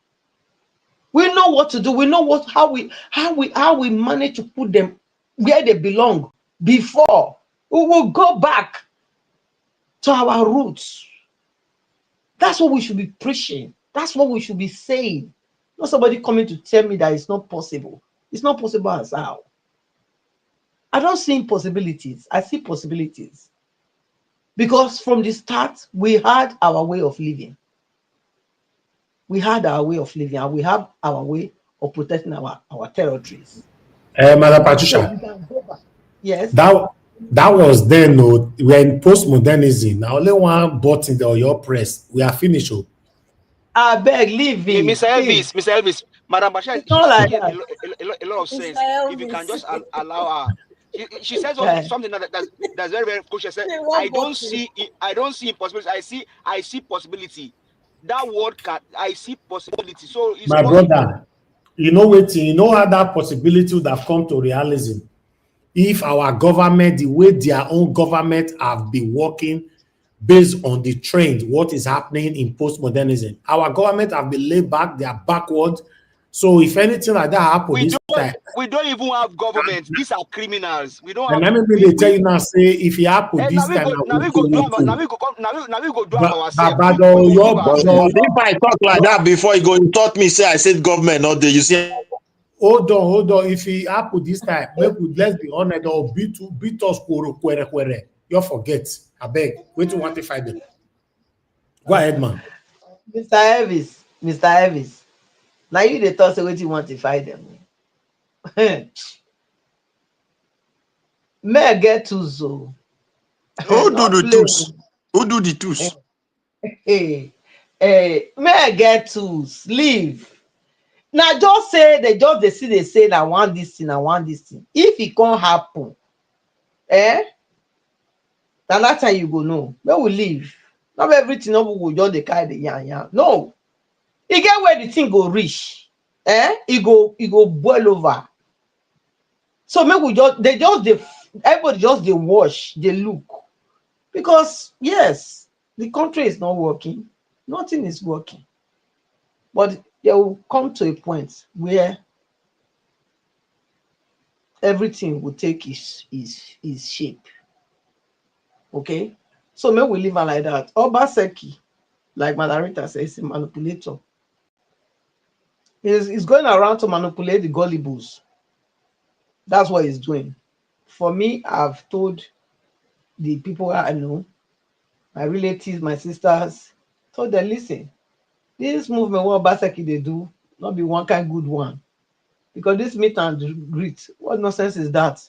We know what to do. We know how we manage to put them where they belong before. We will go back to our roots. That's what we should be preaching. That's what we should be saying. Not somebody coming to tell me that it's not possible. It's not possible as how. I don't see impossibilities. I see possibilities. Because from the start, we had our way of living. We had our way of living, and we have our way of protecting our territories. Madam Patricia, yes. That was then. No, we are in postmodernism. Now only one button or your press. We are finished. I beg, leave it. Mr. Elvis, Madam Basha, she's making a lot of sense. If you can just allow her. She says something that's very, very cool. She said, I don't see impossibility. I see possibility. That word I see possibility. So it's my brother, you know how that possibility would have come to realism if our government, the way their own government have been working based on the trend, what is happening in postmodernism. Our government have been laid back, they are backward. So if anything like that happens this time, we don't even have government. These are criminals. We don't and have. let me they tell you now, say if it happen this Now time, we go do ourselves. If I talk like that before you go, you taught me, say I said government, not the, you see. Hold on. If it happen this time, let's be honest, or beat us quere. You forget. I beg. Wait till want to fight them. Go ahead, man. Mr. Elvis. Now you the thought say what you want to fight them. May I get to so? Who do the tools? Who do the tools? May I get to leave? Now just say they say I want this thing, I want this thing. If it can't happen, then that time you go know. Where we leave? Not everything no will just the carry the yan. No, you get where the thing go reach. It go boil over. So maybe everybody just they watch, they look. Because yes, the country is not working, nothing is working. But they will come to a point where everything will take its shape. Okay? So maybe we leave it like that. Obaseki, like Madarita says, is a manipulator. He's going around to manipulate the gullibles. That's what he's doing. For me, I've told the people I know, my relatives, my sisters, told them, listen, this movement what Obaseki they do, not be one kind good one. Because this meet and greet, what nonsense is that?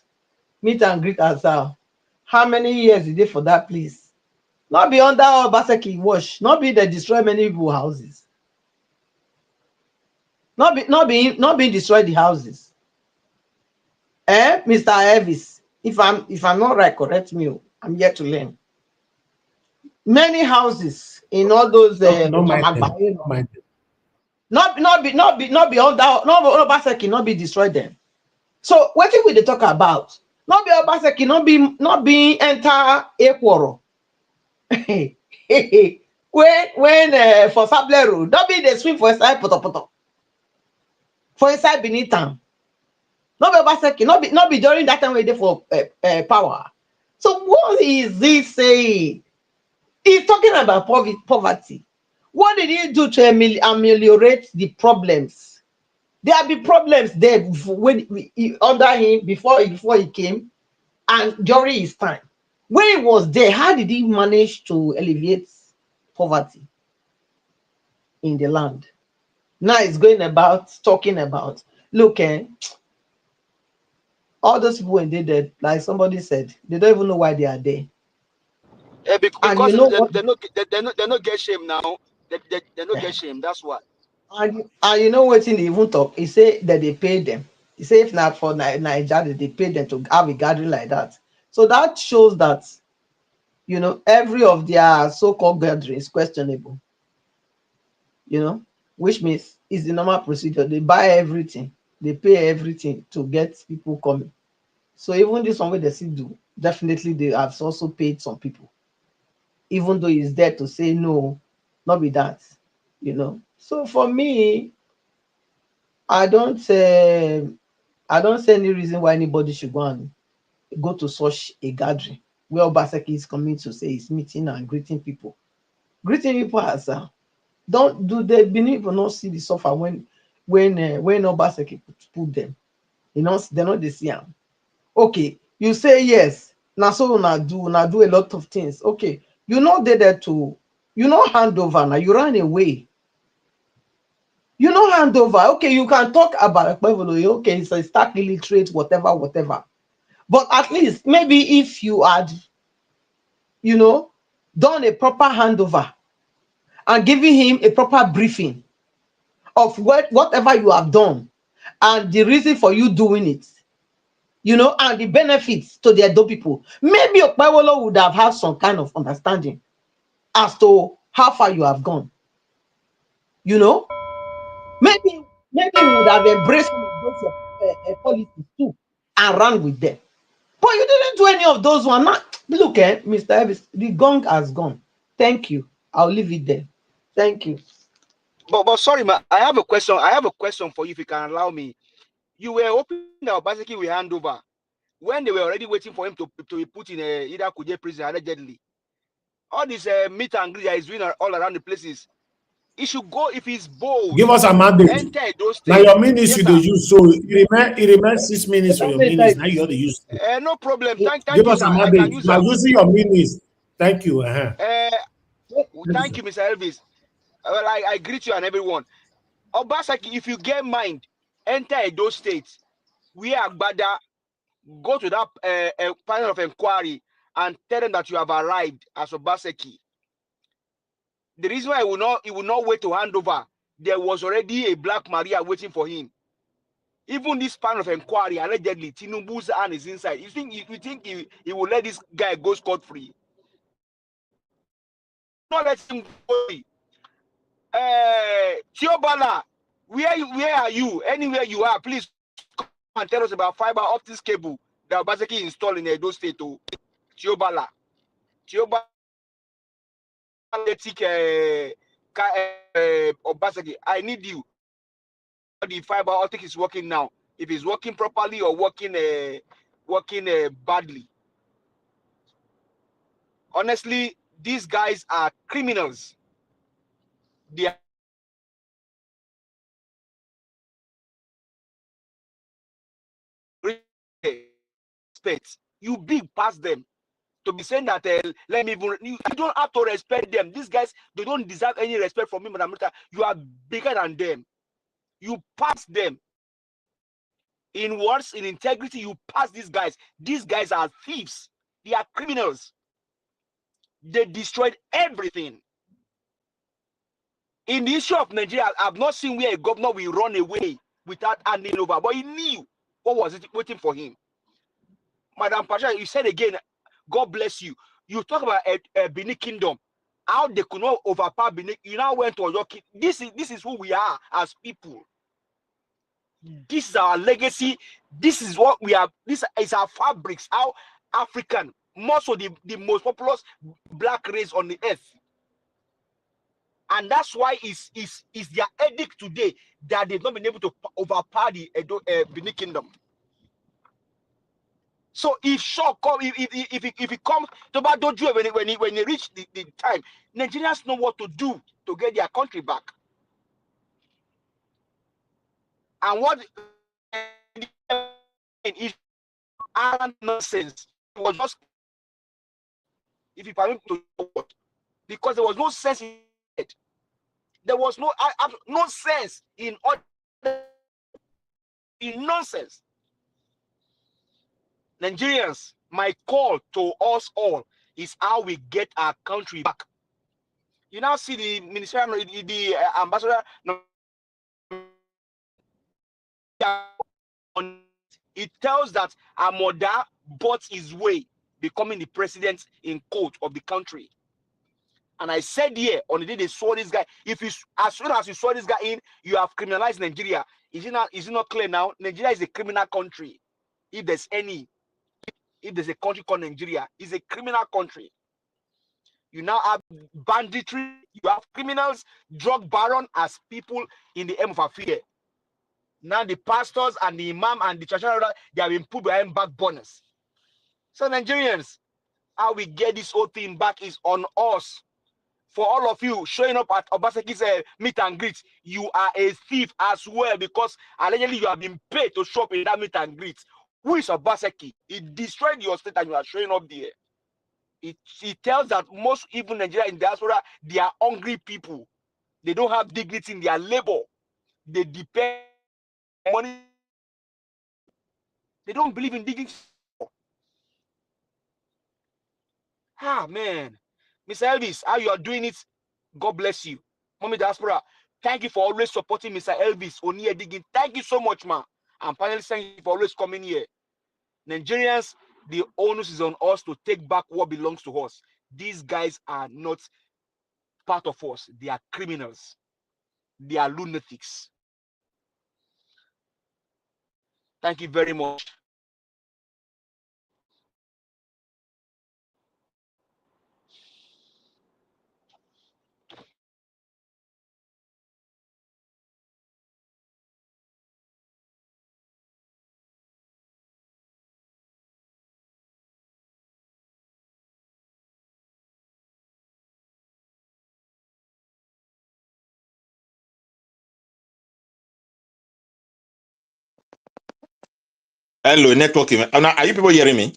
Meet and greet as how many years did they for that place? Not be under Obaseki wash, not be they destroy many people's houses. Not be destroy the houses. Mr. Elvis, if I'm not right, correct me. I'm here to learn. Many houses in all those not be under Obaseki, not be destroyed them. So what if we talk about? Not be Obaseki, not be enter a quarrel. when for Sable Road, don't be the swim for inside poto. For inside beneath town. Not be Obaseki, not be during that time we dey for power. So what is he saying? He's talking about poverty. What did he do to ameliorate the problems? There have been problems there under him before he came and during his time. When he was there, how did he manage to alleviate poverty in the land? Now it's talking about, look, all those people when they dead, like somebody said, they don't even know why they are there. Because you know they not get shame now. They not get shame. That's why. And you know what they even talk? He say that they pay them. He say if not for Nigeria, they pay them to have a gathering like that. So that shows that, every of their so-called gathering is questionable. Which means it's the normal procedure. They buy everything, they pay everything to get people coming. So even this one way they still do, definitely they have also paid some people. Even though he's there to say no, not be that, So for me, I don't see any reason why anybody should go to such a gathering where Obaseki is coming to say he's meeting and greeting people. Greeting people as the Benin people not see the suffer when Obaseki put them. They're not the same. Okay, you say yes. Now so now do a lot of things. Okay, you're not there to hand over now. You ran away. You know hand over. Okay, you can talk about Okpebholo. Okay, it's a stark illiterate, whatever. But at least maybe if you had, done a proper handover and giving him a proper briefing of whatever you have done and the reason for you doing it, and the benefits to the Edo people, maybe Okpebholo would have had some kind of understanding as to how far you have gone. Maybe you would have embraced some of those policies too and ran with them. But you didn't do any of those ones. Look, Mr. Elvis, the gong has gone. Thank you. I'll leave it there. Thank you. But sorry, ma, I have a question. I have a question for you, if you can allow me. You were hoping that Obaseki will hand over when they were already waiting for him to be put in either Kuje prison allegedly. All this meet and greet that he's doing all around the places. He should go if he's bold. Give us a mandate. Enter those Now states. your minutes you use, so it remains 6 minutes for your minutes. Now you ought to use. No problem. Thank Give you, us sir. a I can mandate. use Now that. using your minutes. Thank you. Thank you, Mr. Elvis. Well, I greet you and everyone. Obaseki, if you get mind, enter those states. We are Agbada, go to that panel of inquiry and tell them that you have arrived as Obaseki. The reason why he will not wait to hand over, there was already a Black Maria waiting for him. Even this panel of inquiry, allegedly, Tinubu's hand is inside. You think he will let this guy go scot-free? Not let him go. Tiobala, where are you? Anywhere you are, please come and tell us about fiber optics cable that Obaseki installed in Edo State. Tiobala. Obaseki, I need you. The fiber optic is working now. If it's working properly or working badly. Honestly, these guys are criminals. They are respect. You big past them to be saying that let me even, you don't have to respect them. These guys, they don't deserve any respect from me, Madam Rita. You are bigger than them. You pass them. In words, in integrity, you pass these guys. These guys are thieves. They are criminals. They destroyed everything. In the issue of Nigeria, I've not seen where a governor will run away without handing over, but he knew what was it waiting for him. Madam Pasha, you said again, God bless you. You talk about Benin Kingdom, how they could not overpower Benin. You now went to your king. This is who we are as people. This is our legacy. This is what we are. This is our fabrics. How African, most of the most populous black race on the earth. And that's why it's their edict today that they've not been able to overpower the Benin Kingdom. So if shock come, if it comes to Badoju when he reach the time, Nigerians know what to do to get their country back. And what is nonsense. It was just, if you permit to, because there was no sense in it. There was no sense in nonsense. Nigerians, my call to us all is how we get our country back. You now see the ministerial, the ambassador. It tells that Amoda bought his way becoming the president in court of the country. And I said here on the day they saw this guy, as soon as you saw this guy in, you have criminalized Nigeria. Is it not clear now? Nigeria is a criminal country. If there's a country called Nigeria, it's a criminal country. You now have banditry, you have criminals, drug baron as people in the aim of affair. Now the pastors and the imam and the church, they have been put behind back burners. So Nigerians, how we get this whole thing back is on us. For all of you showing up at Obaseki's meet and greet, you are a thief as well, because allegedly you have been paid to show up in that meet and greet. Who is Obaseki? He destroyed your state and you are showing up there. It tells that most even Nigeria in diaspora, they are hungry people. They don't have dignity in their labor. They depend on money. They don't believe in dignity. Ah, man. Mr. Elvis, how you are doing it, God bless you. Mommy Diaspora, thank you for always supporting Mr. Elvis Oniye Digging. Thank you so much, man. And finally, thank you for always coming here. Nigerians, the onus is on us to take back what belongs to us. These guys are not part of us. They are criminals. They are lunatics. Thank you very much. Hello, networking. Are you people hearing me?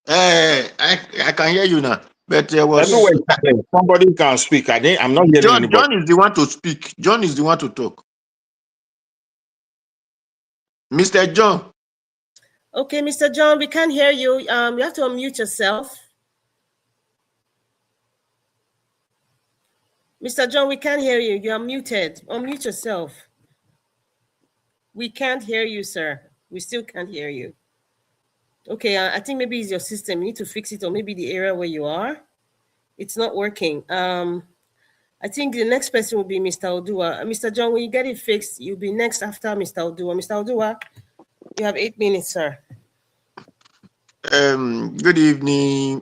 I can hear you now. But there Everywhere was is silent. Somebody can speak. I'm not hearing John. anybody. John is the one to speak. John is the one to talk. Mr. John. Okay, Mr. John, we can't hear you. You have to unmute yourself. Mr. John, we can't hear you. You are muted. Unmute yourself. We can't hear you, sir. We still can't hear you. Okay, I think maybe it's your system. You need to fix it, or maybe the area where you are. It's not working. I think the next person will be Mr. Odua. Mr. John, when you get it fixed, you'll be next after Mr. Odua. Mr. Odua, you have 8 minutes, sir. Good evening,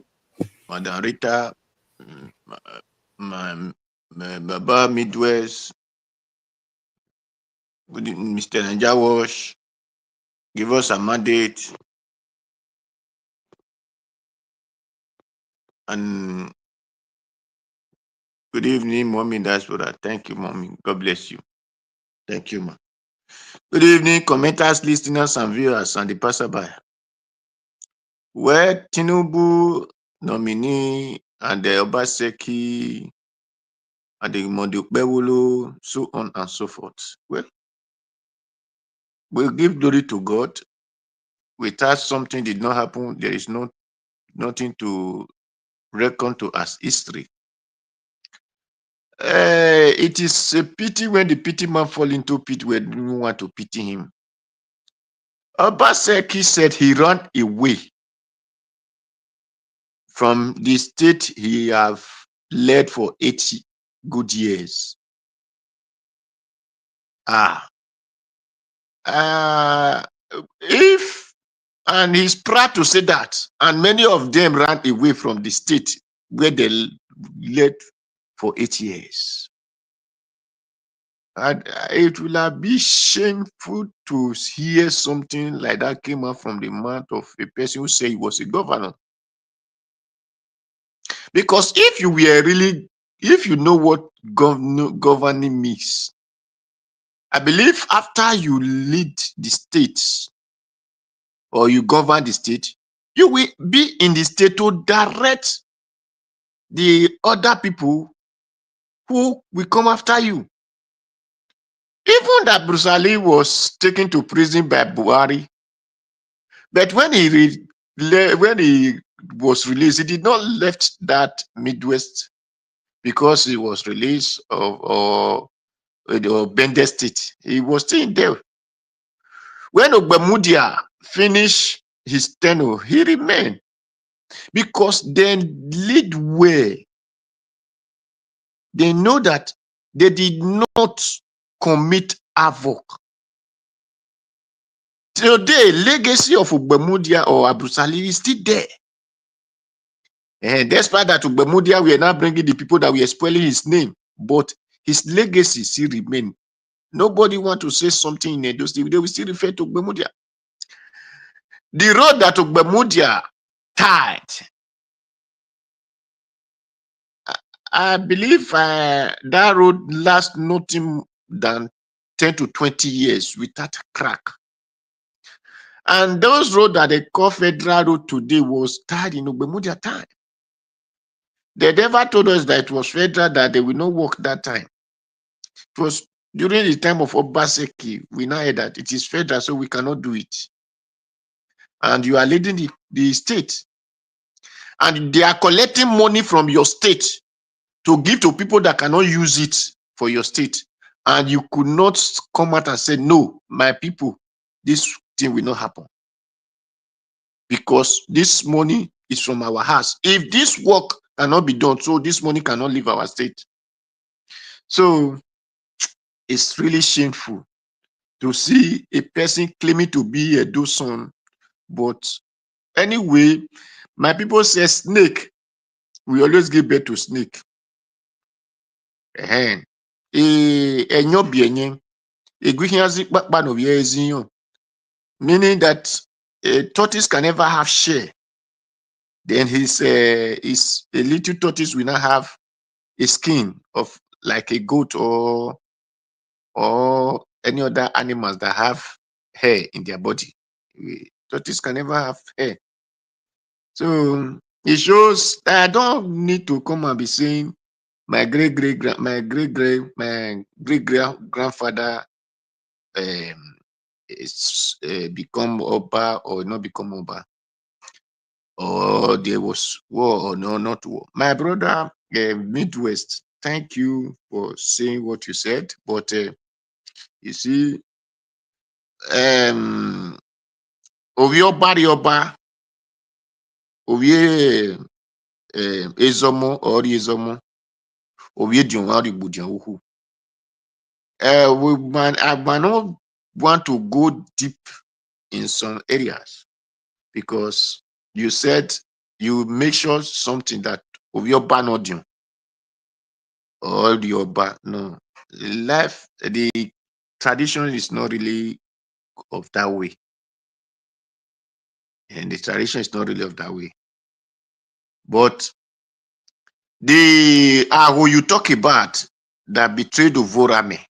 Madam Rita, my Baba Midwest. Good evening, Mr. Najawash. Give us a mandate. And good evening, Mommy Diaspora. Thank you, Mommy. God bless you. Thank you, ma. Good evening, commenters, listeners, and viewers, and the passerby. Where TINUBU nominee and the Obaseki and the Okpebholo, so on and so forth. Well, we'll give glory to God. Without something did not happen, there is nothing to reckon to as history. It is a pity when the pity man fall into pit where you want to pity him. Obaseki said he ran away from the state he have led for 80 good years. And he's proud to say that, and many of them ran away from the state where they led for 8 years. And it will be shameful to hear something like that came out from the mouth of a person who said he was a governor. Because if you know what governing means, I believe after you lead the states or you govern the state, you will be in the state to direct the other people who will come after you. Even that Bruce Ali was taken to prison by Buhari, but when he was released, he did not left that Midwest because he was released or Bende State. He was still there. When Okpebholo finished his tenure, he remained because they lead well. They know that they did not commit havoc. Today, legacy of Okpebholo or Abrusali is still there. And despite that, Okpebholo, we are now bringing the people that we are spoiling his name, but his legacy still remains. Nobody want to say something in Edo State, they will still refer to Okpebholo. The road that Okpebholo tied, I believe that road lasts nothing than 10 to 20 years without crack. And those roads that they call Federal Road today was tied in Okpebholo time. They never told us that it was federal, that they will not work that time. It was during the time of Obaseki, we now heard that it is federal, so we cannot do it. And you are leading the state. And they are collecting money from your state to give to people that cannot use it for your state. And you could not come out and say, no, my people, this thing will not happen. Because this money is from our house. If this work cannot be done, so this money cannot leave our state. So it's really shameful to see a person claiming to be a son. But anyway, my people say snake, we always give birth to snake. Meaning that a tortoise can never have share. Then his a little tortoise will not have a skin of like a goat or any other animals that have hair in their body. Tortoise can never have hair. So it shows that I don't need to come and be saying my great grandfather is become Oba or not become Oba, or there was war or no, not war. My brother, Midwest, thank you for saying what you said, but you see, Oba, Ovie Ezomo or Ezomo, Ovie Dion Budian. I might not want to go deep in some areas because you said you make sure something that of your banodium or your no life, the tradition is not really of that way, and the tradition is not really of that way. But the who you talk about that betrayed Vorame,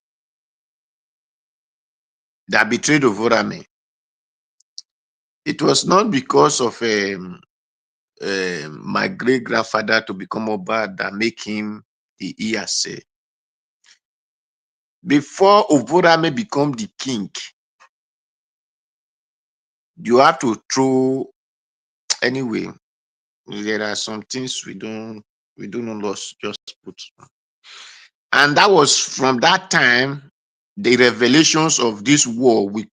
it was not because of my great grandfather to become Oba that make him the Iyase. Before Ovorame become the king, you have to throw anyway. There are some things we don't lost, just put. And that was from that time the revelations of this war will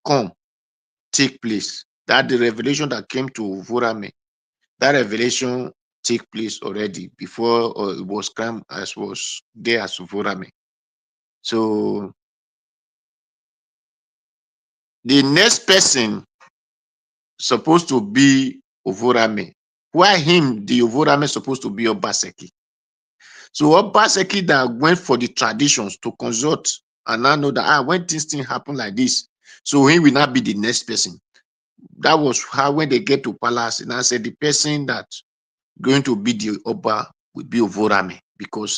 take place. That the revelation that came to Ovorame, that revelation take place already before it was come as was there as Ovorame. So the next person supposed to be Ovorame. Why him, the Ovorame, supposed to be Obaseki? So Obaseki that went for the traditions to consult and now know that when things happen like this, so he will not be the next person. That was how when they get to palace, and I said the person that going to be the Oba will be Ovorame, because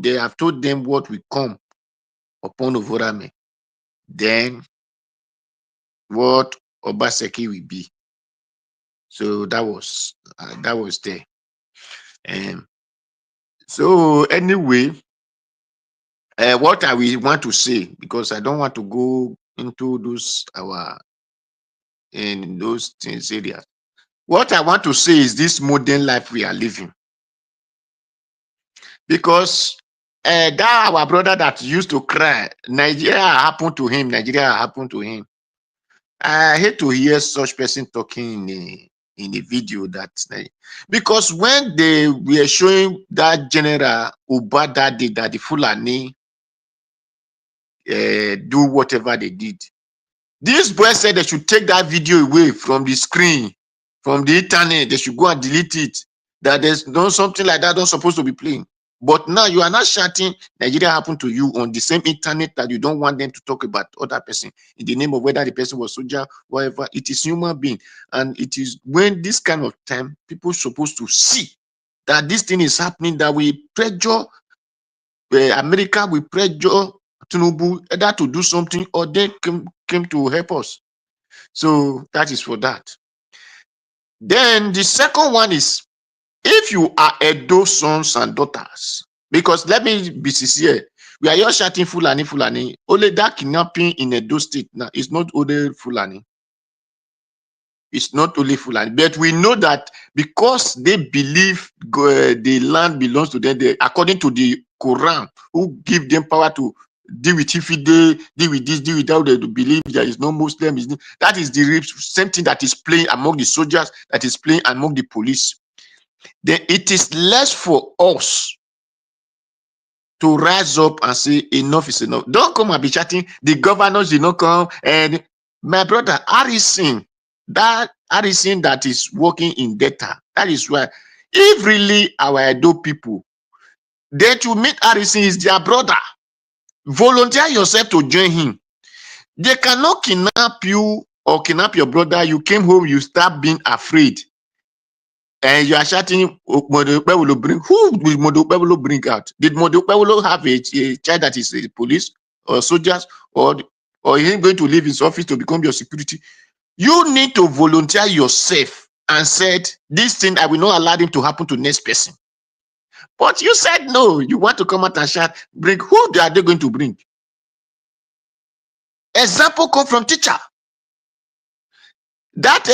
they have told them what will come upon Ovorame. Then what Obaseki will be. So that was there. So anyway, what I will want to say, because I don't want to go into those in those things areas. What I want to say is this modern life we are living, because that our brother that used to cry, Nigeria happened to him. I hate to hear such person talking in a video that, because when they were showing that general Uba that day that the Fulani do whatever they did, this boy said they should take that video away from the screen, from the internet. They should go and delete it. That there's no something like that not supposed to be playing. But now you are not shouting Nigeria happened to you on the same internet that you don't want them to talk about other person in the name of whether the person was soldier, whatever. It is human being. And it is when this kind of time, people supposed to see that this thing is happening, that we pressure America, we pressure TINUBU either to do something or they came to help us. So that is for that. Then the second one is, if you are Edo sons and daughters, because let me be sincere, we are just shouting Fulani. Only that kidnapping in Edo State now is not only Fulani. It's not only Fulani, but we know that because they believe the land belongs to them, according to the Quran, who give them power to deal with Ifide, deal with this, deal with that, they believe there is no Muslim. That is the same thing that is playing among the soldiers, that is playing among the police. Then it is less for us to rise up and say enough is enough. Don't come and be chatting. The governors did not come. And my brother Harrison, that is working in data. That is why, if really our Edo people, they to meet Harrison is their brother. Volunteer yourself to join him. They cannot kidnap you or kidnap your brother. You came home, you start being afraid. And you are shouting, Okpebholo bring. Who will Okpebholo bring out? Did Okpebholo have a child that is a police or soldiers, or is he going to leave his office to become your security? You need to volunteer yourself and said, this thing, I will not allow it to happen to next person. But you said no, you want to come out and shout, bring, who are they going to bring? Example come from teacher. That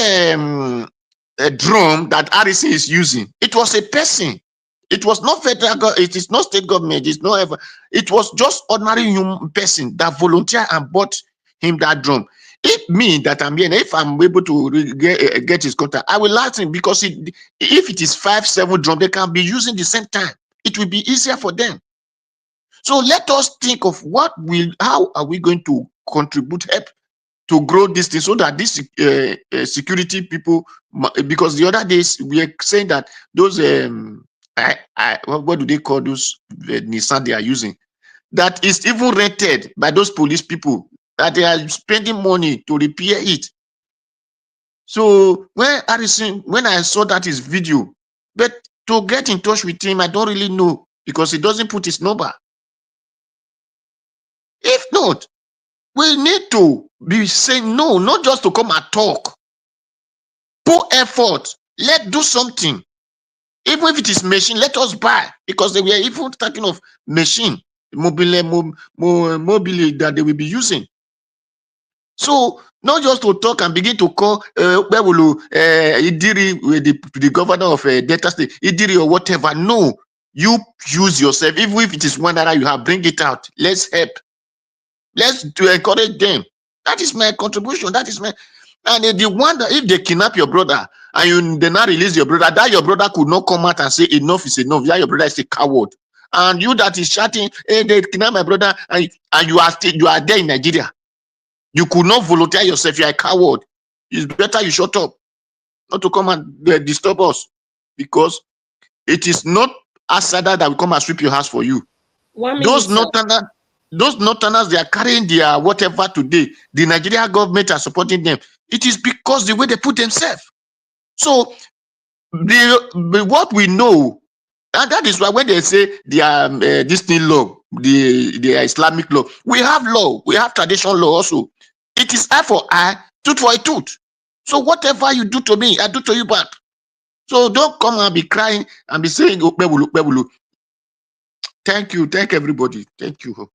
drum that Harrison is using, it was a person. It was not federal government, it is not state government, it's not ever. It was just ordinary human person that volunteered and bought him that drum. It means that I'm here, if I'm able to get his contact, I will ask him, because if it is 5-7 drums, they can be using the same time. It will be easier for them. So let us think of how are we going to contribute, help to grow this thing, so that this security people, because the other days we are saying that those what do they call those Nissan they are using, that is even rented by those police people, that they are spending money to repair it. So when I saw that his video, but to get in touch with him, I don't really know, because he doesn't put his number. If not, we need to be saying no, not just to come and talk. Put effort. Let's do something. Even if it is machine, let us buy, because they were even talking of machine, mobile that they will be using. So not just to talk and begin to call Okpebholo, Idiri, the governor of Delta State, Idiri or whatever. No, you use yourself. Even if it is one that you have, bring it out. Let's help. Let's encourage them. That is my contribution. That is my. And the one that if they kidnap your brother and they not release your brother, that your brother could not come out and say enough is enough. That your brother is a coward. And you that is shouting, hey, they kidnap my brother, and you are there in Nigeria. You could not volunteer yourself. You are a coward. It's better you shut up, not to come and disturb us, because it is not Asada that will come and sweep your house for you. Those Northerners, they are carrying their whatever today. The Nigerian government are supporting them. It is because the way they put themselves. So what we know, and that is why when they say this thing law, the Islamic law, we have law, we have traditional law also. It is eye for eye, tooth for a tooth. So whatever you do to me, I do to you back. So don't come and be crying and be saying Okpebholo, Okpebholo. Thank you, thank everybody. Thank you.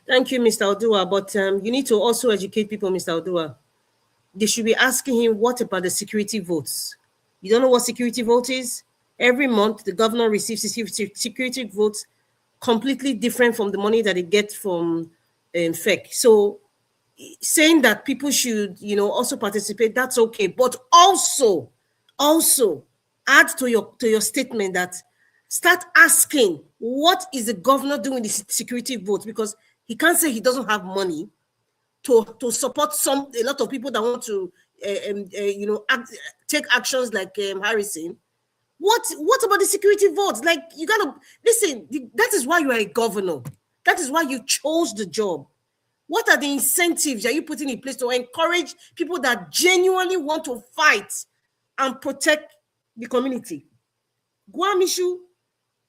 Thank you, Mr. Odua. But you need to also educate people, Mr. Odua. They should be asking him, what about the security votes? You don't know what security vote is? Every month, the governor receives security votes completely different from the money that they get from FEC. So saying that people should, also participate, that's okay. But also add to your statement that start asking, what is the governor doing the security votes? Because he can't say he doesn't have money to support a lot of people that want to, take actions like Harrison. What about the security votes? Like, you gotta listen. That is why you are a governor. That is why you chose the job. What are the incentives that you putting in place to encourage people that genuinely want to fight and protect the community? Guamishu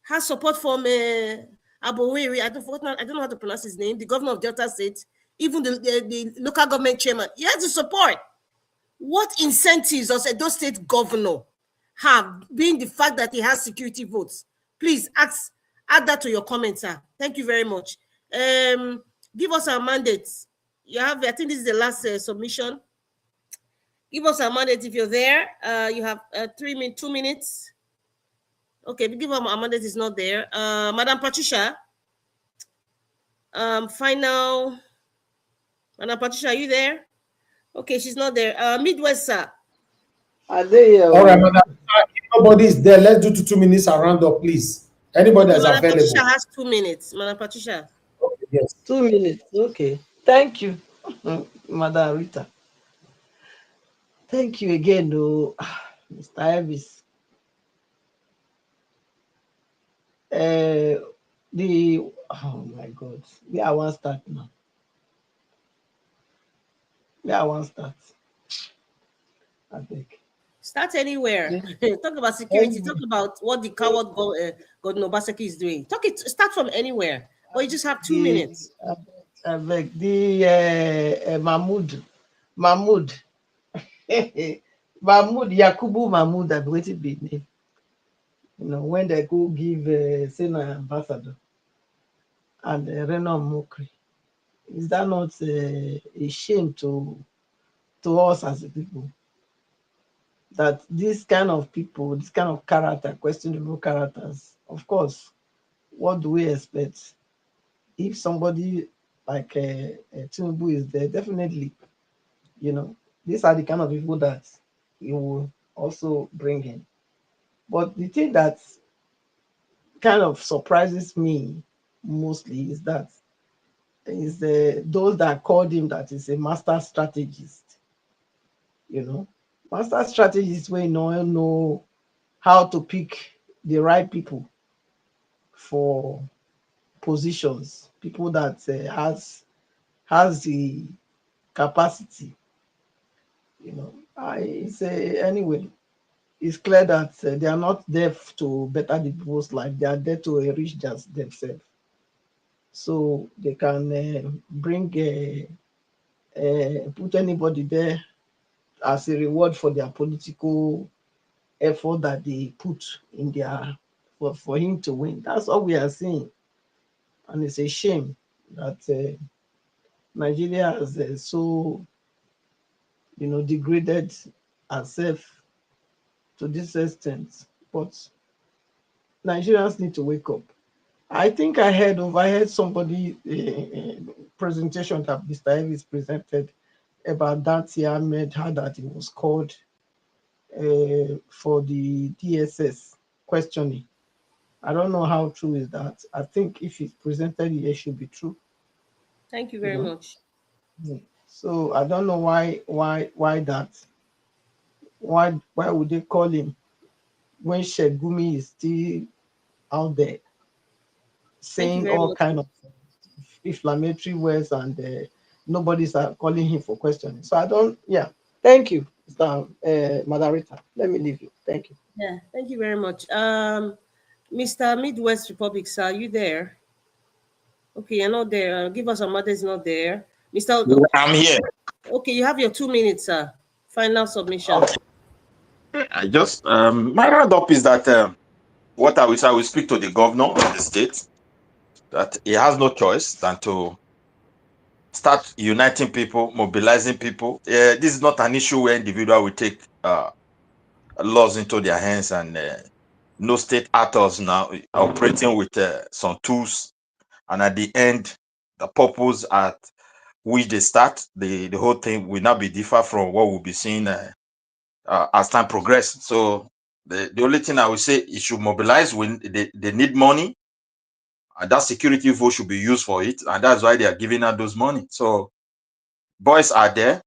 has support from Aboweri. I don't know how to pronounce his name. The governor of Delta State, even the local government chairman. He has the support. What incentives does Edo State governor have, being the fact that he has security votes? Please add that to your comments, sir. Thank you very much. Give us our mandates. I think this is the last submission. Give us our mandate if you're there. You have 2 minutes. Okay, give them our mandate is not there. Madam Patricia. Madam Patricia, are you there? Okay, she's not there. Midwest, sir. Are they? All right, madam. If nobody is there, let's do 2 minutes around up, please. Anybody that's available. Madam Patricia has 2 minutes. Madam Patricia. Okay, yes. 2 minutes. Okay. Thank you, Madam Rita. Thank you again, though, Mr. Elvis. Oh my God. Yeah, I want to start now. I think. Start anywhere. Talk about security. Talk about what the coward Gordon Obaseki is doing. Start from anywhere. But you just have 2 minutes. I beg the Mahmoud. Mahmoud, Yakubu Mahmoud, that waiting be name. You know, when they go give Senate ambassador and Reno Mokri, is that not a shame to us as a people? That this kind of people, this kind of character, questionable characters, of course, what do we expect? If somebody like TINUBU is there, definitely, you know, these are the kind of people that he will also bring in. But the thing that kind of surprises me mostly is that those that called him that is a master strategist. You know, master strategist where you know how to pick the right people for positions, people that has the capacity. You know, I say anyway. It's clear that they are not there to better the people's life; they are there to enrich just themselves. So they can bring put anybody there as a reward for their political effort that they put in their for him to win. That's all we are seeing, and it's a shame that Nigeria has so degraded herself to this extent. But Nigerians need to wake up. I think I overheard somebody presentation that Mr. Elvis presented about that he Ahmed had that he was called for the DSS questioning. I don't know how true is that. I think if it's presented, it should be true. Thank you very much. So I don't know why that. Why would they call him when Shegumi is still out there saying all kind of inflammatory words and nobody's calling him for questioning. So I don't, Thank you, Mr. Madarita. Let me leave you. Thank you. Yeah, thank you very much. Mr. Midwest Republic, sir, are you there? Okay, you're not there. Give us a mother is not there. Mr. I'm here. Okay, you have your 2 minutes, sir. Final submission. Okay. I just my roundup is that what I will say, I will speak to the governor of the state that he has no choice than to start uniting people, mobilizing people. This is not an issue where individual will take laws into their hands, and no state actors now operating with some tools, and at the end, the purpose at which they start, the whole thing will not be different from what we'll be seeing as time progresses. So the only thing I will say, it should mobilize when they need money, and that security vote should be used for it, and that's why they are giving out those money. So boys are there.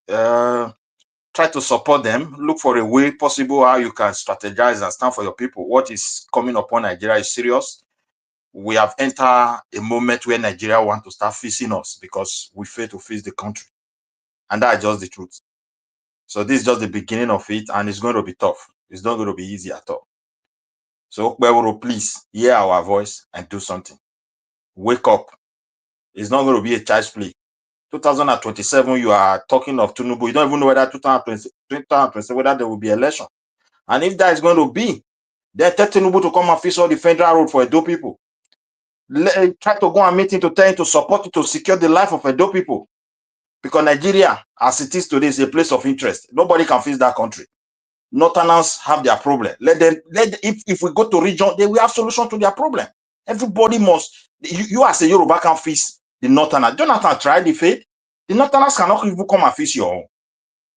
Try to support them. Look for a way possible how you can strategize and stand for your people. What is coming upon Nigeria is serious. We have entered a moment where Nigeria want to start facing us because we fail to face the country, and that's just the truth. So this is just the beginning of it, and it's going to be tough. It's not going to be easy at all. So Okpebholo, please hear our voice and do something. Wake up. It's not going to be a child's play. 2027, you are talking of TINUBU. You don't even know whether 2027, whether there will be election. And if that is going to be, then tell TINUBU to come and fix all the federal road for Edo people. Try to go and meet him to tell him to support it to secure the life of Edo people. Because Nigeria, as it is today, is a place of interest. Nobody can fix that country. Northerners have their problem. If we go to region, they will have solution to their problem. Everybody must. You as a Yoruba can fix the Northerners. Jonathan tried the faith. The Northerners cannot even come and fix your own.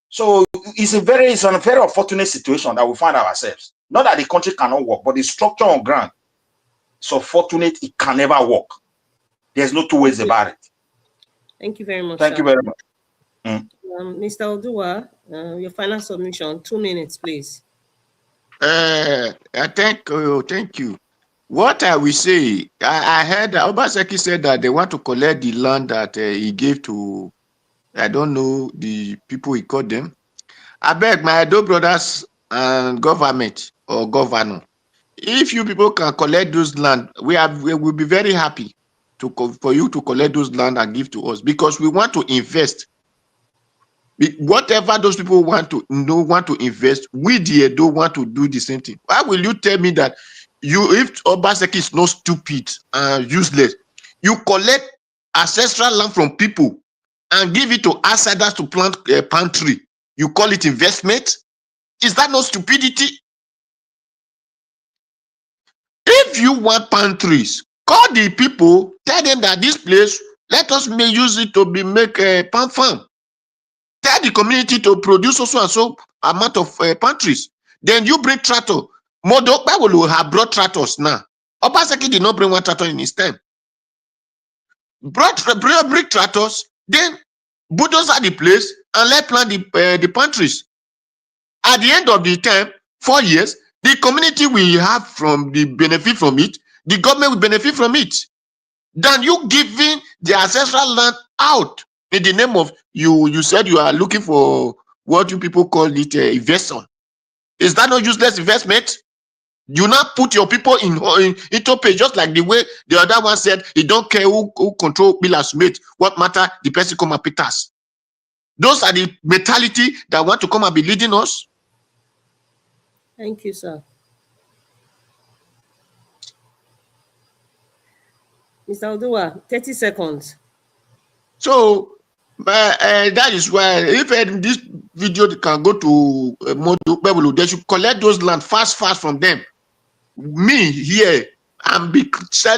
So it's a very unfortunate situation that we find ourselves. Not that the country cannot work, but the structure on ground is unfortunate. It can never work. There's no two ways about it. Thank you very much. Thank you very much. Mr. Odua, your final submission, 2 minutes, please. Thank you. What I will say, I heard Obaseki said that they want to collect the land that he gave to, I don't know, the people he called them. I beg my Edo brothers and government or governor, if you people can collect those land, we will be very happy for you to collect those land and give to us, because we want to invest Whatever those people want to invest, we the Edo want to do the same thing. Why will you tell me that if Obaseki is not stupid and useless, you collect ancestral land from people and give it to outsiders to plant a pantry? You call it investment? Is that not stupidity? If you want pantries, call the people, tell them that this place, let us use it to make a palm farm. Tell the community to produce also and so amount of pantries. Then you bring tractor. Okpebholo will have brought tractors now. Obaseki did not bring one tractor in his time. Bring tractors, then bulldozer the place and let plant the pantries. At the end of the time, 4 years, the community will have from the benefit from it. The government will benefit from it. Than you giving the ancestral land out in the name of you said you are looking for what you people call it investment. Is that not useless investment? You not put your people into pay, just like the way the other one said, he don't care who control pillars mate. What matter the person come and pay us. Those are the mentality that want to come and be leading us. Thank you, sir. Mr. Oduwa, 30 seconds. So that is why if this video can go to Okpebholo, they should collect those land fast from them. Me here, I'm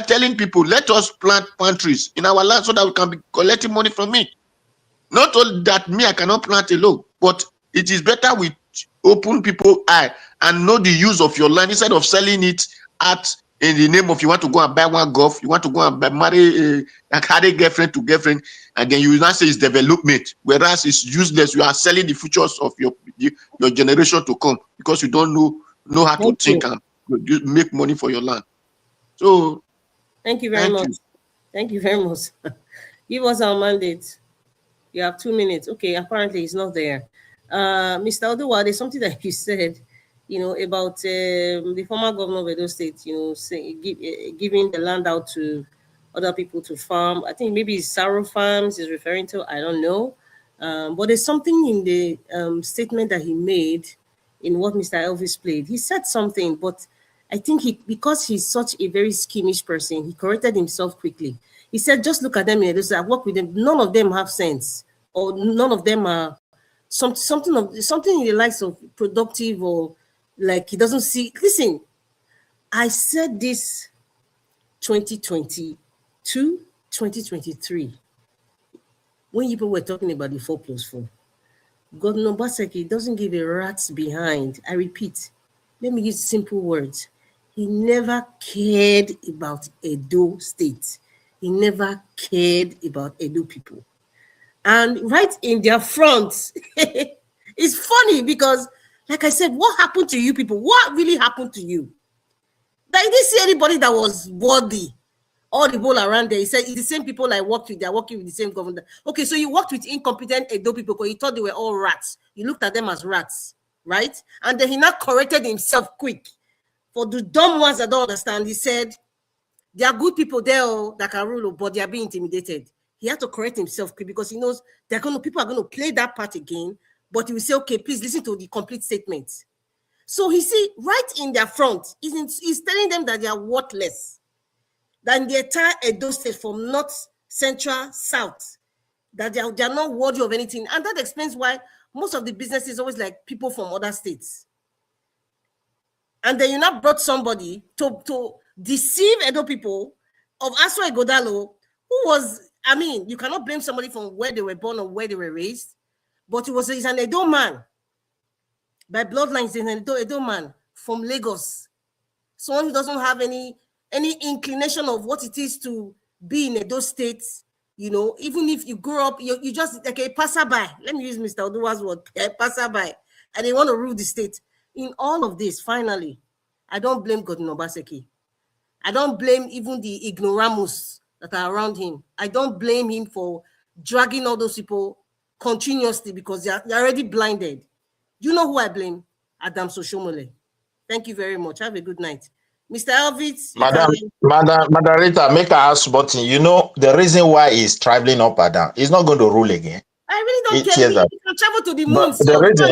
telling people, let us plant pantries in our land so that we can be collecting money from it. Not only that, me, I cannot plant alone, but it is better we open people's eye and know the use of your land instead of selling it in the name of you want to go and buy one golf, you want to go and marry a girlfriend to girlfriend, and then you now say it's development, whereas it's useless. You are selling the futures of your generation to come because you don't know how to think and make money for your land. So, thank you very much. Thank you very much. Give us our mandate. You have 2 minutes. Okay, apparently it's not there. Mr. Oduwa, there's something that you said, about the former governor of Edo State, giving the land out to other people to farm. I think maybe it's Saro Farms is referring to, I don't know. But there's something in the statement that he made in what Mr. Elvis played. He said something, but I think because he's such a very schemish person, he corrected himself quickly. He said, just look at them in Edo State. I work with them. None of them have sense, or none of them are something in the likes of productive, or like he doesn't see. Listen, I said this 2022, 2023, when people were talking about the 4+4. Governor Obaseki doesn't give a rat's behind. I repeat, let me use simple words. He never cared about Edo State. He never cared about Edo people. And right in their front, it's funny because, like I said, what happened to you people? What really happened to you? Like, I didn't see anybody that was worthy. All the people around there, he said, it's the same people I worked with. They're working with the same government. Okay, so you worked with incompetent Edo people because you thought they were all rats. You looked at them as rats, right? And then he now corrected himself quick. For the dumb ones that don't understand, he said, there are good people there that can rule, but they are being intimidated. He had to correct himself quick because he knows people are going to play that part again, but he will say, okay, please listen to the complete statement. So he see right in their front, he's telling them that they are worthless. That the entire Edo State from north, central, south, that they are not worthy of anything. And that explains why most of the business is always like people from other states. And then you now brought somebody to deceive Edo people of Aswa Igodalo, who was, I mean, you cannot blame somebody from where they were born or where they were raised, but he's an Edo man. By bloodlines, he's an Edo man from Lagos. Someone who doesn't have any inclination of what it is to be in Edo State, even if you grew up, you just like a passerby. Let me use Mr. Oduwa's word, a passerby, and they want to rule the state. In all of this, finally, I don't blame Governor Obaseki. I don't blame even the ignoramus that are around him. I don't blame him for dragging all those people continuously because they're already blinded. You know who I blame? Adam Soshomole. Thank you very much. Have a good night. Mr. Elvis. Madam Rita, make her ask button. You know, the reason why he's traveling up and down, he's not going to rule again. I really don't 8 care. years ago. You can travel to the moon. But So the reason,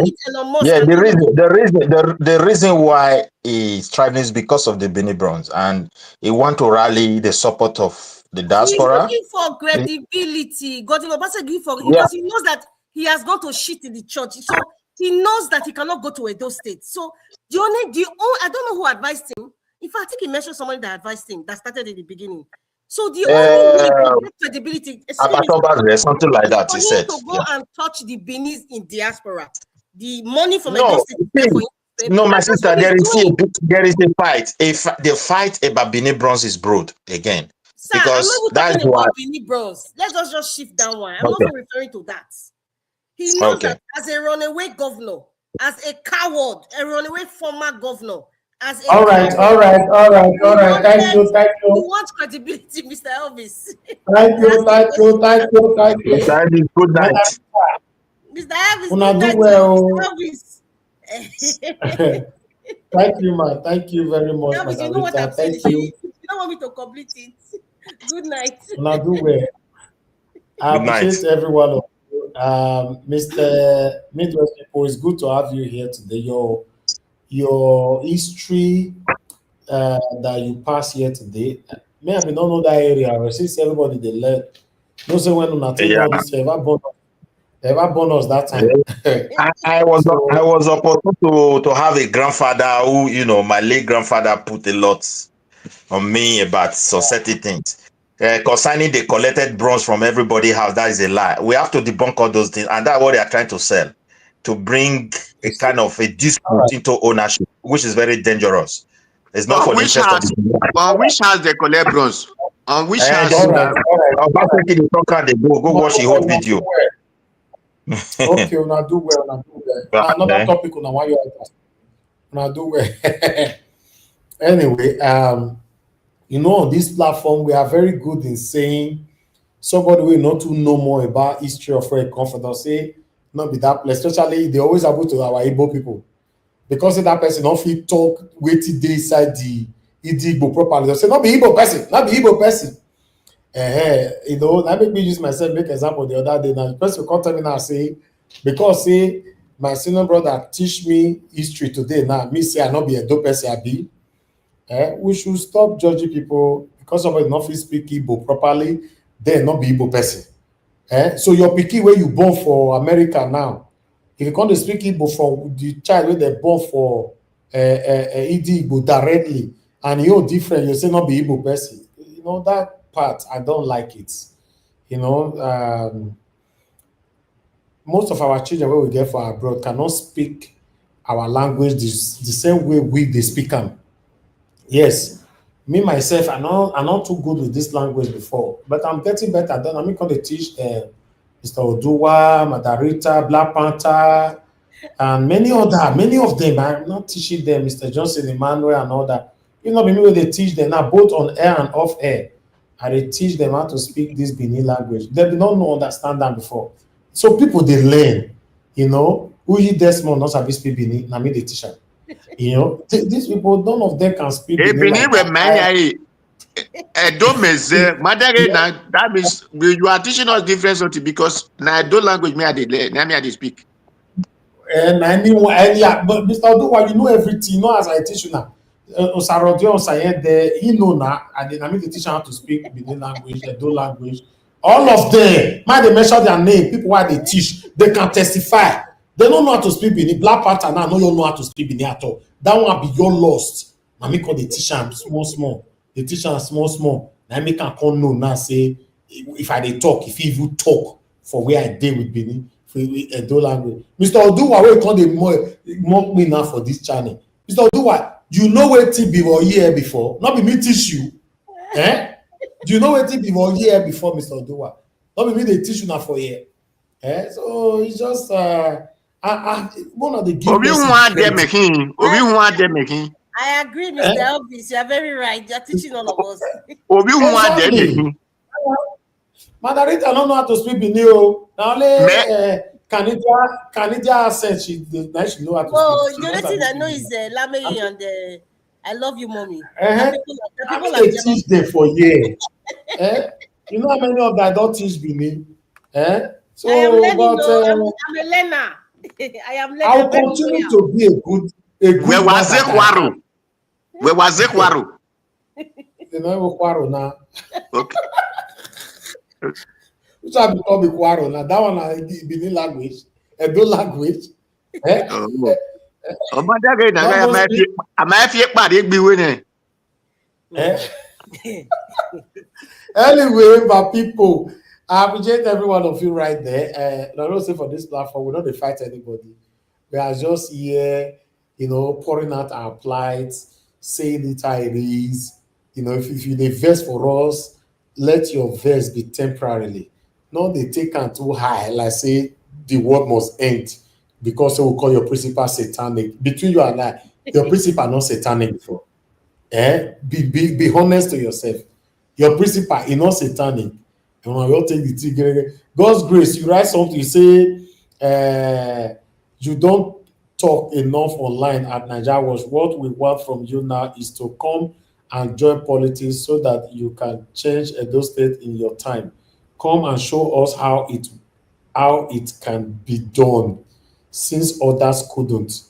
yeah, the reason why he's trying is because of the Benin Bronze, and he want to rally the support of the He's diaspora. looking for credibility. Godwin Obaseki for Yeah. because he knows that he has gone to shit in the church. So he knows that he cannot go to Edo State. So I don't know who advised him. In fact, I think he mentioned somebody that advised him that started in the beginning. So the only way to get credibility, Something like that, for he him said. to go and touch the Benin in diaspora. The money from No, Edo State is there for him. no, my That's sister, what he's doing. there is a fight. The fight about Benin Bronze is broad again. Sir, I'm Because not even that's talking why. about Benin Bronze. Let us just shift that one. I'm not Okay. even referring to that. He knows Okay. that as a runaway governor, as a coward, a runaway former governor, as a All right. Thank you. You want credibility, Mr. Elvis. Thank you. Mr. Elvis, good night. Mr. Elvis, Una good do night, well. Mr. Elvis. Thank you, man. Thank you very much, Elvis, you know what Margarita. I'm saying? Thank you. You don't want me to complete it. Good night. Una do well. I Good night. appreciate everyone of you. Mr. Midwest people, it's good to have you here today. Your history that you pass here today. May I not know that area, but since everybody they learn. No say when una take all this, they ever born us that time. I was supposed to have a grandfather who, my late grandfather put a lot on me about certain things. Concerning the collected bronze from everybody's house, that is a lie. We have to debunk all those things, and that's what they are trying to sell, to bring a kind of a dispute into ownership, which is very dangerous. It's not for the interest of the On which house they collect bronze? On which house? Obaseki the talker, they go watch the whole video. Okay, una do well. Another topic una want you una do well. Anyway, on this platform we are very good in saying somebody will not to know more about history of Red Confidence. Say not be that place, especially they always able to our Igbo people. Because that person don't fit talk waiting day inside the Igbo properly. They say not be Igbo person. That make me use myself, make example the other day. Now the person come tell me now say, because say my senior brother teach me history today. Now me say I not be a dope person, I be. We should stop judging people because somebody not fit speak Igbo properly, then not be Igbo person. So your pikin where you born for America now, if you come to speak Igbo for the child where they born for Igbo directly, and you're different, you say not be Igbo person. That part I don't like it. Most of our children where we get for abroad cannot speak our language the same way they speak them. Yes, me myself, I'm not too good with this language before, but I'm getting better. Then I'm going to teach Mr. Oduwa, Madarita, Black Panther, and many of them. I'm not teaching them, Mr. Johnson, Emmanuel, and all that. Me where they teach them now, both on air and off air. And they teach them how to speak this Benin language. They did not understand that before. So people they learn, who he Desmond not sabi speak Benin, na me the teacher. These people, none of them can speak Benin like that. That means you are teaching us different something because now don't language me I dey speak. But Mr. Oduwa, you know everything. As I teach you now. Osarodio Osayede, he know now, and I mean the teacher how to speak Benin language, Edo language. All of them, might they mention their name, people why they teach, they can testify. They don't know how to speak Benin. Black Panther now, no, you know how to speak Benin at all. That one be your lost. Now me call the teacher small. The teacher small. Now me can come know now say if I dey talk, if he even talk for where I did with Benin, for Edo language. Mr. Oduwa, where come dey mock me now for this channel. Mr. Oduwa, you know wetin be for here before? Not be me teach you. Do you know wetin be for here before, Mr. Oduwa? Not be me they teach you now for here. So it's just one of the I agree, Mr. Elvis. You are very right. You are teaching all of us. Exactly. Madarita don't know how to speak Benin. Now only Canadian accent she know how to speak. The only thing I know is Lamey and I love you, mommy. People they teach them for years. You know how many of that don't teach Benin? So, I am learning, but I'm a learner. I am learning. I'll continue to be a good Where was it, Waro? Where was it, Waro? You know, Waro now. Okay. Which I become a Waro now. That one I Benin language, Edo language. Oh, but anyway, my people, I appreciate every one of you right there. I don't say for this platform, we're not to fight anybody. We are just here, pouring out our plights, saying it how it is. If you invest for us, let your verse be temporarily. Not they take on too high, like say the world must end because they will call your principal satanic. Between you and I, your principal not satanic before. Be honest to yourself. Your principal is not satanic. You take the trigger. God's grace, you write something, you say you don't talk enough online at Nigeria Watch. What we want from you now is to come and join politics so that you can change Edo State in your time. Come and show us how it can be done, since others couldn't.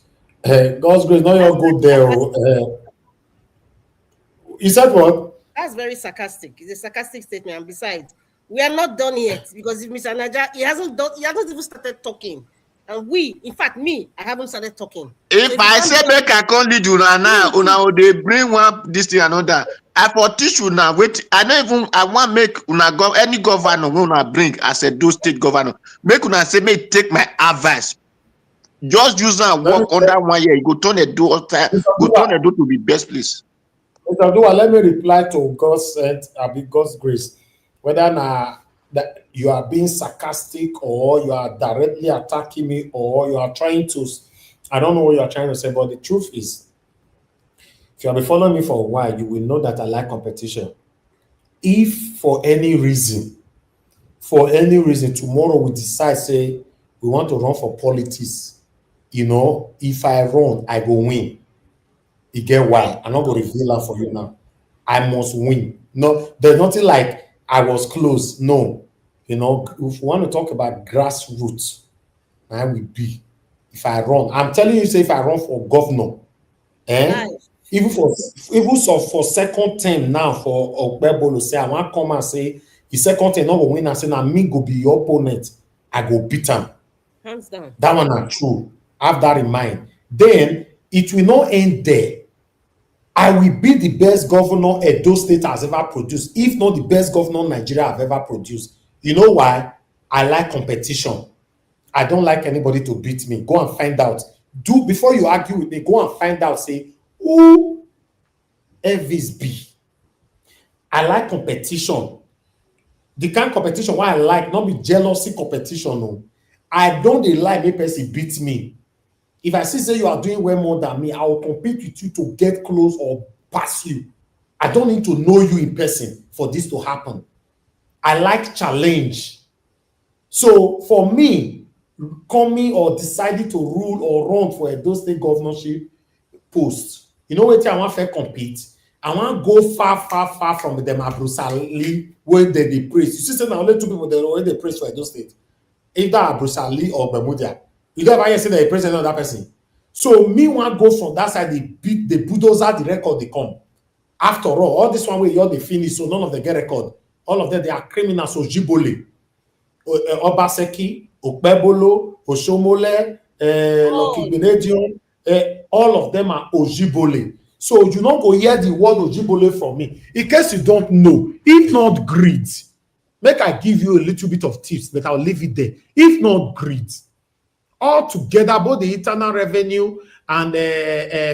God's grace, now you go there. You said what? That's very sarcastic. It's a sarcastic statement. And besides, we are not done yet, because if Mr. Naja, he hasn't even started talking. And in fact, I haven't started talking. If I say make I can't lead you now, they bring one this thing another. I for teach you now. Wait, I want make any governor una bring as a do state governor. Make una say me take my advice. Just use and work under 1 year. You go turn a door to be best place. Mr. Dua, let me reply to God's grace. Whether that you are being sarcastic or you are directly attacking me or you are trying to, I don't know what you are trying to say, but the truth is, if you have been following me for a while, you will know that I like competition. If for any reason, tomorrow we decide, say, we want to run for politics, if I run, I go win. You get why? I'm not going to reveal that for you now. I must win. No, there's nothing like I was close. No. If we want to talk about grassroots, I will be. If I run, I'm telling you, say if I run for governor, nice. even for second term now for Okpebholo, say I want to come and say the second term not go win and say now me go be your opponent, I go beat him. Hands down. That one are true. Have that in mind. Then it will not end there. I will be the best governor Edo State has ever produced, if not the best governor Nigeria have ever produced. You know why? I like competition. I don't like anybody to beat me. Go and find out. Before you argue with me, go and find out, say, who Elvis be? I like competition. The kind of competition why I like, not be jealousy competition. No. I don't like a person beat me. If I see say you are doing way more than me, I will compete with you to get close or pass you. I don't need to know you in person for this to happen. I like challenge. So for me, coming or deciding to rule or run for Edo State governorship post, you know what I want to compete? I want to go far from them Abrusali where they praise. You see, say now only 2 people they praise for Edo State. Either Abrusali or Bermuda. You don't ever say that a president of that person. So me want to go from that side, they bulldozer the record they come. After all this one way you're the finish, so none of them get record. All of them, they are criminals. So Jibole, Obaseki, Okpebholo, Oshomole, Okpebholo, all of them are Ojibole. So you not go hear the word Ojibole from me. In case you don't know, if not greed, make I give you a little bit of tips, but I'll leave it there. If not greed, all together, both the internal revenue and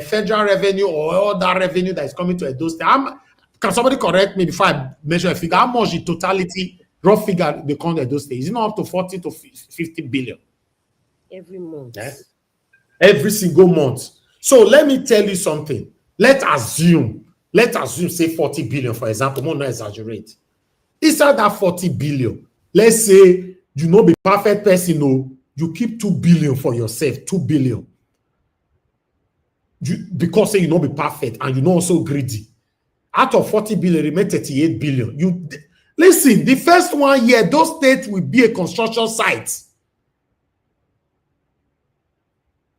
federal revenue or all that revenue that is coming to Edo State. Can somebody correct me before I measure a figure? How much in totality, rough figure, they come to Edo State? Is it not up to 40 to 50 billion? Every month. Yeah? Every single month. So let me tell you something. Let's assume, say 40 billion, for example. I'm not exaggerate. Inside that 40 billion, let's say you know be perfect person, no, you keep 2 billion for yourself, 2 billion. Because say you know be perfect and you know also greedy. Out of 40 billion, remain 38 billion. Listen, the first 1 year, those states will be a construction site.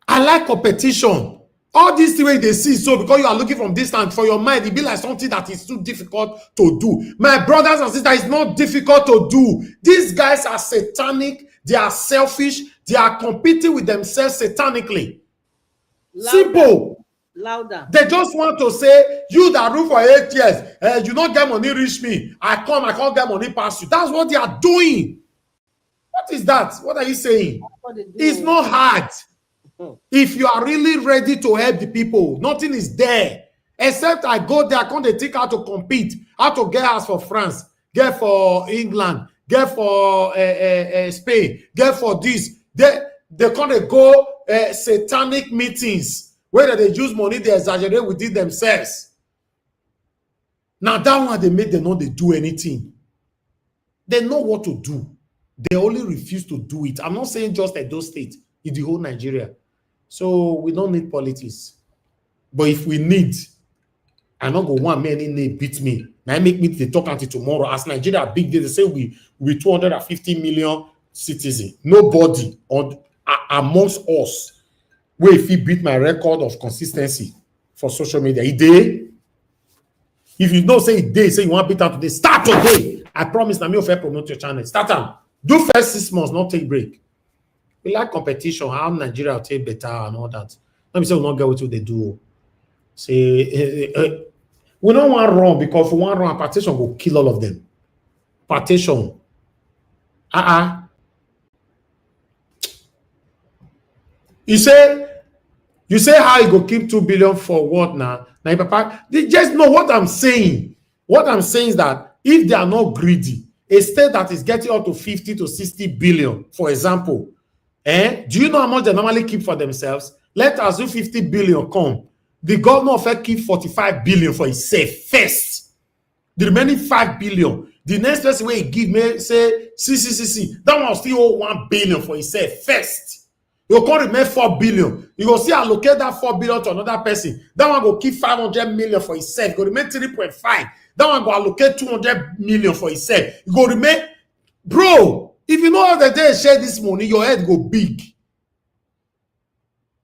I like competition. All these way they see, so because you are looking from distance, for your mind, it be like something that is too difficult to do. My brothers and sisters, it's not difficult to do. These guys are satanic. They are selfish. They are competing with themselves satanically. Louder. Simple. Louder. They just want to say, you that rule for 8 years, you don't get money, reach me. I can't get money past you. That's what they are doing. What is that? What are you saying? It's not hard. If you are really ready to help the people, nothing is there. Except I go there, I can't think how to compete, how to get us for France, get for England, get for Spain, get for this. They can't go satanic meetings where they use money, they exaggerate with it themselves. Now that one they make them know they do anything. They know what to do. They only refuse to do it. I'm not saying just at those states, in the whole Nigeria. So we don't need politics. But if we need, I don't go one man in there beat me. Now I make me the talk until tomorrow. As Nigeria big day, they say we 250 million citizens. Nobody amongst us where if he beat my record of consistency for social media. He did. If you don't say it day, say you want to beat out today, start today. I promise now me fair promote your channel. Start on. Do first 6 months, not take break. We like competition, how Nigeria will take better and all that. Let me say we not get what they do. Say we don't want wrong because if we want wrong, partition will kill all of them. Partition. You say how you go keep 2 billion for what now? Now, Papa, they just know what I'm saying. What I'm saying is that if they are not greedy, a state that is getting up to 50 to 60 billion, for example, do you know how much they normally keep for themselves? Let us do 50 billion come. The governor of it keep 45 billion for himself first. The remaining 5 billion. The next person where he give me say, see. That one will still hold 1 billion for himself first. You can't remain 4 billion. You go see allocate that 4 billion to another person. That one go keep 500 million for himself. Go remain 3.5. That one go allocate 200 million for himself. You go remain, bro. If you know how the day share this money, your head go big.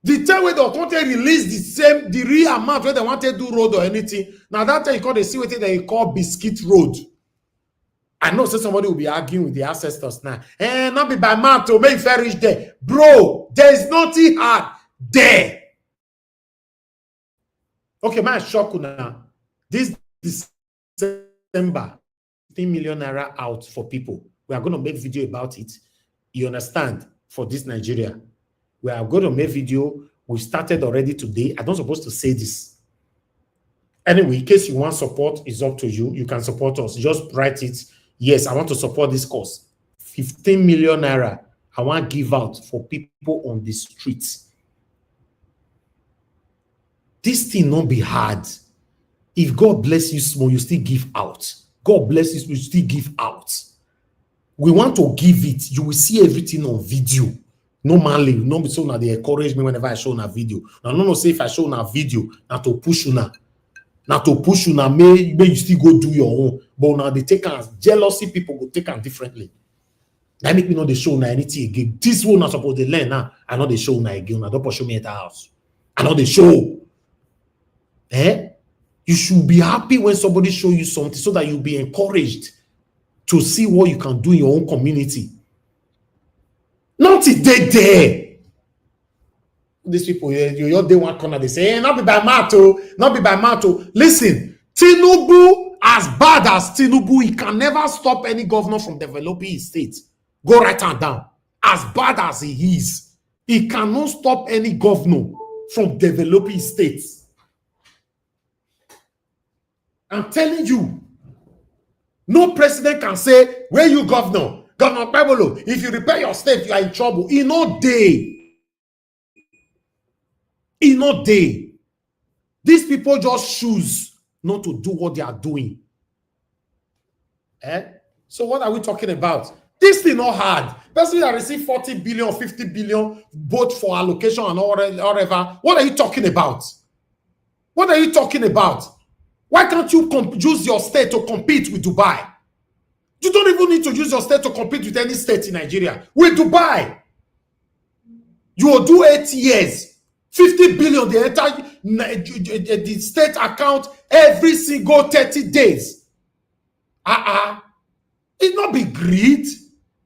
The time where they want to release the real amount where they want to do road or anything. Now that time you call the see what they call biscuit road. I know say somebody will be arguing with the ancestors now. Not be by mouth to make fair reach there. Bro, there is nothing hard there. Okay, man, shock now. This December, 15 million naira out for people. We are going to make video about it. You understand? For this Nigeria. We are going to make video. We started already today. I'm not supposed to say this. Anyway, in case you want support, it's up to you. You can support us. Just write it. Yes, I want to support this cause. 15 million naira. I want to give out for people on the streets. This thing not be hard. If God bless you small, you still give out. God bless you, you still give out. We want to give it. You will see everything on video. Normally, no be so now they encourage me whenever I show on a video. Now, no say if I show on a video, now to push you now. Now to push you now, may you still go do your own. But now they take us jealousy, people go take us differently. That make me know they show now anything again. This one not supposed to learn now. I know they show now again. Now don't show me at the house. I know they show. You should be happy when somebody show you something so that you'll be encouraged to see what you can do in your own community. Not today there. These people, you're the one corner, they say, not be by Mato, not be by Mato. Listen, TINUBU, as bad as TINUBU, he can never stop any governor from developing his state. Go right hand down. As bad as he is, he cannot stop any governor from developing his states. I'm telling you, no president can say, where you governor? Governor Okpebholo, if you repair your state, you are in trouble. In no day. In no day. These people just choose not to do what they are doing. So what are we talking about? This thing not hard. Person that receive 40 billion or 50 billion, both for allocation and all whatever. What are you talking about? What are you talking about? Why can't you use your state to compete with Dubai? You don't even need to use your state to compete with any state in Nigeria. With Dubai, you will do 8 years, 50 billion, the entire the state account every single 30 days. It not be greed.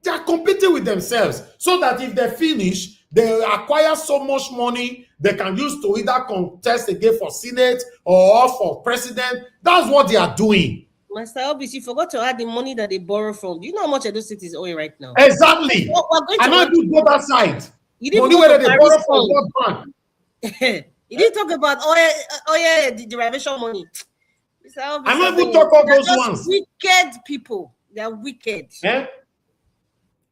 They are competing with themselves so that if they finish, they acquire so much money they can use to either contest again for Senate or for president. That's what they are doing. Master Obis, you forgot to add the money that they borrow from. Do you know how much Edo State is owing right now? Exactly. I know you go that side. Money where they borrow from World Bank. You didn't talk about the derivation money. I'm not even talk about those ones. Wicked people. They are wicked.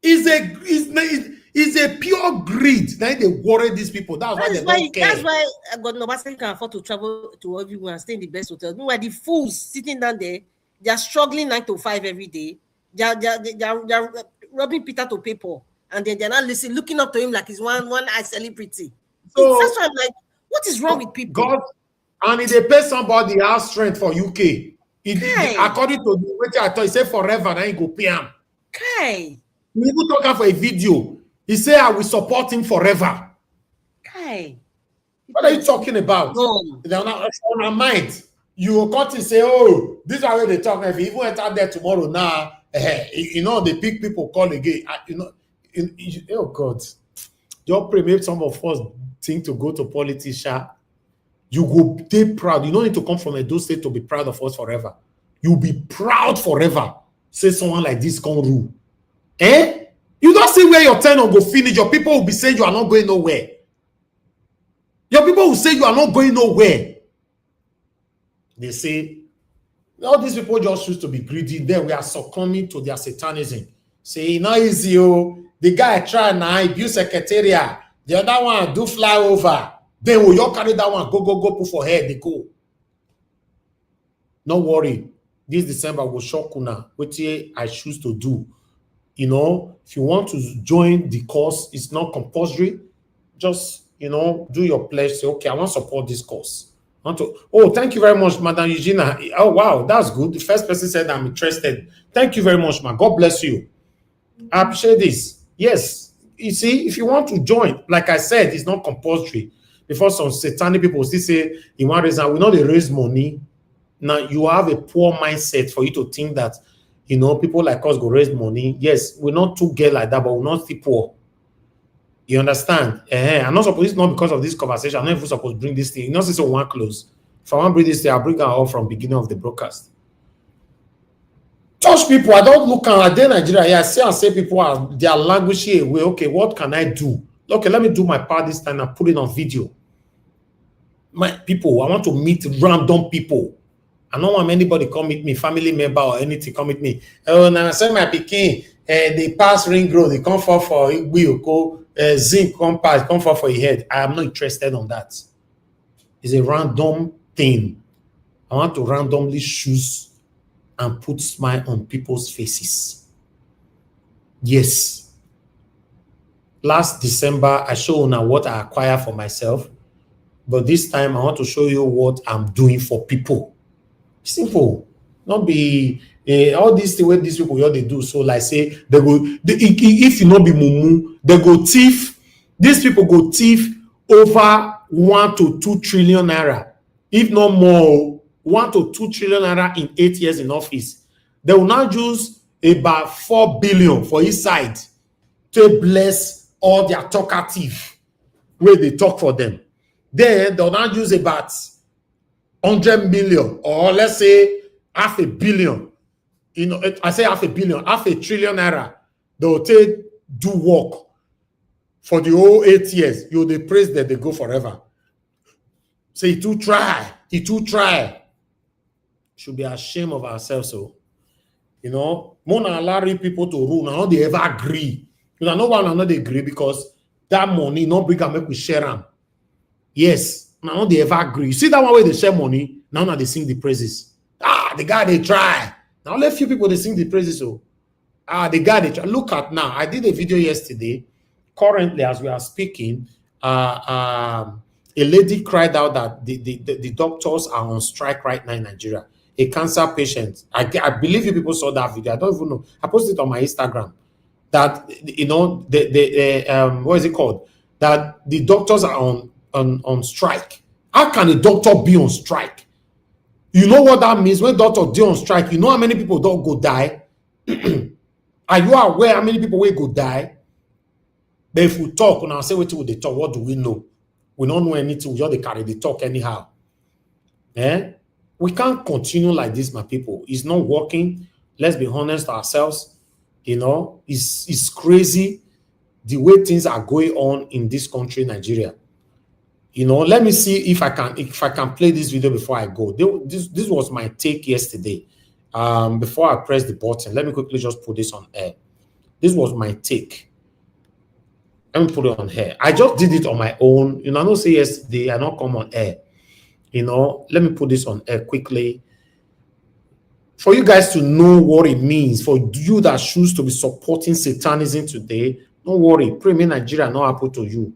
It's a pure greed. Now they worry these people. That's why they don't care. That's why Obaseki can afford to travel to everywhere and stay in the best hotel. Meanwhile, the fools sitting down there, they are struggling 9 to 5 every day. They are robbing Peter to pay Paul, and then they're not listening, looking up to him like he's one eye celebrity. So that's why I'm like, what is wrong with people? God, and if they pay somebody house rent for UK, according to the way I thought, he said forever, now he go pay him. Okay. We even talk for a video. He said, I will support him forever. Okay. What are you talking about? They're not on our mind. You will come to say, oh, this is how they talk. If you even enter there tomorrow now, you know, they pick people call again. Oh God. Just pray, maybe some of us think to go to politics. You go be proud. You don't need to come from Edo State to be proud of us forever. You'll be proud forever. Say someone like this can rule. You don't see where your turn will go finish. Your people will be saying you are not going nowhere. Your people will say you are not going nowhere. They say, all these people just choose to be greedy. Then we are succumbing to their satanism. Say, not easy, oh. The guy try now, he build secretariat. The other one do fly over. Then will you carry that one, go, put for head, they go. No worry. This December will shock una. What I choose to do. You know, if you want to join the course, it's not compulsory. Just, you know, do your pledge. Say, okay, I want to support this course. Oh, thank you very much, Madam Eugenia. Oh, wow, that's good. The first person said I'm interested. Thank you very much, man. God bless you. I appreciate this. Yes. You see, if you want to join, like I said, it's not compulsory. Before some satanic people still say, in one reason, we know they raise money. Now, you have a poor mindset for you to think that, you know, people like us go raise money. Yes, we're not too gay like that, but we're not too poor. You understand? I'm not supposed, it's not because of this conversation. I'm not even supposed to bring this thing. You know, since one close. If I want to bring this thing, I'll bring it all from beginning of the broadcast. Touch people, I don't look at Nigeria. Yeah, I see and say people are, they are languishing away. Okay, what can I do? Okay, let me do my part this time and put it on video. My people, I want to meet random people. I don't want anybody come meet me, family member or anything come meet me. Oh, now I say my pikin, they pass ring road, they come for wheel, zinc, come for your head. I am not interested on that. It's a random thing. I want to randomly choose and put smile on people's faces. Yes. Last December, I showed you what I acquired for myself. But this time, I want to show you what I'm doing for people. Simple. Not be all this the way these people what they do. So like say they go if you not be mumu, they go thief. These people go thief over 1 to 2 trillion naira, if not more. 1 to 2 trillion naira in 8 years in office. They will now use about 4 billion for each side to bless all their talkative where they talk for them. Then they'll now use about 100 million, or let's say 500 million. You know, I say 500 million, 500 trillion naira. They'll take do work for the whole 8 years. You they praise that they go forever. So he too try. Should be ashamed of ourselves. So, you know, more than allowing people to rule. Now they ever agree. You know, no one another agree because that money not bring and make we share them. Yes. Now they ever agree. You see that one way they share money, now they sing the praises. The guy they try. Now let few people they sing the praises. So the guy they try. Look at now. I did a video yesterday. Currently, as we are speaking, a lady cried out that the doctors are on strike right now in Nigeria. a cancer patient. I believe you people saw that video. I don't even know. I posted it on my Instagram. That, you know, what is it called? That the doctors are on strike. How can a doctor be on strike? You know what that means when doctors do on strike? You know how many people don't go die? Are you aware how many people will go die? But if we talk, now say what they talk, what do we know? We don't know anything. We just carry the talk anyhow. We can't continue like this, my people. It's not working. Let's be honest to ourselves. You know, it's crazy the way things are going on in this country, Nigeria. You know, let me see if I can play this video before I go. This was my take yesterday. Before I press the button, let me quickly just put this on air. This was my take. Let me put it on air. I just did it on my own. You know, I don't say yesterday, I don't come on air. You know, let me put this on air quickly. For you guys to know what it means, for you that choose to be supporting Satanism today, don't worry. Pray me Nigeria not happen to you.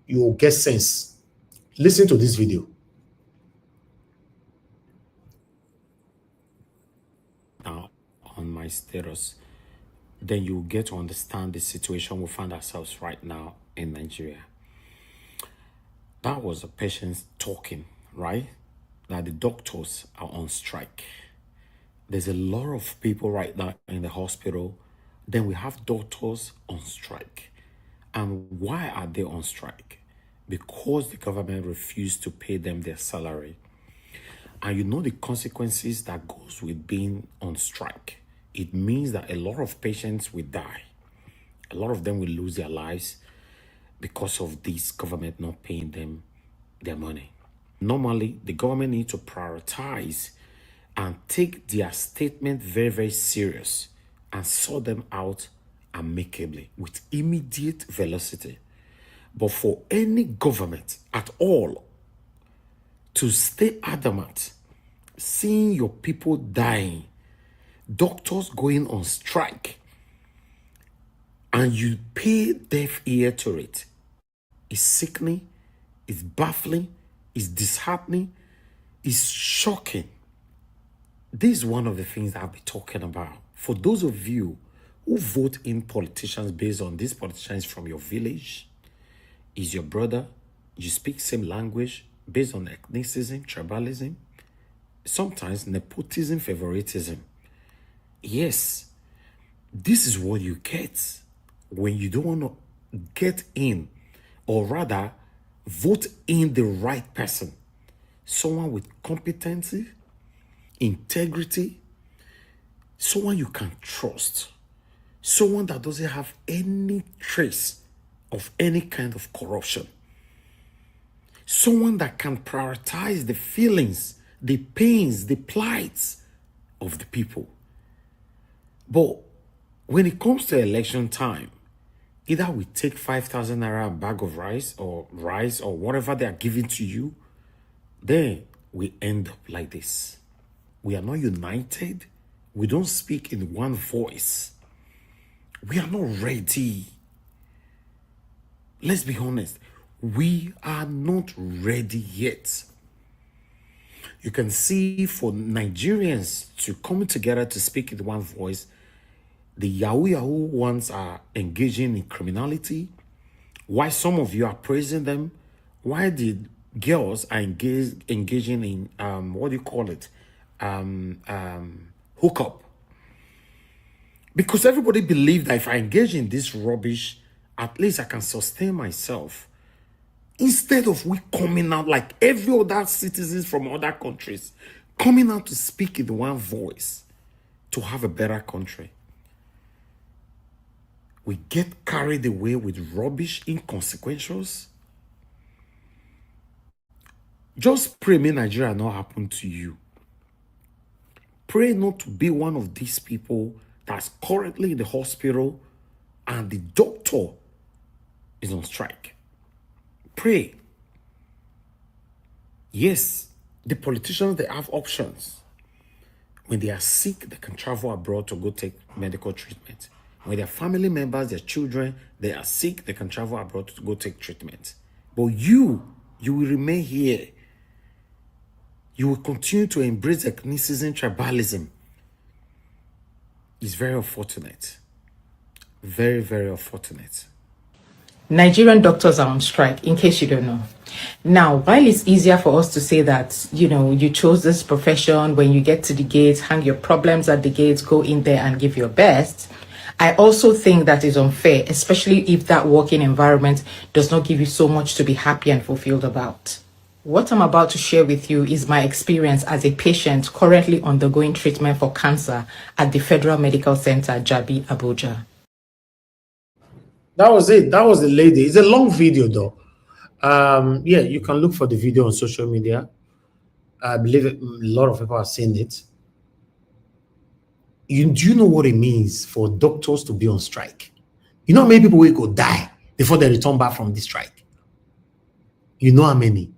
You will get sense. Listen to this video. Now, on my status, then you get to understand the situation we find ourselves right now in Nigeria. That was a patient talking, right? That the doctors are on strike. There's a lot of people right now in the hospital. Then we have doctors on strike. And why are they on strike? Because the government refused to pay them their salary. And you know the consequences that goes with being on strike. It means that a lot of patients will die. A lot of them will lose their lives because of this government not paying them their money. Normally, the government needs to prioritize and take their statement very, very serious and sort them out amicably with immediate velocity. But for any government at all to stay adamant, seeing your people dying, doctors going on strike, and you pay deaf ear to it, is sickening, is baffling, is disheartening, is shocking. This is one of the things that I'll be talking about. For those of you who vote in politicians based on these politicians from your village, is your brother, you speak same language, based on ethnicism, tribalism, sometimes nepotism, favoritism. Yes, this is what you get when you don't want to get in, or rather, vote in the right person. Someone with competency, integrity, someone you can trust, someone that doesn't have any trace of any kind of corruption, someone that can prioritize the feelings, the pains, the plights of the people. But when it comes to election time, either we take 5,000 naira a bag of rice or whatever they are giving to you, then we end up like this. We are not united. We don't speak in one voice. We are not ready. Let's be honest. We are not ready yet. You can see for Nigerians to come together to speak in one voice, the Yahoo ones are engaging in criminality. Why some of you are praising them? Why the girls are engaging in what do you call it? Hookup. Because everybody believes that if I engage in this rubbish, at least I can sustain myself. Instead of we coming out like every other citizens from other countries, coming out to speak in one voice to have a better country. We get carried away with rubbish, inconsequentials. Just pray may Nigeria not happen to you. Pray not to be one of these people that's currently in the hospital and the doctor is on strike. Pray. Yes, the politicians, they have options. When they are sick, they can travel abroad to go take medical treatment. When their family members, their children, they are sick, they can travel abroad to go take treatment. But you will remain here. You will continue to embrace ethnicism, tribalism. It's very unfortunate. Very, very unfortunate. Nigerian doctors are on strike, in case you don't know. Now, while it's easier for us to say that, you know, you chose this profession, when you get to the gates, hang your problems at the gates, go in there and give your best, I also think that is unfair, especially if that working environment does not give you so much to be happy and fulfilled about. What I'm about to share with you is my experience as a patient currently undergoing treatment for cancer at the Federal Medical Center, Jabi, Abuja. That was it. That was the lady. It's a long video though. Yeah, you can look for the video on social media. I believe a lot of people have seen it. Do you know what it means for doctors to be on strike? You know how many people will go die before they return back from the strike? You know how many?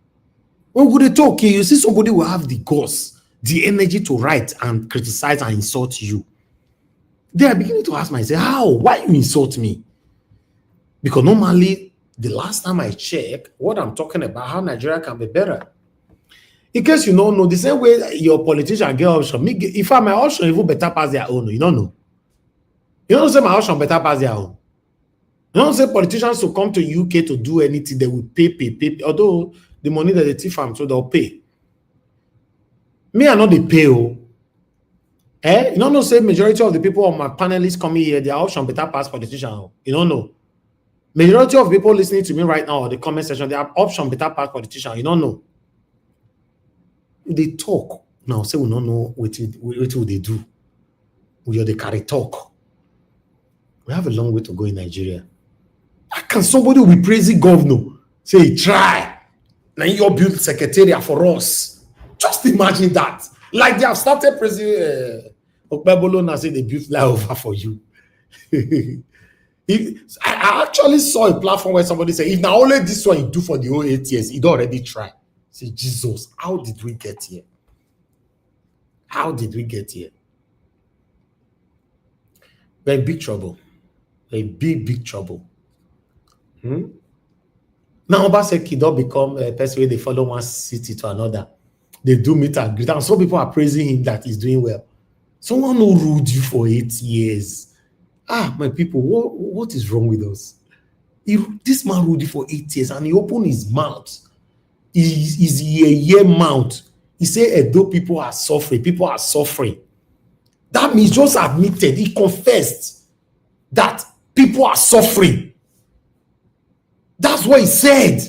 When would they talk? You see somebody will have the guts, the energy to write and criticize and insult you. Then I beginning to ask myself, how? Why you insult me? Because normally, the last time I checked, what I'm talking about, how Nigeria can be better. In case you don't know, the same way your politician get option, if my option even better pass their own, you don't know. You don't say my option better pass their own. You don't say politicians to come to UK to do anything, they will pay. Although the money that they thief from, so they'll pay. Me, I know they pay. You don't know, say majority of the people on my panelists coming here, their option better pass politician. You don't know. Majority of people listening to me right now, or the comment section, they have option better pass politician. You don't know. They talk now. Say we don't know what they do. We are the carry talk. We have a long way to go in Nigeria. How can somebody who be praising governor say try? Now you build secretariat for us. Just imagine that. Like they have started praising Okpebholo now say they built flyover for you. I actually saw a platform where somebody said, if now only this one you do for the whole 8 years, he'd already tried. Say, Jesus, how did we get here? How did we get here? We're in big trouble. We're in big trouble. Now, Obaseki don't become a person where they follow one city to another. They do meet and greet. And some people are praising him that he's doing well. Someone who ruled you for 8 years. My people, what is wrong with us? This man ruled you for 8 years and he opened his mouth. His year mouth. He said, though people are suffering. That means just admitted, he confessed that people are suffering. That's what he said.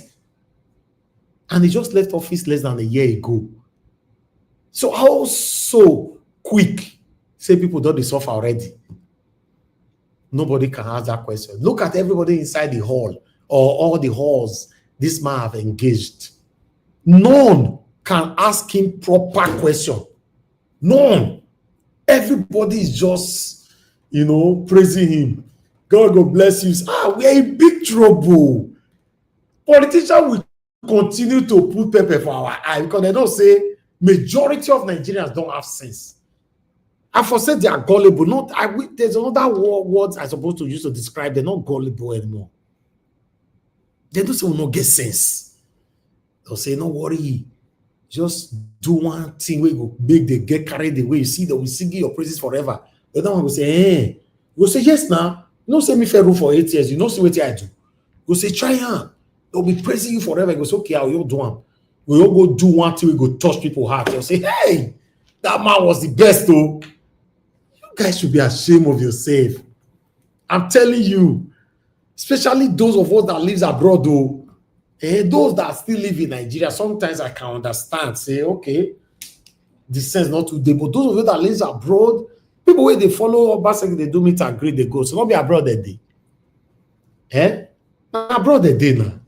And he just left office less than a year ago. So how so quick say people don't suffer already? Nobody can answer that question. Look at everybody inside the hall or all the halls this man have engaged. None can ask him proper question. None. Everybody is just, praising him. God bless you. We are in big trouble. Politicians will continue to put pepper for our eye because they don't say majority of Nigerians don't have sense. I foresee they are gullible. There's another word I'm supposed to use to describe. They're not gullible anymore. They don't say we don't get sense. They'll say, no worry. Just do one thing where you go make they get carried away. You see that we sing your praises forever. The other one will say, hey. You go say, yes, now. You don't say me fair rule for 8 years. You don't see what I do. You go say, try on. They'll be praising you forever. You go say, okay, I'll do one. We'll go do one thing, we go touch people's heart. They'll say, hey, that man was the best, though. You guys should be ashamed of yourself. I'm telling you, especially those of us that live abroad, though. Those that still live in Nigeria, sometimes I can understand, say, okay, this sense not today, but those of you that live abroad, people where they follow Obaseki, they do meet and greet, they go. So not be abroad that day. Abroad that day now.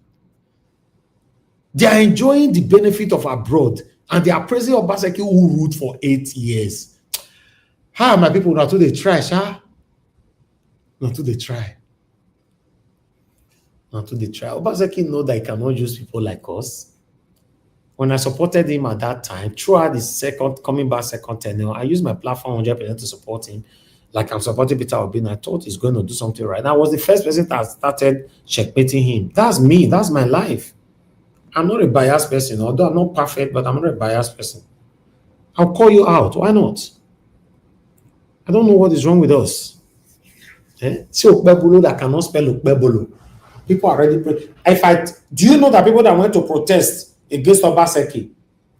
They are enjoying the benefit of abroad, and they are praising Obaseki who ruled for 8 years. How my people not to the trash, huh? Not to the try. Not to the try. Obaseki know that he cannot use people like us. When I supported him at that time, throughout the coming back second tenure, I used my platform 100% to support him. Like I'm supporting Peter Obi, and I thought he's going to do something right. And I was the first person that started checkmating him. That's me. That's my life. I'm not a biased person, although I'm not perfect, but I'm not a biased person. I'll call you out. Why not? I don't know what is wrong with us. See Okpebholo that cannot spell Okpebholo. People are already. Do you know that people that went to protest against Obaseki,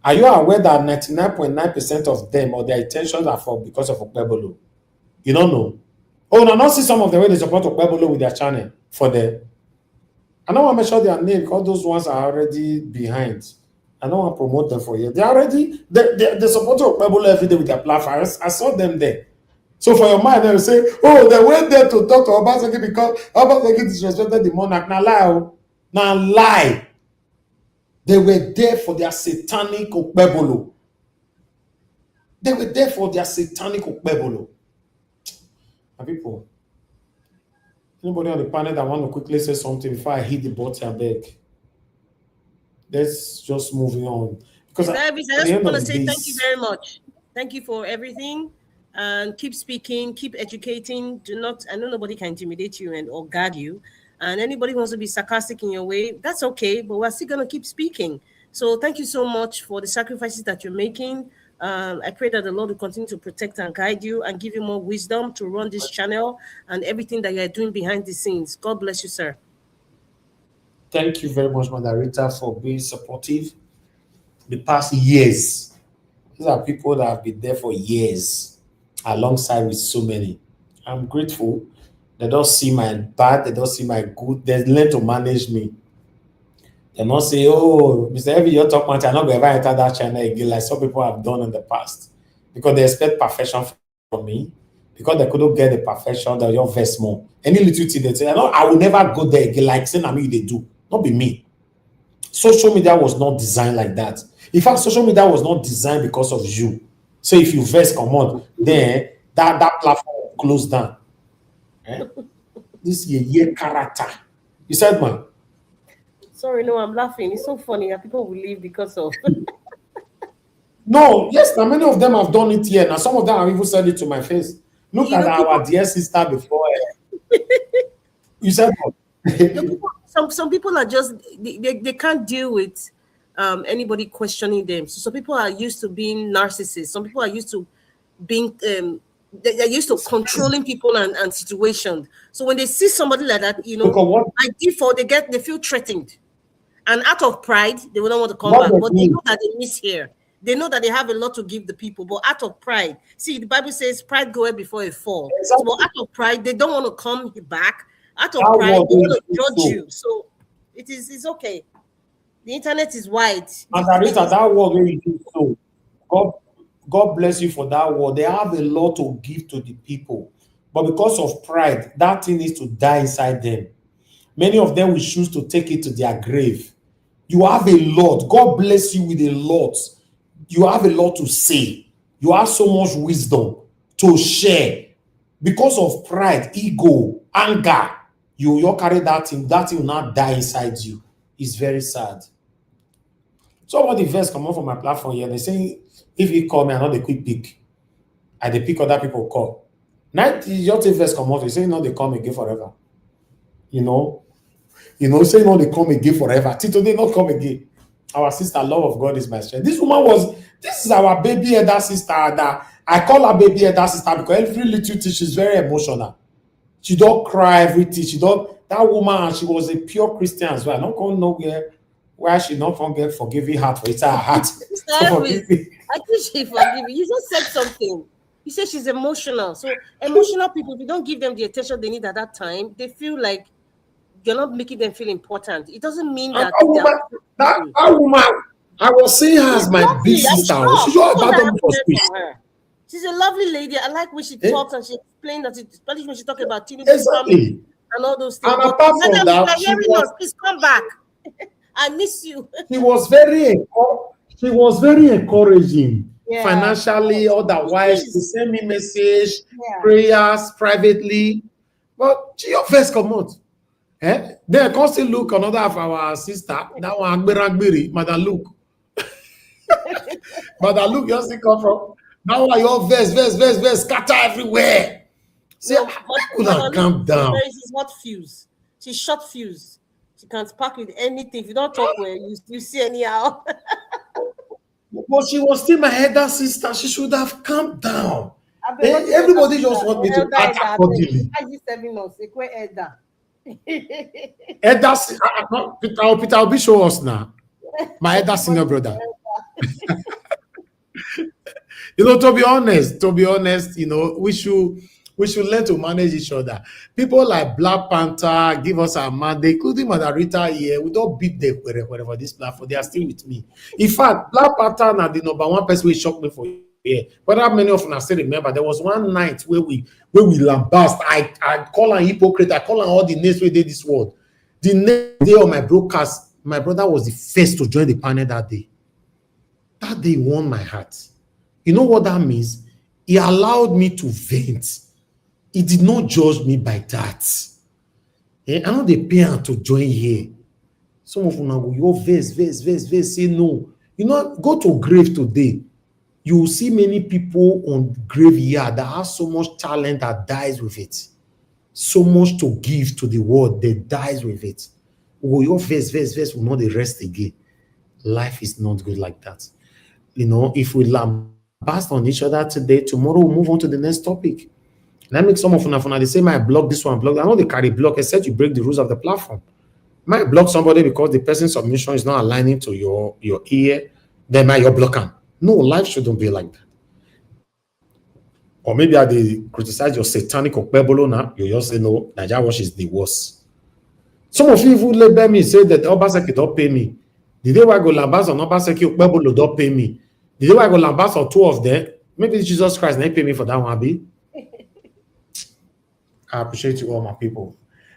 are you aware that 99.9% of them or their intentions are for because of Okpebholo? You don't know. Oh, no, not see some of the way they support Okpebholo with their channel for them. I don't want to mention their name because those ones are already behind. I don't want to promote them for you. They already they support Okpebholo every day with their platform. I saw them there. So for your mind, they will say, oh, they went there to talk to Obaseki because Obaseki disrespected the monarch. Now lie. Now lie. They were there for their satanic Okpebholo. They were there for their satanic Okpebholo. And people, anybody on the panel that want to quickly say something before I hit the button, I beg. Let's just moving on. Because I just want to say thank you very much. Thank you for everything. And keep speaking, keep educating. I know nobody can intimidate you or guard you. And anybody who wants to be sarcastic in your way, that's okay, but we're still going to keep speaking. So thank you so much for the sacrifices that you're making. I pray that the Lord will continue to protect and guide you and give you more wisdom to run this channel and everything that you're doing behind the scenes. God bless you, sir. Thank you very much, Mother Rita, for being supportive the past years. These are people that have been there for years, alongside with so many. I'm grateful. They don't see my bad, they don't see my good. They learn to manage me. They not say, oh, Mr. Evie, you're talking about, I'm not going to ever enter that channel again, like some people have done in the past. Because they expect perfection from me. Because they couldn't get the perfection, that you're vest more. Any little thing they say, I will never go there again, like saying, I mean, they do. Not be me. Social media was not designed like that. In fact, social media was not designed because of you. So if you verse come on, then that platform will close down. This year character. You said, man. Sorry, no, I'm laughing. It's so funny that people will leave because of. No, yes, now many of them have done it here. Now some of them have even said it to my face. Look at our dear sister before. You said what? Some people are just they can't deal with anybody questioning them. So some people are used to being narcissists. Some people are used to being they're used to controlling people and situations. So when they see somebody like that, by default they feel threatened, and out of pride they will not want to come back. But they know that they miss here. They know that they have a lot to give the people, but out of pride, see, the Bible says pride goeth before a fall. Exactly. So out of pride, they don't want to come back. Out of pride, they want to judge you. So it's okay. The internet is wide. Margarita, that word where you do so. God bless you for that word. They have a lot to give to the people. But because of pride, that thing needs to die inside them. Many of them will choose to take it to their grave. You have a lot. God bless you with a lot. You have a lot to say. You have so much wisdom to share. Because of pride, ego, anger, you carry that thing will not die inside you. It's very sad. Somebody first come on from my platform here, they say, if you call me, I'm not a quick pick. I dey pick other people call. Now, your first come on, they say, no, they come again forever. Say, no, they come again forever. Tito, they not come again. Our sister, love of God is my strength. This is our baby elder sister. That I call her baby elder sister because every little thing, she's very emotional. She don't cry everything. That woman, she was a pure Christian as well. I don't go nowhere where she not forget forgiving heart for it's her heart. I think she forgive you. You just said something. You said she's emotional. So emotional people, if you don't give them the attention they need at that time, they feel like you're not making them feel important. It doesn't mean that that woman, I was seeing her as my big sister. She's all about them for speech. She's a lovely lady. I like when she talks and she explains that, especially when she talks about TINUBU family and all those things. And apart from that, please come back. I miss you. She was very encouraging, financially, otherwise. She sent me message, prayers privately. But she first come out. Then I can still look another of our sister, that one Agberi, Madam Luke. Madam Luke, you still come from. Now your verse, scatter everywhere. See, I calm down. She's hot fuse. She's short fuse. She can't spark with anything. If you don't talk well, you see anyhow. But she was still my elder sister. She should have calmed down. Everybody just want me to act accordingly. Elder, Peter Obi show us now. My elder senior brother. You know, to be honest, you know, we should learn to manage each other. People like Black Panther give us a mandate, including Madarita here. We don't beat them wherever this platform. They are still with me. In fact, Black Panther now the number one person who shocked me for here. But how many of us still remember there was one night where we lambast. I call her hypocrite. I call her all the names we did this word. The next day on my broadcast, my brother was the first to join the panel that day. That day won my heart. You know what that means? He allowed me to vent. He did not judge me by that. I know they pay her to join here. Some of you now go, your verse, say no. You know, go to grave today. You will see many people on graveyard that have so much talent that dies with it. So much to give to the world that dies with it. Oh, your verse will not the rest again. Life is not good like that. You know, if we lambast on each other today, tomorrow we'll move on to the next topic. And I make some of they say, I block this one, block. I know they carry block, except you break the rules of the platform. Might block somebody because the person's submission is not aligning to your ear, then might you block them. No, life shouldn't be like that. Or maybe they criticize your satanic Okpebholo now, you just say no, Nigeria Wash is the worst. Some of you even label me say that Obaseki don't pay me. The day I go lambast on Obaseki, Okpebholo don't pay me. The day I go lambast on two of them, maybe Jesus Christ they pay me for that one, Abi. I appreciate you all, my people.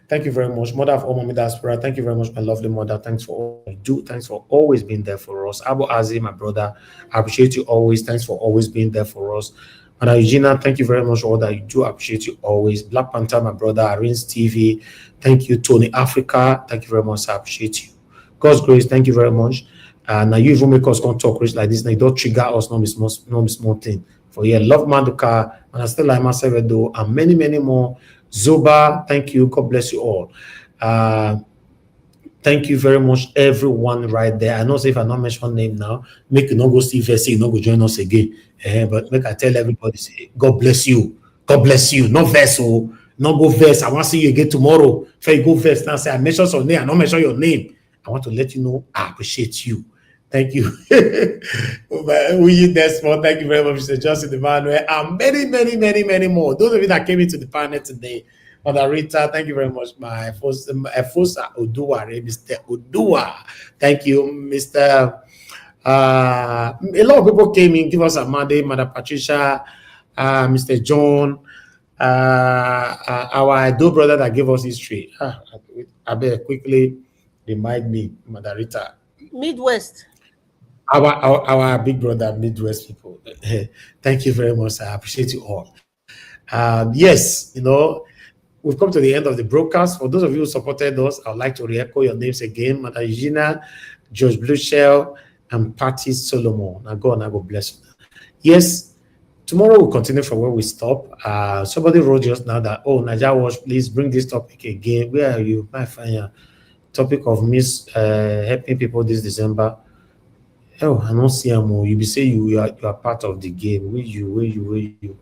Thank you very much. Mother of all Mommy Diaspora, thank you very much, my lovely mother. Thanks for all you do. Thanks for always being there for us. Abu Azi, my brother, I appreciate you always. Thanks for always being there for us. Mother Eugenia, thank you very much for all that you do. I appreciate you always. Black Panther, my brother, Arins TV, thank you. Tony Africa, thank you very much. I appreciate you. God's grace, thank you very much. Now you even make us come talk rich like this. Now you don't trigger us, not small thing. For yeah, love Manduka, and I still like myself though, and many, many more. Zoba, thank you. God bless you all. Thank you very much, everyone right there. I know if I not mention name now, make you not go see verse, you not go join us again. But make I tell everybody, say, God bless you. God bless you. No verse, oh, not go verse. I want to see you again tomorrow. If you go verse now, say I mention some name, I not mention your name. I want to let you know I appreciate you. Thank you. We Desmond, thank you very much, Mr. Justin Emmanuel, and many, many, many, many more. Those of you that came into the panel today, Mother Rita, thank you very much. My Fosa Odua, Mr. Odua. Thank you, Mr. A lot of people came in, give us a Monday, Mother Patricia, Mr. John, our Edo brother that gave us history. I better quickly remind me, Mother Rita. Midwest. Our big brother, Midwest people. Thank you very much. I appreciate you all. Yes, you know, we've come to the end of the broadcast. For those of you who supported us, I'd like to re-echo your names again. Mother Eugenia, George Blueshell, and Patty Solomon. Now go bless you. Yes, tomorrow we'll continue from where we stop. Somebody wrote just now that, oh, Nigeria Watch, please bring this topic again. Where are you? My friend, topic of helping people this December. Oh, I don't see him. You be say you are part of the game. Where you?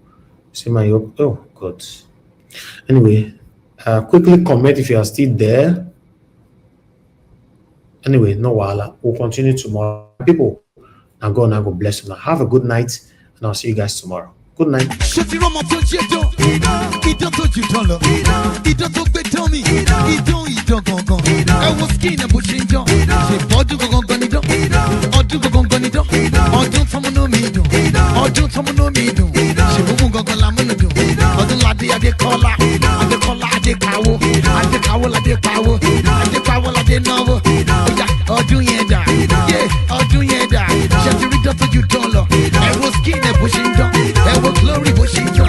See my oh God. Anyway, quickly comment if you are still there. Anyway, no wala. We'll continue tomorrow. People, now go bless you. Now have a good night, and I'll see you guys tomorrow. Good night. Glory, Washington.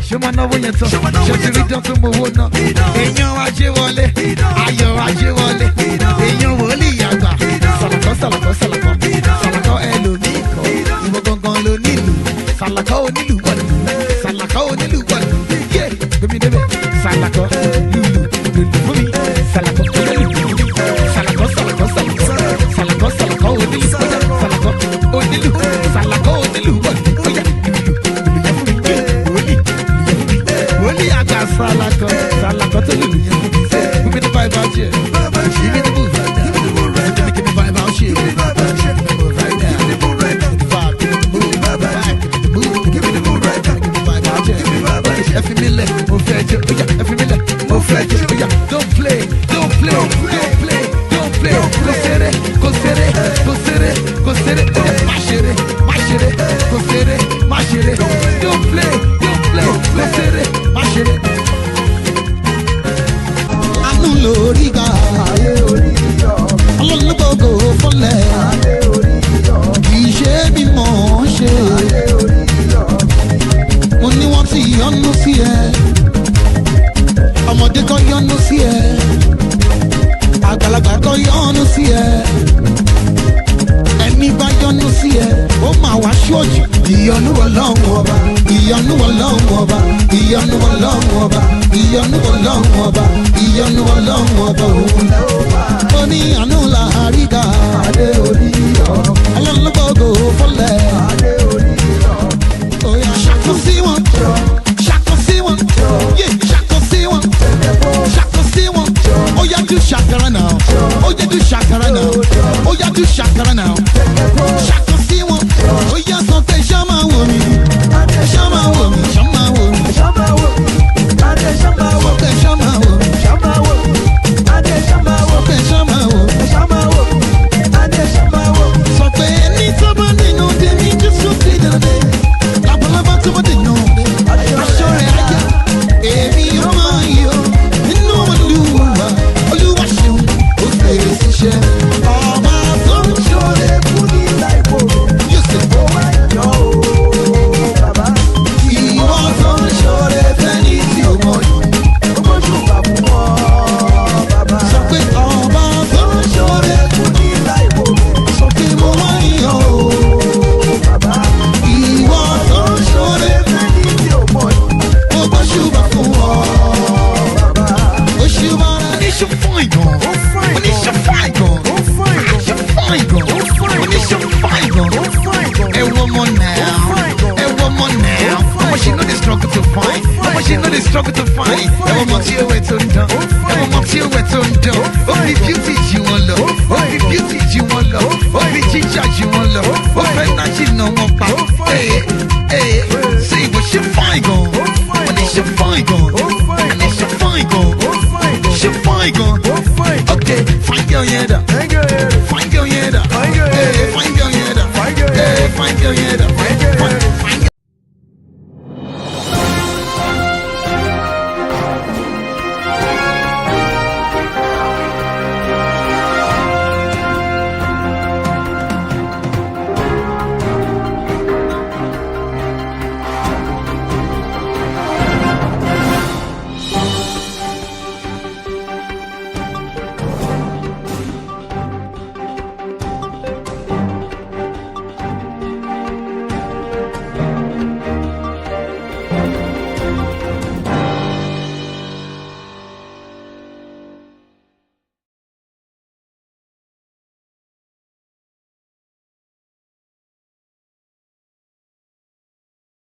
ṣé máa náwó yẹn tán ṣé ti rí dán tó mọ owó náà èèyàn ajé wọlé ayọ̀ ajé wọlé èèyàn wòlíì àgbà sàlàkọ́ sàlàkọ́ sàlàkọ́ sàlàkọ́ ẹlòmíì kan ìwọ gangan ló nílùú sàlàkọ́ onílù wọ̀lú sàlàkọ́ onílù wọ̀lú yé gbẹmí débẹ̀ sàlàkọ́ lùlù lùlù fún mi sàlàkọ́ onílù sàlàkọ́ sàlàkọ́ sàlàkọ́ sàlàkọ́ sàlàkọ́ onílù sàlàkọ́ onílù sàlàkọ́ onílù wọ̀lú óyá wòlíì àgbà sàlàkọ́ sàlàkọ́ tó lùlù yẹn fún mi give me the vibe out here give me the move give me vibe out here right now give me the move right now give me the move give me the move right now give me the vibe out here every minute mo fẹ́ jẹ oya every minute mo fẹ́ jẹ oya don't play don't play don't play don't play kò ṣeré kò ṣeré kò ṣeré kò ṣeré oya má ṣeré má ṣeré kò ṣeré má ṣeré don't play don't play kò ṣeré má ṣeré. àánú lórí ga ọlọ́lọ́gbọ̀gbọ̀ fọlẹ̀ kì í ṣe bí mò ń ṣe mo ní wọ́n ti yọ́nú sí ẹ ọmọdé kan yọ́nú sí ẹ àgbàlagbà kan yọ́nú sí ẹ ẹni bá yọ́nú sí ẹ ó máa wá ṣọ́ọ̀ṣì ìyọ́nú ọlọ́run ọba ìyọ́nú ọlọ́run ọba ìyọ́nú ọlọ́run ọba ìyọ́nú ọlọ́run ọba ìyọ́nú ọlọ́run ọba òun ó ní àánú làáríga adé orí ọlọ́run ló gbọ́dọ̀ fọlẹ̀ ṣàkó sí wọn ṣàkó sí wọn yé ṣàkó sí wọn ṣàkó sí wọn ó yá do ṣàkàrà náà ó yá do ṣàkàrà náà ó yá do ṣàkàrà náà ṣàkó sí wọn ó yá sọ pé ṣá máa wò mí ṣá máa wò mí ṣá máa wò mí ṣá máa wò mí sọ pé ṣá máa wò mí ṣá máa wò mí sọ pé ṣá máa wò mí ṣá máa wò mí sọ pé ẹni tó bá nínú tèmi Jésù ti dàdé labalábá tó bá dènà aṣọ rẹ̀ ajá èmi ó máa yọ nínú olúwa olúwa ṣeun ó fèrè síṣẹ́ ọba tó ń ṣọlẹ̀ fún ní láìpò yóò ṣe kó wá yọ ó bàbá ìwọ tó ń ṣọlẹ̀ fẹ́ni tí ó mọ̀ yìí ó mọ̀ ṣùgbọ́n fún ọ bàbá sọ pé ọba tó ń ṣọlẹ̀ fún ní láìpò sọ pé mo wá yọ ó bàbá ìwọ tó ń ṣọlẹ̀ fẹ́ni tí ó mọ̀ yìí ó mọ̀ ṣùgbọ́n fún ọ bàbá ó ṣùgbọ́n oníṣẹ́ fine gan oníṣẹ́ fine gan oníṣẹ́ fine gan oníṣẹ́ fine gan ẹ wọ́n mọ̀ náà ẹ wọ́n mọ̀ náà ọmọ ṣe no dey struggle to find ọmọ ṣe no dey struggle to find ẹ wọ́n mọ̀ tí ó wẹ̀ tó ń dán ẹ wọ́n mọ̀ tí ó wẹ̀ tó ń dán ó fi beauty jí wọn lọ ó fi beauty jí wọn lọ ó fi jíjà jí wọn lọ ó fẹ́ náà jí nà wọn pa ṣe ìwọ ṣe fine gan oníṣẹ́ fine gan oníṣẹ́ fine gan ṣe fine gan ok fine girl yẹn dà